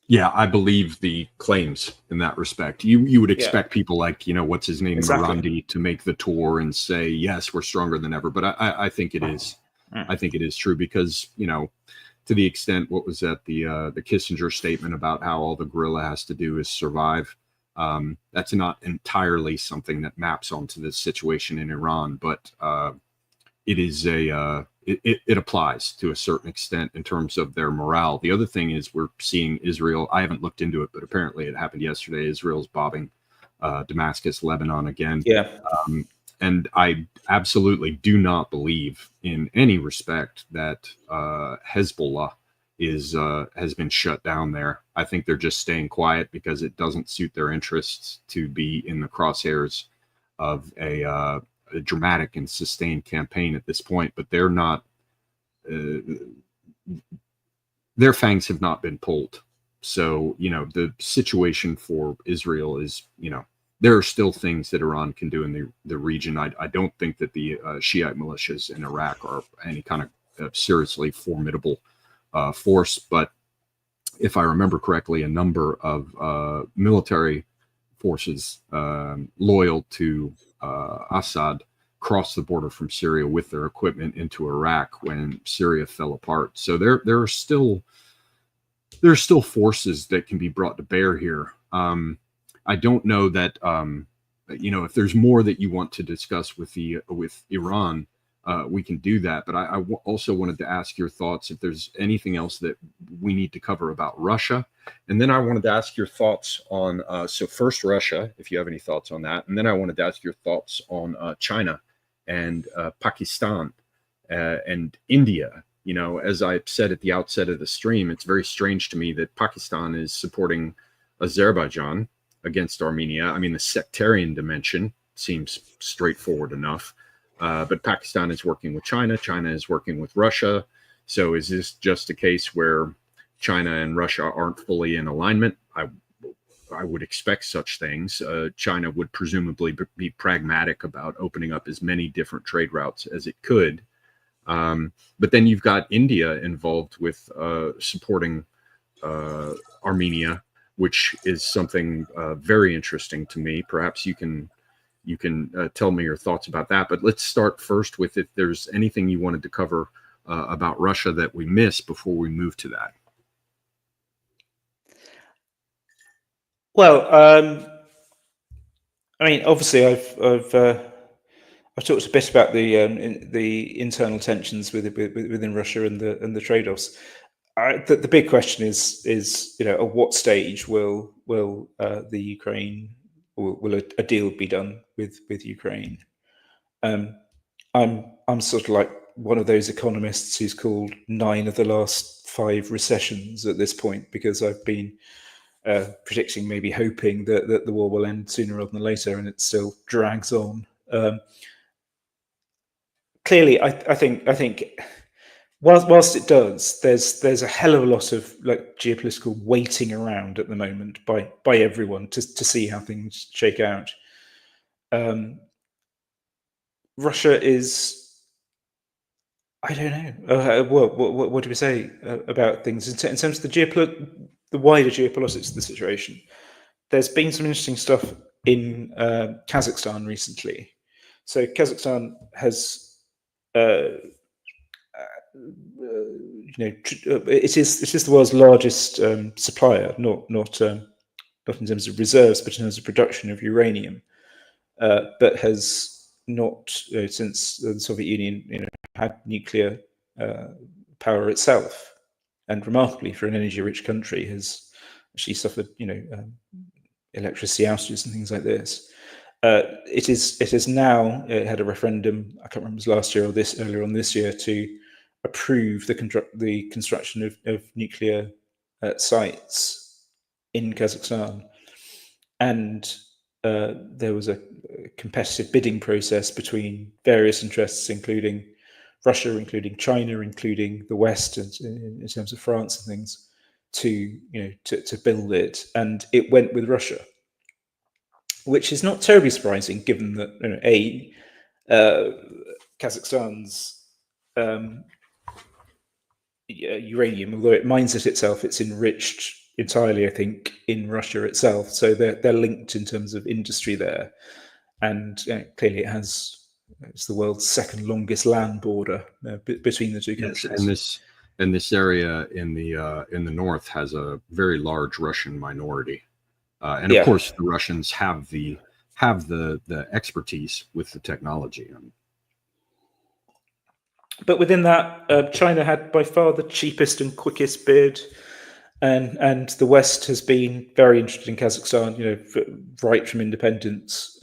Yeah, I believe the claims in that respect. You would expect people like what's his name, Marandi, to make the tour and say, yes, we're stronger than ever. But I think it is. I think it is true, because to the extent, what was that, the Kissinger statement about how all the guerrilla has to do is survive. That's not entirely something that maps onto this situation in Iran, but it is it applies to a certain extent in terms of their morale. The other thing is we're seeing Israel. I haven't looked into it, but apparently it happened yesterday. Israel's bombing Damascus, Lebanon again. Yeah. And I absolutely do not believe in any respect that Hezbollah has been shut down there. I think they're just staying quiet because it doesn't suit their interests to be in the crosshairs of a dramatic and sustained campaign at this point. But they're not. Their fangs have not been pulled So, the situation for Israel is, there are still things that Iran can do in the region. I don't think that the Shiite militias in Iraq are any kind of seriously formidable force. But if I remember correctly, a number of military forces loyal to Assad crossed the border from Syria with their equipment into Iraq when Syria fell apart. So there are still forces that can be brought to bear here. I don't know that if there's more that you want to discuss with Iran, we can do that. But I also wanted to ask your thoughts if there's anything else that we need to cover about Russia. And then I wanted to ask your thoughts on, so first Russia, if you have any thoughts on that. And then I wanted to ask your thoughts on China and Pakistan and India. As I said at the outset of the stream, it's very strange to me that Pakistan is supporting Azerbaijan against Armenia. I mean, the sectarian dimension seems straightforward enough. But Pakistan is working with China. China is working with Russia. So is this just a case where China and Russia aren't fully in alignment? I would expect such things. China would presumably be pragmatic about opening up as many different trade routes as it could. But then you've got India involved with supporting Armenia, which is something very interesting to me. Perhaps you can tell me your thoughts about that. But let's start first with if there's anything you wanted to cover about Russia that we missed before we move to that. Well, I mean, obviously, I've talked a bit about the internal tensions within Russia and the trade-offs. The big question is at what stage will the Ukraine will a deal be done with Ukraine? I'm sort of like one of those economists who's called 9 of the last 5 recessions at this point, because I've been predicting, maybe hoping that the war will end sooner rather than later, and it still drags on. Clearly, I think whilst it does, there's a hell of a lot of like geopolitical waiting around at the moment by everyone to see how things shake out. Russia is, I don't know. What do we say about things in terms of the wider geopolitics of the situation? There's been some interesting stuff in Kazakhstan recently. So Kazakhstan has, it is the world's largest supplier, not in terms of reserves, but in terms of production of uranium, but has not, since the Soviet Union, had nuclear power itself, and remarkably for an energy-rich country, has actually suffered, electricity outages and things like this. It has now had a referendum. I can't remember if it was last year or earlier on this year, to approve the construction of nuclear sites in Kazakhstan, and there was a competitive bidding process between various interests, including Russia, including China, including the West, in terms of France and things, to build it, and it went with Russia, which is not terribly surprising, given that Kazakhstan's uranium, although it mines it itself, it's enriched entirely, I think, in Russia itself. So they're linked in terms of industry there, and clearly it's the world's second longest land border between the two countries. Yes, and this area in the north has a very large Russian minority, and of course the Russians have the expertise with the technology. But within that, China had by far the cheapest and quickest bid, and the West has been very interested in Kazakhstan, right from independence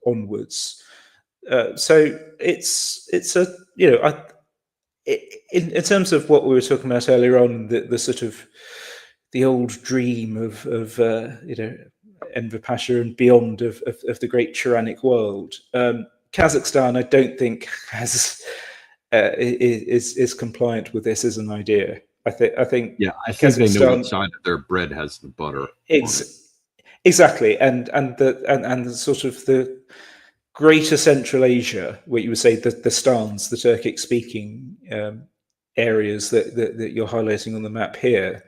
onwards. So it's a in terms of what we were talking about earlier on, the sort of the old dream of Enver Pasha and beyond of the great tyrannic world. Kazakhstan, I don't think is compliant with this as an idea. I think Yeah, I think they know Kazakhstan, which side of their bread has the butter on it. exactly, and the sort of the greater Central Asia, where you would say the Stans, the Turkic speaking areas that you're highlighting on the map here,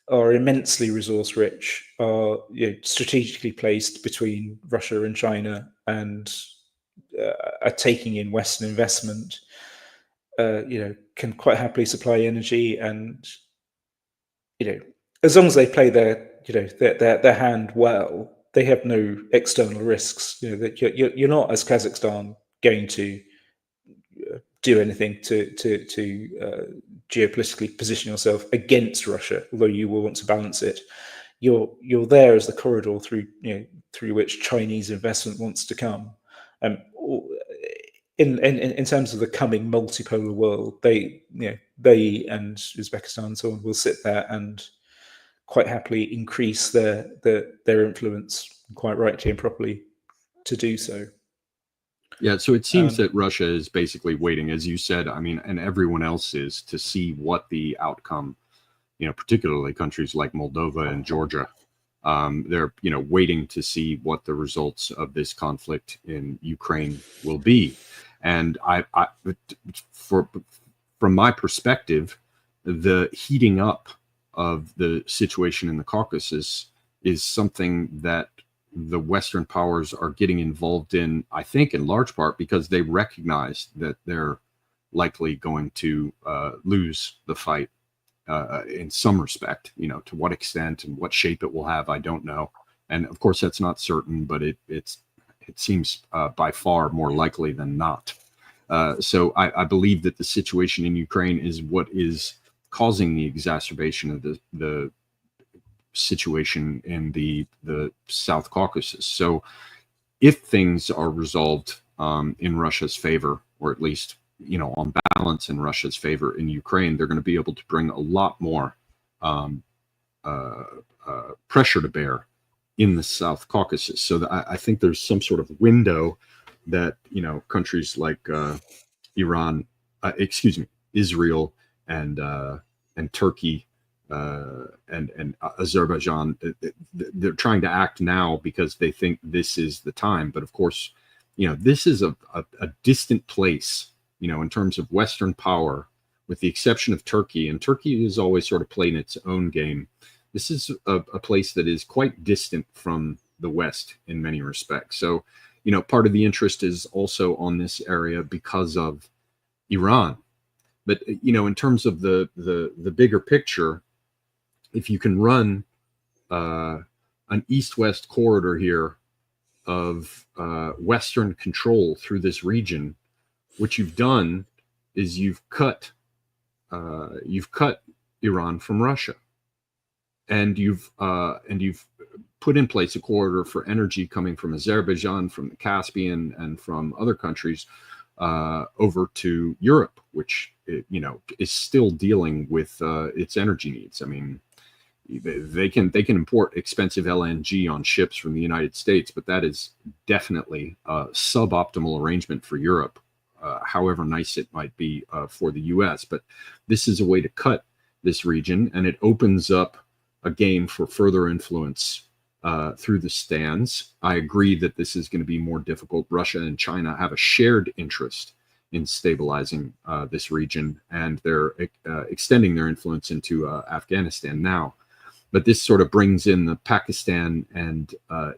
are immensely resource rich, are strategically placed between Russia and China, and are taking in Western investment. Can quite happily supply energy, and as long as they play their hand well, they have no external risks. That you're not, as Kazakhstan, going to do anything to geopolitically position yourself against Russia, although you will want to balance it. You're there as the corridor through which Chinese investment wants to come. In terms of the coming multipolar world, they and Uzbekistan and so on will sit there and quite happily increase their influence, quite rightly and properly, to do so. Yeah, so it seems that Russia is basically waiting, as you said, I mean, and everyone else is, to see what the outcome, particularly countries like Moldova and Georgia, they're, waiting to see what the results of this conflict in Ukraine will be. And from my perspective, the heating up of the situation in the Caucasus is something that the Western powers are getting involved in, I think, in large part because they recognize that they're likely going to lose the fight in some respect. To what extent and what shape it will have, I don't know. And of course, that's not certain, but it seems by far more likely than not. So I believe that the situation in Ukraine is what is causing the exacerbation of the situation in the South Caucasus. So if things are resolved in Russia's favor, or at least on balance in Russia's favor in Ukraine, they're going to be able to bring a lot more pressure to bear in the South Caucasus. So I think there's some sort of window that countries like Israel and Turkey and Azerbaijan, they're trying to act now because they think this is the time. But of course, this is a distant place, in terms of Western power, with the exception of Turkey. And Turkey has always sort of played its own game. This is a place that is quite distant from the West in many respects. So, part of the interest is also on this area because of Iran. But, in terms of the bigger picture, if you can run an east-west corridor here of Western control through this region, what you've done is you've cut Iran from Russia, and you've put in place a corridor for energy coming from Azerbaijan, from the Caspian, and from other countries over to Europe, which is still dealing with its energy needs. I mean, they can import expensive LNG on ships from the United States, but that is definitely a suboptimal arrangement for Europe, however nice it might be for the U.S. But this is a way to cut this region, and it opens up a game for further influence through the stands. I agree that this is going to be more difficult. Russia and China have a shared interest in stabilizing this region, and they're extending their influence into Afghanistan now. But this sort of brings in the Pakistan and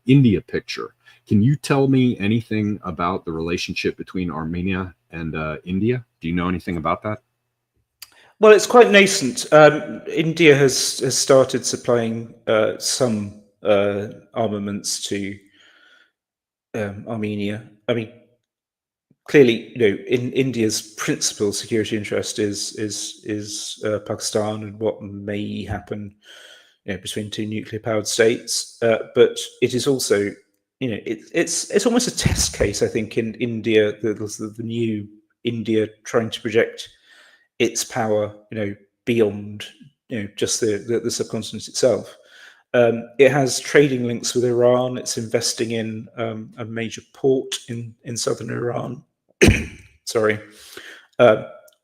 India picture. Can you tell me anything about the relationship between Armenia and India? Do you know anything about that? Well, it's quite nascent. India has started supplying some armaments to Armenia. I mean, clearly, in India's principal security interest is Pakistan and what may happen between two nuclear-powered states. But it is also, it's almost a test case, I think, in India, the new India trying to project its power, beyond, just the subcontinent itself. It has trading links with Iran. It's investing in a major port in southern Iran. Sorry.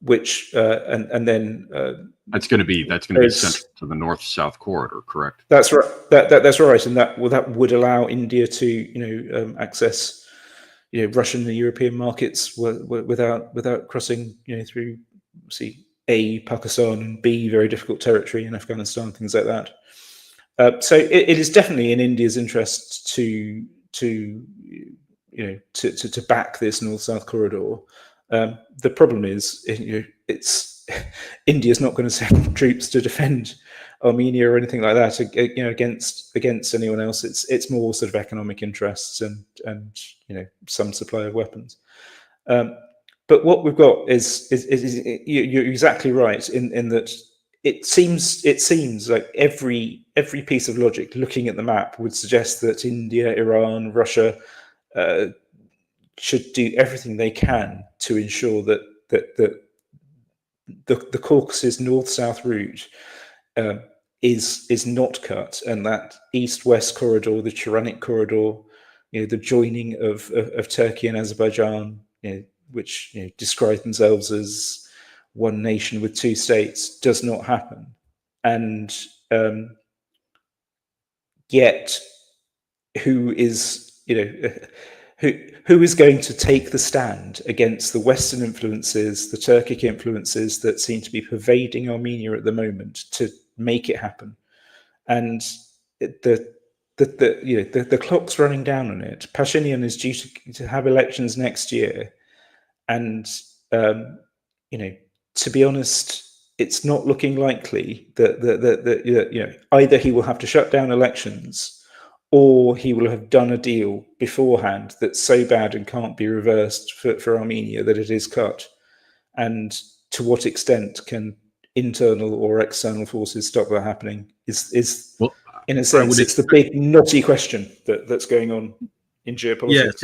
which and then that's going to be central to the north-south corridor, correct? That's right. That's right, and that would allow India to access Russian and European markets without crossing through A, Pakistan, and B, very difficult territory in Afghanistan, things like that. So it is definitely in India's interest to back this north-south corridor. The problem is, it's India's not going to send troops to defend Armenia or anything like that, against anyone else. It's more sort of economic interests and some supply of weapons. But what we've got is you're exactly right in that it seems like every piece of logic looking at the map would suggest that India, Iran, Russia should do everything they can to ensure that the Caucasus north-south route is not cut, and that east-west corridor, the Tyrannic corridor, the joining of Turkey and Azerbaijan, which describe themselves as one nation with two states, does not happen. And yet, who is going to take the stand against the Western influences, the Turkic influences that seem to be pervading Armenia at the moment to make it happen? And the clock's running down on it. Pashinyan is due to have elections next year, and to be honest, it's not looking likely that either he will have to shut down elections, or he will have done a deal beforehand that's so bad and can't be reversed for Armenia that it is cut. And to what extent can internal or external forces stop that happening is well, in a sense, it's the big knotty question that's going on in geopolitics. Yes,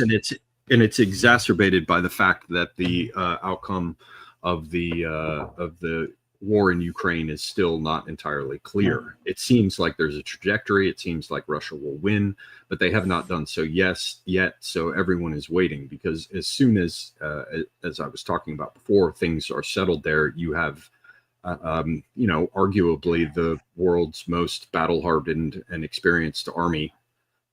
and it's exacerbated by the fact that the outcome of the war in Ukraine is still not entirely clear. It seems like there's a trajectory. It seems like Russia will win, but they have not done so yet. So everyone is waiting, because as soon as I was talking about before, things are settled there, you have arguably the world's most battle-hardened and experienced army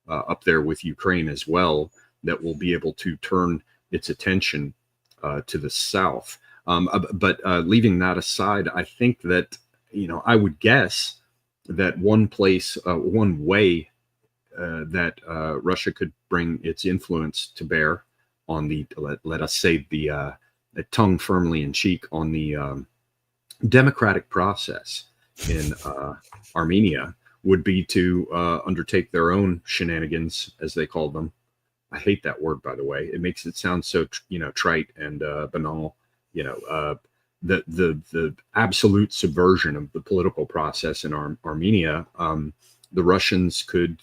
up there with Ukraine as well, that will be able to turn its attention to the south. But leaving that aside, I think that, I would guess that one way that Russia could bring its influence to bear on the, let us say, the tongue firmly in cheek on the democratic process in Armenia would be to undertake their own shenanigans, as they call them. I hate that word, by the way. It makes it sound so, trite and banal. The absolute subversion of the political process in Armenia. The Russians could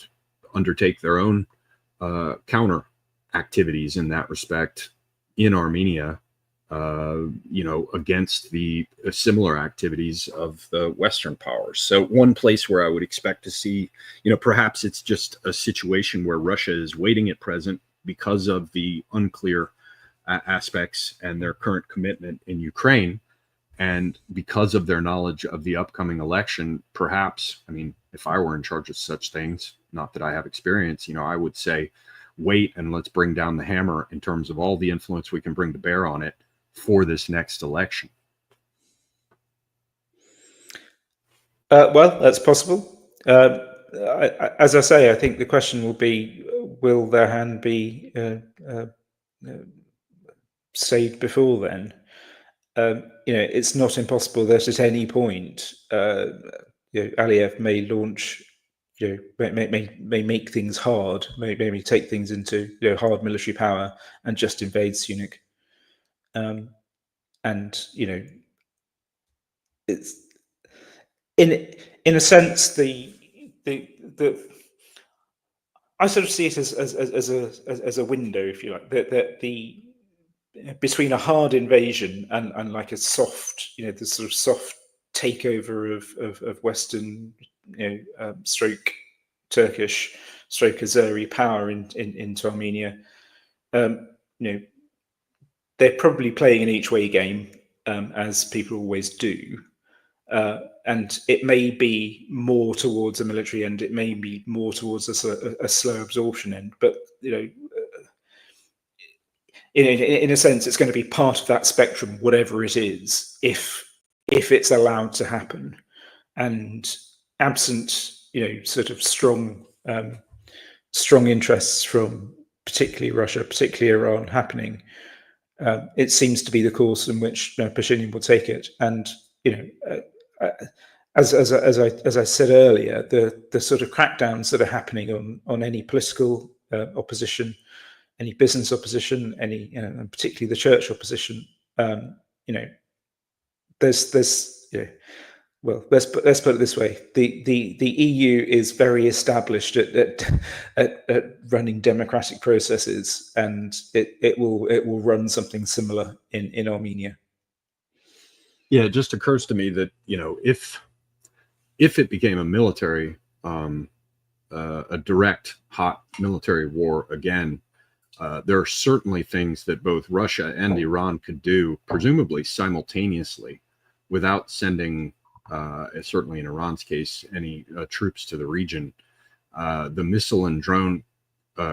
undertake their own counter activities in that respect in Armenia, against the similar activities of the Western powers. So one place where I would expect to see, perhaps it's just a situation where Russia is waiting at present because of the unclear aspects and their current commitment in Ukraine, and because of their knowledge of the upcoming election. Perhaps, if I were in charge of such things, not that I have experience, I would say, wait and let's bring down the hammer in terms of all the influence we can bring to bear on it for this next election. Well, that's possible. As I say, I think the question will be, will their hand be stayed before then? It's not impossible that at any point Aliyev may launch, may make things hard, maybe take things into hard military power and just invade Syunik. And it's in a sense the I sort of see it as a window, if you like, that the between a hard invasion and like a soft, the sort of soft takeover of Western, stroke Turkish, stroke Azeri power into Armenia. They're probably playing an each way game. as people always do. And it may be more towards a military end, it may be more towards a slow absorption end, but in a sense, it's going to be part of that spectrum, whatever it is, if it's allowed to happen. And absent, sort of strong interests from particularly Russia, particularly Iran, happening, it seems to be the course in which Pashinyan will take it. And as I said earlier, the sort of crackdowns that are happening on any political opposition, any business opposition, any and particularly the church opposition, well, let's put it this way: the EU is very established at running democratic processes, and it will run something similar in Armenia. Yeah, it just occurs to me that if it became a military, a direct hot military war again, there are certainly things that both Russia and Iran could do, presumably simultaneously, without sending, certainly in Iran's case, any troops to the region. The missile and drone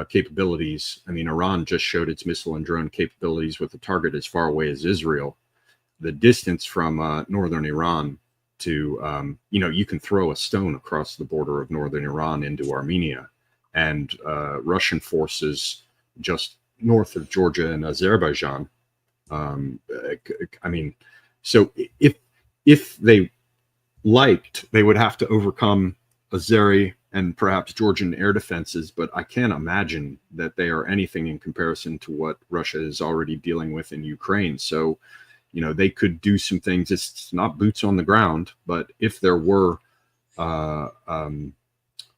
capabilities. I mean, Iran just showed its missile and drone capabilities with a target as far away as Israel. The distance from northern Iran to, you can throw a stone across the border of northern Iran into Armenia, and Russian forces just north of Georgia and Azerbaijan. I mean, so if they liked, they would have to overcome Azeri and perhaps Georgian air defenses, but I can't imagine that they are anything in comparison to what Russia is already dealing with in Ukraine. So, they could do some things. It's not boots on the ground, but if there were a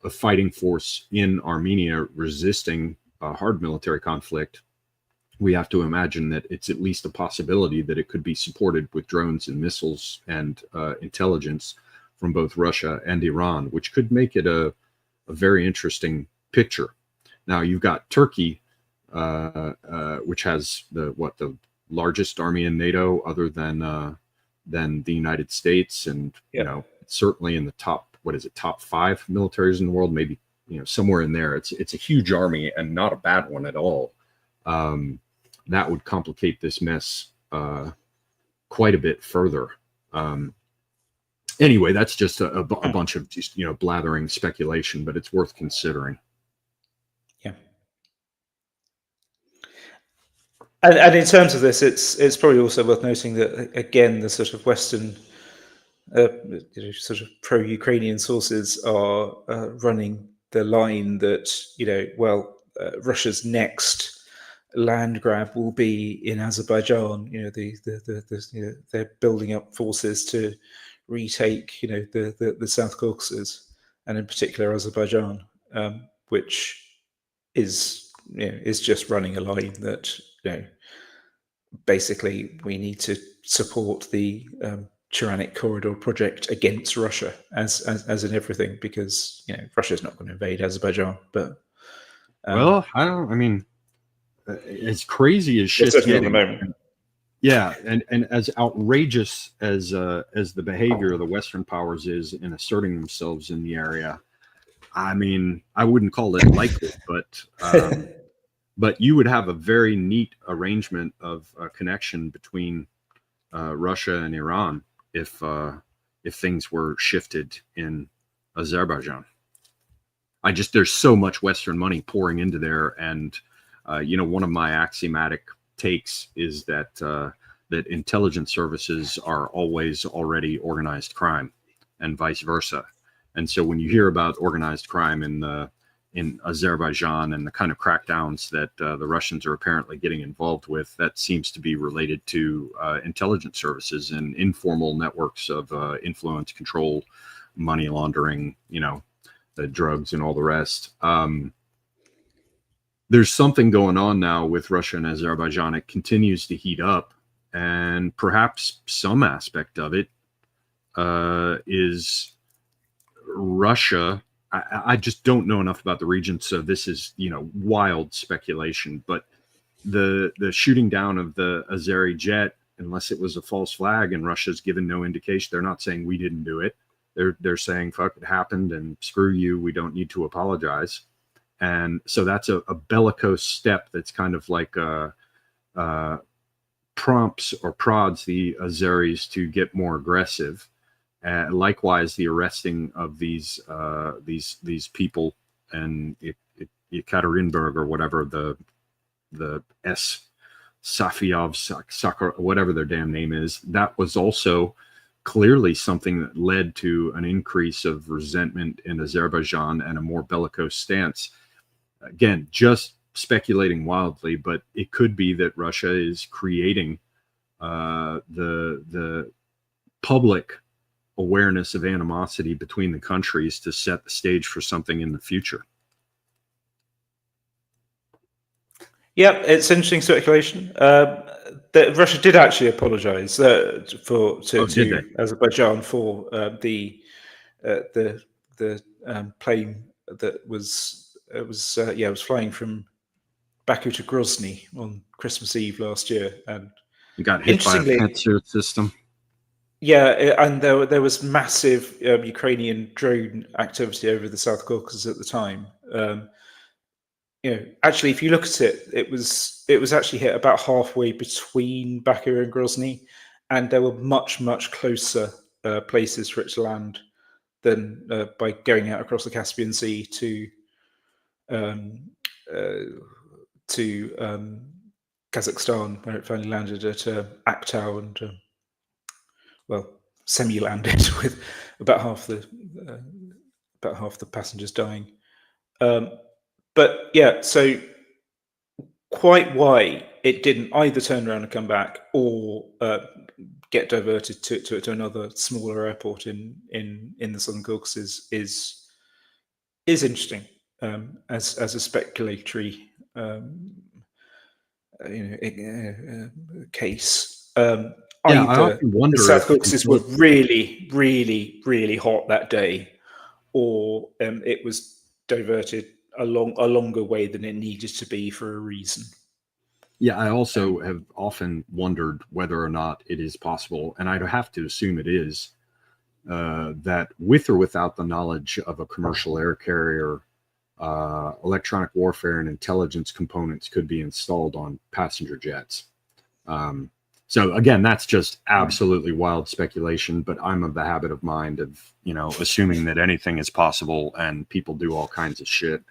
fighting force in Armenia resisting a hard military conflict, we have to imagine that it's at least a possibility that it could be supported with drones and missiles and intelligence from both Russia and Iran, which could make it a very interesting picture. Now you've got Turkey, which has the largest army in NATO, other than the United States, and certainly in the top top 5 militaries in the world, maybe somewhere in there. It's a huge army and not a bad one at all. That would complicate this mess quite a bit further. Anyway, that's just a bunch of just blathering speculation, but it's worth considering. Yeah. And in terms of this, it's probably also worth noting that again, the sort of Western, sort of pro-Ukrainian sources are running the line that Russia's next land grab will be in Azerbaijan. They're building up forces to retake the South Caucasus, and in particular Azerbaijan, which is just running a line that basically we need to support the Tyrannic Corridor project against Russia, as in everything, because Russia's not going to invade Azerbaijan. But I mean, as crazy as shit's getting, at the moment. Yeah, and as outrageous as the behavior of the Western powers is in asserting themselves in the area, I mean, I wouldn't call it likely, but you would have a very neat arrangement of connection between Russia and Iran if things were shifted in Azerbaijan. There's so much Western money pouring into there, and one of my axiomatic takes is that that intelligence services are always already organized crime, and vice versa. And so when you hear about organized crime in Azerbaijan and the kind of crackdowns that the Russians are apparently getting involved with, that seems to be related to intelligence services and informal networks of influence, control, money laundering, the drugs and all the rest. There's something going on now with Russia and Azerbaijan. It continues to heat up, and perhaps some aspect of it is Russia. I just don't know enough about the region, so this is wild speculation. But the shooting down of the Azeri jet unless it was a false flag, and Russia's given no indication. They're not saying we didn't do it. They're saying, fuck, it happened and screw you. We don't need to apologize. And so that's a bellicose step that's kind of like prompts or prods the Azeris to get more aggressive. Likewise, the arresting of these people and Yekaterinburg or whatever the Safiyov Sakar, whatever their damn name is, that was also clearly something that led to an increase of resentment in Azerbaijan and a more bellicose stance. Again, just speculating wildly, but it could be that Russia is creating the public awareness of animosity between the countries to set the stage for something in the future. Yeah, it's interesting speculation. That Russia did actually apologise to Azerbaijan for the plane that was flying from Baku to Grozny on Christmas Eve last year, and you got hit by a Panzer system. Yeah, and there was massive Ukrainian drone activity over the South Caucasus at the time. Actually, if you look at it, it was actually hit about halfway between Baku and Grozny, and there were much closer places for it to land than by going out across the Caspian Sea to Kazakhstan, where it finally landed at Aktau and semi-landed with about half the passengers dying. But yeah, so quite why it didn't either turn around and come back or get diverted to another smaller airport in the Southern Caucasus is interesting as a speculatory case. I often wonder the South Caucasus were really hot that day, or it was diverted a longer way than it needed to be for a reason. Yeah, I also have often wondered whether or not it is possible, and I'd have to assume it is, that with or without the knowledge of a commercial air carrier, electronic warfare and intelligence components could be installed on passenger jets. So again, that's just absolutely wild speculation, but I'm of the habit of mind of, assuming that anything is possible and people do all kinds of shit.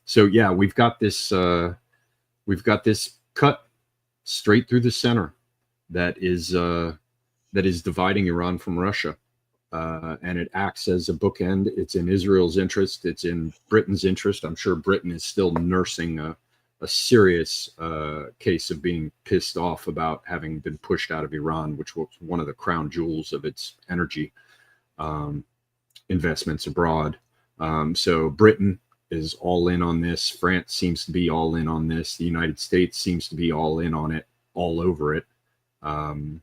So yeah, we've got this cut straight through the center that is dividing Iran from Russia. And it acts as a bookend. It's in Israel's interest. It's in Britain's interest. I'm sure Britain is still nursing a serious case of being pissed off about having been pushed out of Iran, which was one of the crown jewels of its energy investments abroad. So Britain is all in on this. France seems to be all in on this. The United States seems to be all in on it, all over it. I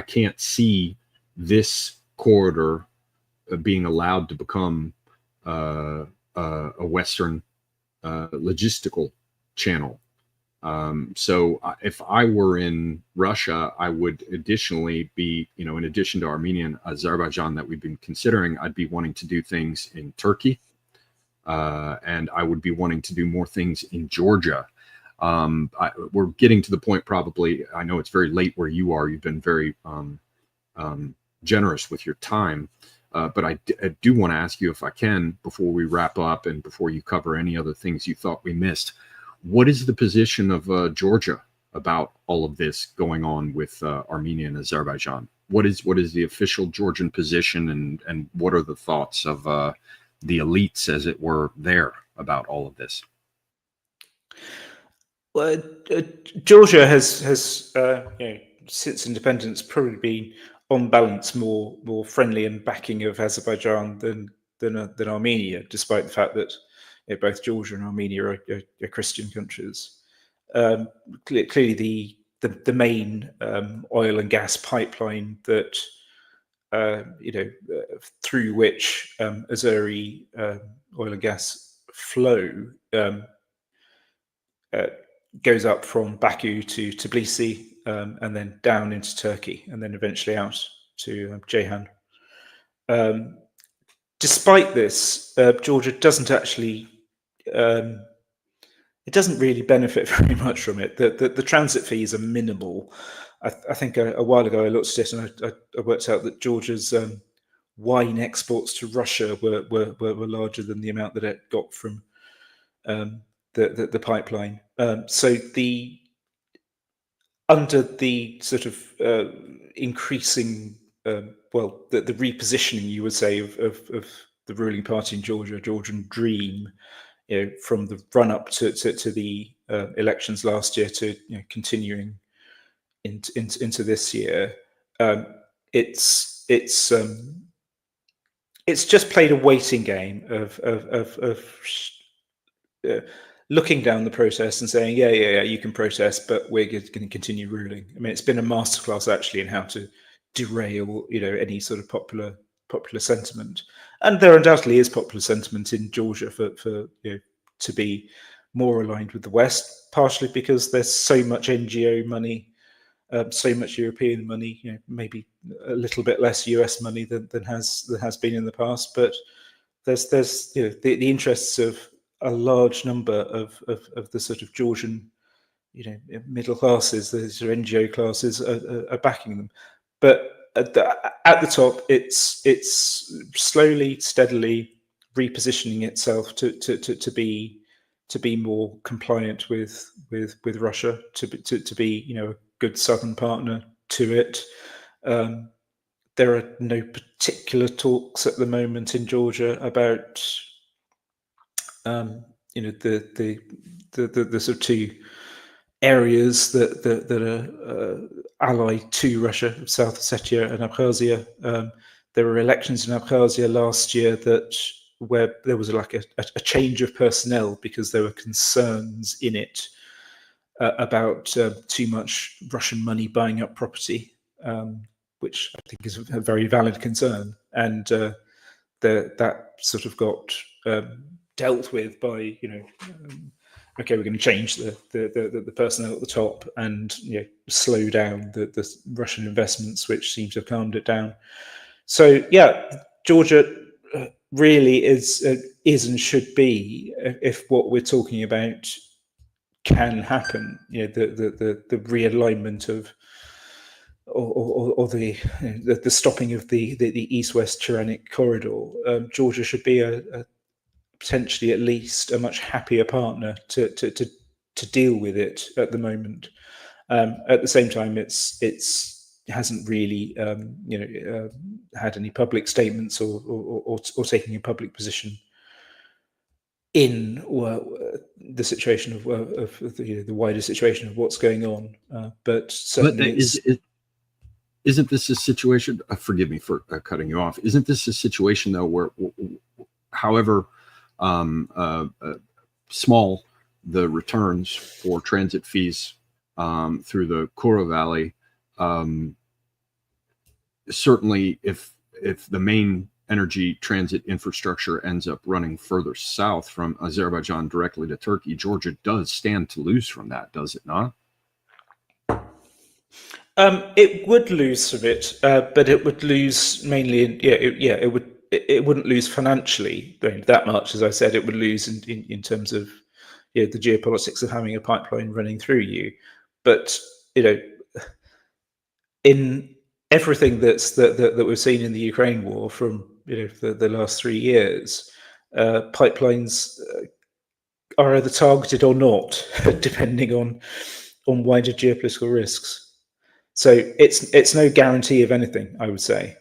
can't see this corridor being allowed to become a Western logistical channel. So if I were in Russia, I would additionally be, in addition to Armenia and Azerbaijan that we've been considering, I'd be wanting to do things in Turkey. And I would be wanting to do more things in Georgia. We're getting to the point, probably, I know it's very late where you are. You've been very generous with your time. But I do want to ask you, if I can, before we wrap up and before you cover any other things you thought we missed, what is the position of Georgia about all of this going on with Armenia and Azerbaijan? What is the official Georgian position, and what are the thoughts of the elites, as it were, there about all of this? Well, Georgia has since independence probably been, on balance, more friendly and backing of Azerbaijan than Armenia, despite the fact that both Georgia and Armenia are Christian countries. Clearly, the main oil and gas pipeline that through which Azeri oil and gas flow goes up from Baku to Tbilisi, and then down into Turkey, and then eventually out to Ceyhan. Despite this, Georgia doesn't actually, it doesn't really benefit very much from it. The transit fees are minimal. I think a while ago I looked at it and I worked out that Georgia's wine exports to Russia were larger than the amount that it got from the pipeline. So under the sort of increasing, the repositioning, you would say, of the ruling party in Georgia, Georgian Dream, from the run up to the elections last year to continuing into this year, it's just played a waiting game of looking down the protest and saying, yeah, you can protest, but we're going to continue ruling. I mean, it's been a masterclass actually in how to derail, any sort of popular sentiment. And there undoubtedly is popular sentiment in Georgia for to be more aligned with the West, partially because there's so much NGO money, so much European money, maybe a little bit less US money than has been in the past, but there's the interests of a large number of the sort of Georgian middle classes, the sort of NGO classes are backing them. But at the top, it's slowly, steadily repositioning itself to be more compliant with Russia, to be a good southern partner to it. There are no particular talks at the moment in Georgia about the sort of two areas that are allied to Russia, South Ossetia and Abkhazia. There were elections in Abkhazia last year where there was like a change of personnel because there were concerns in it about too much Russian money buying up property, which I think is a very valid concern, and that sort of got dealt with by okay, we're going to change the personnel at the top and slow down the Russian investments, which seem to have calmed it down. So yeah, Georgia really is and should be, if what we're talking about can happen, the realignment of or the stopping of the east-west tyrannic corridor. Georgia should be a potentially at least a much happier partner to deal with it at the moment. At the same time, it hasn't really had any public statements or taking a public position in the situation of the wider situation of what's going on. But certainly, isn't this a situation? Forgive me for cutting you off. Isn't this a situation though where, however small the returns for transit fees through the Kura Valley, certainly if the main energy transit infrastructure ends up running further south from Azerbaijan directly to Turkey, Georgia does stand to lose from that, does it not? It would lose from it, but it would lose mainly it wouldn't lose financially that much. As I said, it would lose in terms of the geopolitics of having a pipeline running through you. But in everything that we've seen in the Ukraine war from the last 3 years, pipelines are either targeted or not, depending on wider geopolitical risks. So it's no guarantee of anything, I would say.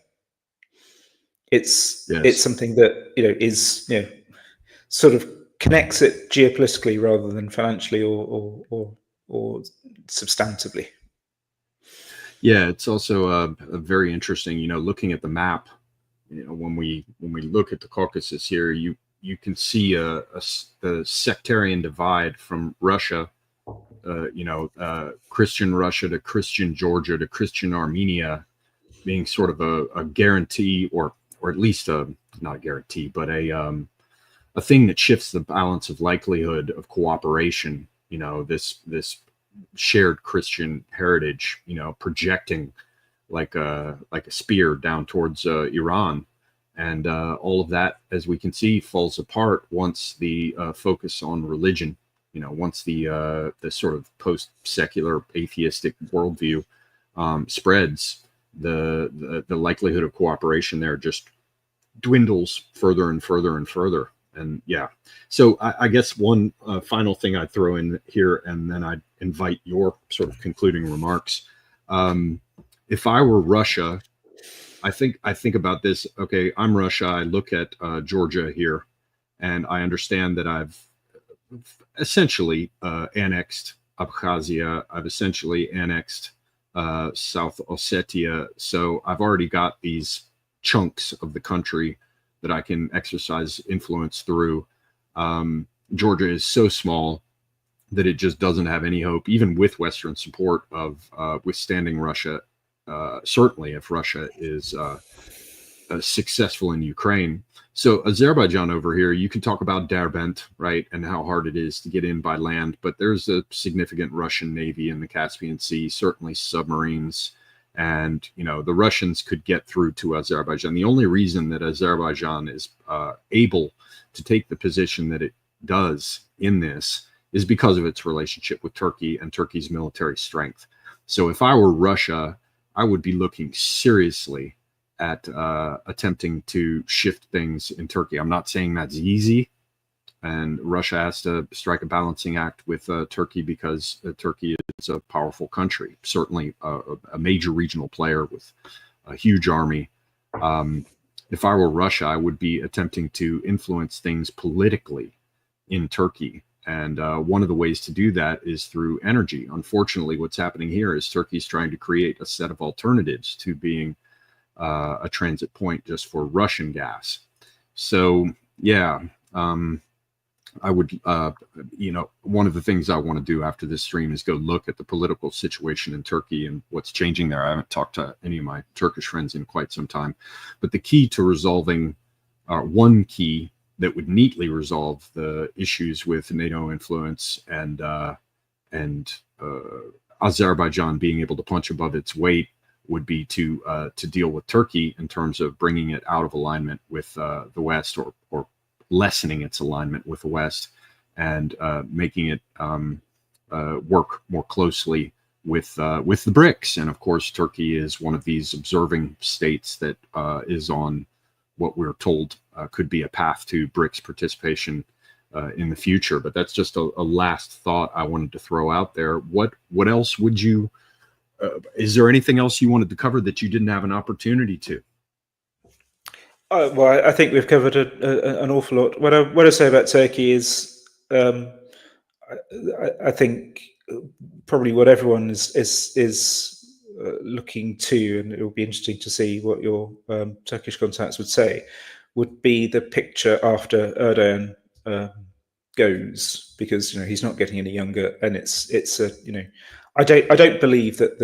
It's something that is sort of connects it geopolitically rather than financially or substantively. Yeah, it's also a very interesting. Looking at the map, when we look at the Caucasus here, you can see the sectarian divide from Russia. Christian Russia to Christian Georgia to Christian Armenia being sort of a guarantee, or at least not a guarantee, but a thing that shifts the balance of likelihood of cooperation, this shared Christian heritage, projecting like a spear down towards Iran. And all of that, as we can see, falls apart once the focus on religion, once the sort of post-secular atheistic worldview spreads, the likelihood of cooperation there just dwindles further and further and further. And yeah, so I guess one final thing I'd throw in here, and then I'd invite your sort of concluding remarks. If I were Russia, I think about this. Okay, I'm Russia. I look at Georgia here, and I understand that I've essentially annexed Abkhazia. I've essentially annexed South Ossetia. So I've already got these chunks of the country that I can exercise influence through. Georgia is so small that it just doesn't have any hope, even with Western support, of withstanding Russia. Certainly if Russia is successful in Ukraine. So Azerbaijan over here, you can talk about Derbent, right, and how hard it is to get in by land, but there's a significant Russian Navy in the Caspian Sea, certainly submarines, and the Russians could get through to Azerbaijan. The only reason that Azerbaijan is able to take the position that it does in this is because of its relationship with Turkey and Turkey's military strength. So if I were Russia, I would be looking seriously at attempting to shift things in Turkey. I'm not saying that's easy, and Russia has to strike a balancing act with Turkey because Turkey is a powerful country, certainly a major regional player with a huge army. If I were Russia, I would be attempting to influence things politically in Turkey. And one of the ways to do that is through energy. Unfortunately, what's happening here is Turkey's trying to create a set of alternatives to being a transit point just for Russian gas. So, yeah, I would, one of the things I want to do after this stream is go look at the political situation in Turkey and what's changing there. I haven't talked to any of my Turkish friends in quite some time. But the key to resolving, one key that would neatly resolve the issues with NATO influence and Azerbaijan being able to punch above its weight would be to deal with Turkey in terms of bringing it out of alignment with the West, or lessening its alignment with the West, and making it work more closely with the BRICS. And of course, Turkey is one of these observing states that is on what we're told could be a path to BRICS participation in the future. But that's just a last thought I wanted to throw out there. What else would you? Is there anything else you wanted to cover that you didn't have an opportunity to? Well, I think we've covered an awful lot. What I say about Turkey is, I think probably what everyone is looking to, and it will be interesting to see what your Turkish contacts would say, would be the picture after Erdogan goes, because he's not getting any younger, and it's a I don't believe that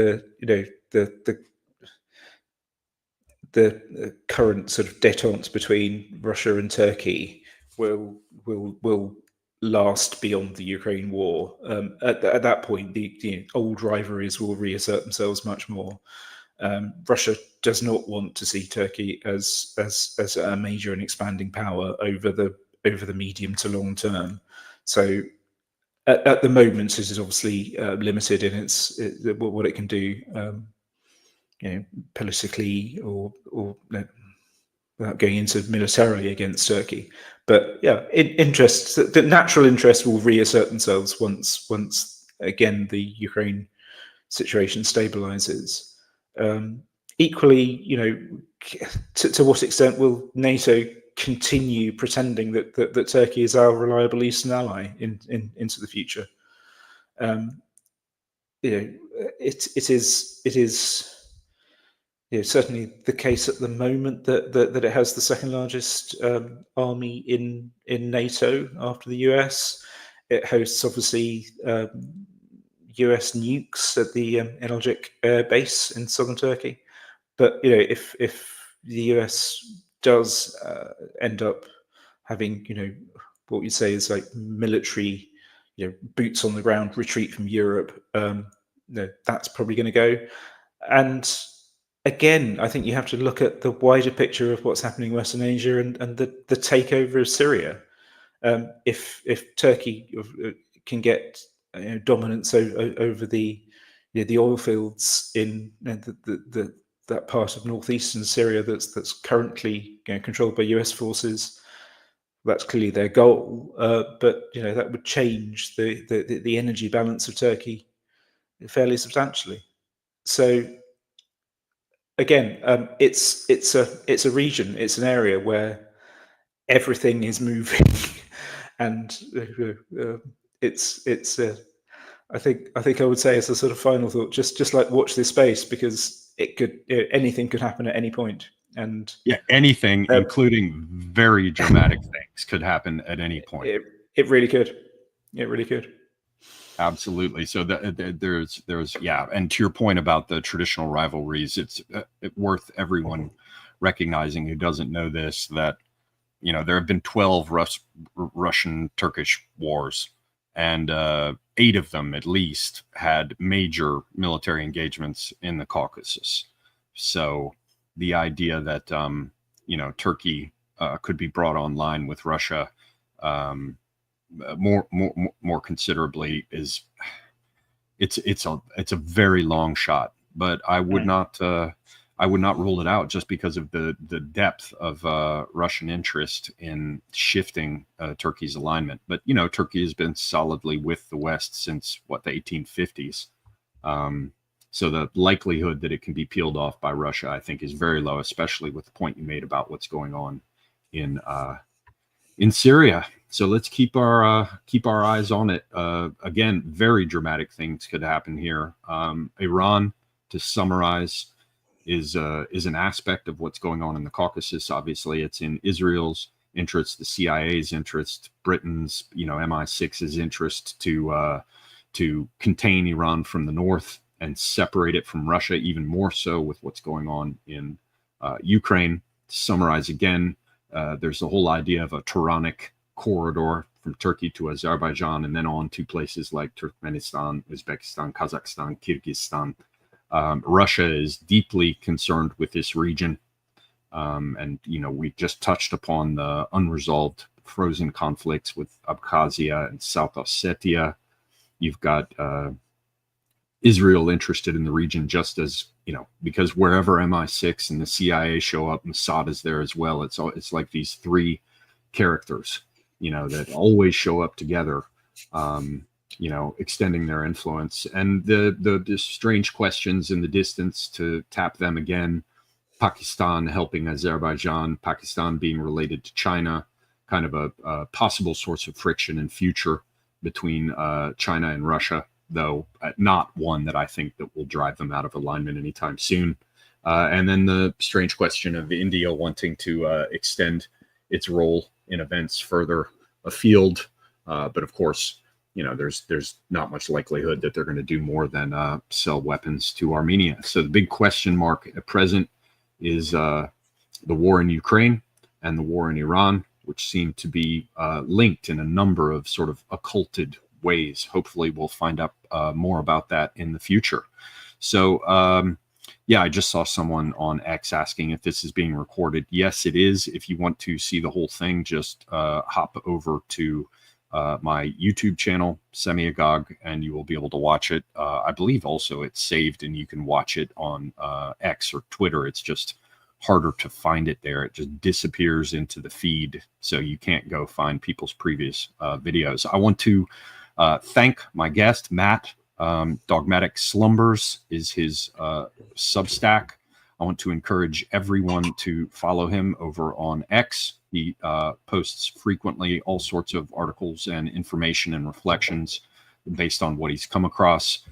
the current sort of détente between Russia and Turkey will last beyond the Ukraine war. At that point, the old rivalries will reassert themselves much more. Russia does not want to see Turkey as a major and expanding power over the medium to long term. So at the moment, it is obviously limited in what it can do, politically or without going into militarily against Turkey. But yeah, the natural interest will reassert themselves once again the Ukraine situation stabilizes. Equally, to what extent will NATO continue pretending that Turkey is our reliable Eastern ally into the future? It is certainly the case at the moment that it has the second largest army in NATO after the US. It hosts obviously US nukes at the Elgic Air Base in southern Turkey. But if the US does end up having what you say is like military boots on the ground retreat from Europe, that's probably going to go. And again, I think you have to look at the wider picture of what's happening in Western Asia and the takeover of Syria. If Turkey can get dominance over the oil fields in that part of northeastern Syria that's currently controlled by US forces, that's clearly their goal. But that would change the energy balance of Turkey fairly substantially. So again, it's a region, it's an area where everything is moving, and I think I would say as a sort of final thought, just like watch this space, because anything could happen at any point. And anything, including very dramatic things, could happen at any point. It really could. It really could. Absolutely. So there's and to your point about the traditional rivalries, it's worth everyone recognizing who doesn't know this, that there have been 12 Russian-Turkish wars, and 8 of them at least had major military engagements in the Caucasus. So the idea that Turkey could be brought online with Russia more considerably it's a very long shot, but I would not rule it out just because of the depth of Russian interest in shifting Turkey's alignment. But Turkey has been solidly with the West since the 1850s. So the likelihood that it can be peeled off by Russia, I think, is very low, especially with the point you made about what's going on in Syria. So let's keep our eyes on it. Again, very dramatic things could happen here. Iran, to summarize, is an aspect of what's going on in the Caucasus. Obviously, it's in Israel's interest, the CIA's interest, Britain's, MI6's interest to contain Iran from the north and separate it from Russia, even more so with what's going on in Ukraine. To summarize again, there's the whole idea of a Turanic corridor from Turkey to Azerbaijan, and then on to places like Turkmenistan, Uzbekistan, Kazakhstan, Kyrgyzstan. Russia is deeply concerned with this region. And, we just touched upon the unresolved frozen conflicts with Abkhazia and South Ossetia. You've got Israel interested in the region, just as, because wherever MI6 and the CIA show up, Mossad is there as well. It's like these 3 characters, that always show up together, extending their influence. And the strange questions in the distance to tap them again. Pakistan helping Azerbaijan, Pakistan being related to China, kind of a possible source of friction in future between China and Russia, though not one that I think that will drive them out of alignment anytime soon. And then the strange question of India wanting to extend its role in events further afield. But of course, there's not much likelihood that they're going to do more than sell weapons to Armenia. So the big question mark at present is the war in Ukraine and the war in Iran, which seem to be linked in a number of sort of occulted ways. Hopefully we'll find out more about that in the future. So I just saw someone on X asking if this is being recorded. Yes, it is. If you want to see the whole thing, just hop over to my YouTube channel, Semiagog, and you will be able to watch it. I believe also it's saved and you can watch it on X or Twitter. It's just harder to find it there. It just disappears into the feed, so you can't go find people's previous videos. I want to thank my guest, Matt. Dogmatic Slumbers is his Substack. I want to encourage everyone to follow him over on X. He posts frequently all sorts of articles and information and reflections based on what he's come across.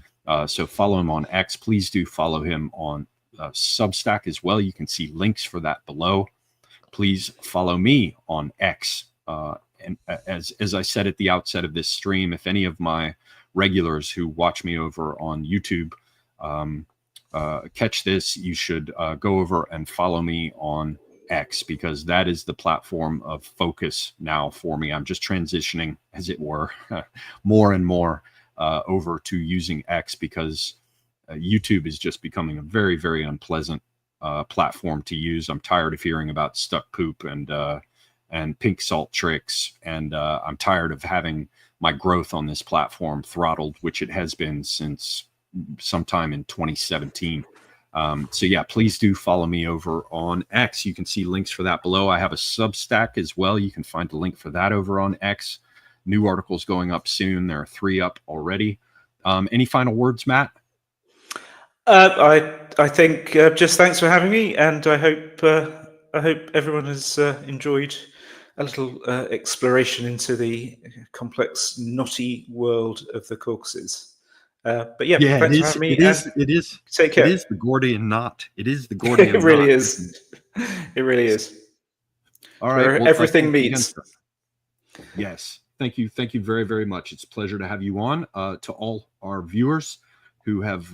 So follow him on X. Please do follow him on Substack as well. You can see links for that below. Please follow me on X. And as I said at the outset of this stream, if any of my regulars who watch me over on YouTube catch this, you should go over and follow me on X, because that is the platform of focus now for me. I'm just transitioning, as it were, more and more over to using X, because YouTube is just becoming a very, very unpleasant platform to use. I'm tired of hearing about stuck poop and pink salt tricks, and I'm tired of having my growth on this platform throttled, which it has been since sometime in 2017. So yeah, please do follow me over on X. You can see links for that below. I have a Substack as well. You can find a link for that over on X. New articles going up soon. There are 3 up already. Any final words, Matt? I think just thanks for having me, and I hope everyone has enjoyed a little exploration into the complex, knotty world of the Caucasus. But yeah, thanks for having me. It is. Take care. It is the Gordian knot. It is the Gordian knot. It really is. It really is. All right. Where everything meets. Yes. Thank you. Thank you very, very much. It's a pleasure to have you on. To all our viewers who have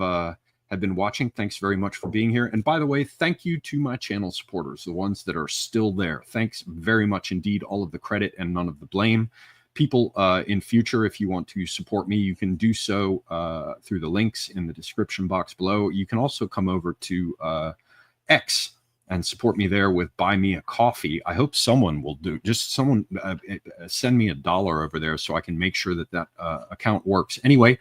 been watching, thanks very much for being here. And by the way, thank you to my channel supporters, the ones that are still there. Thanks very much indeed. All of the credit and none of the blame. People, in future, if you want to support me, you can do so through the links in the description box below. You can also come over to X and support me there with Buy Me a Coffee. I hope someone will do, just someone send me $1 over there so I can make sure that that account works. Anyway,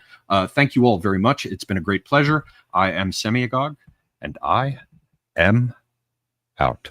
thank you all very much. It's been a great pleasure. I am Semiagog, and I am out.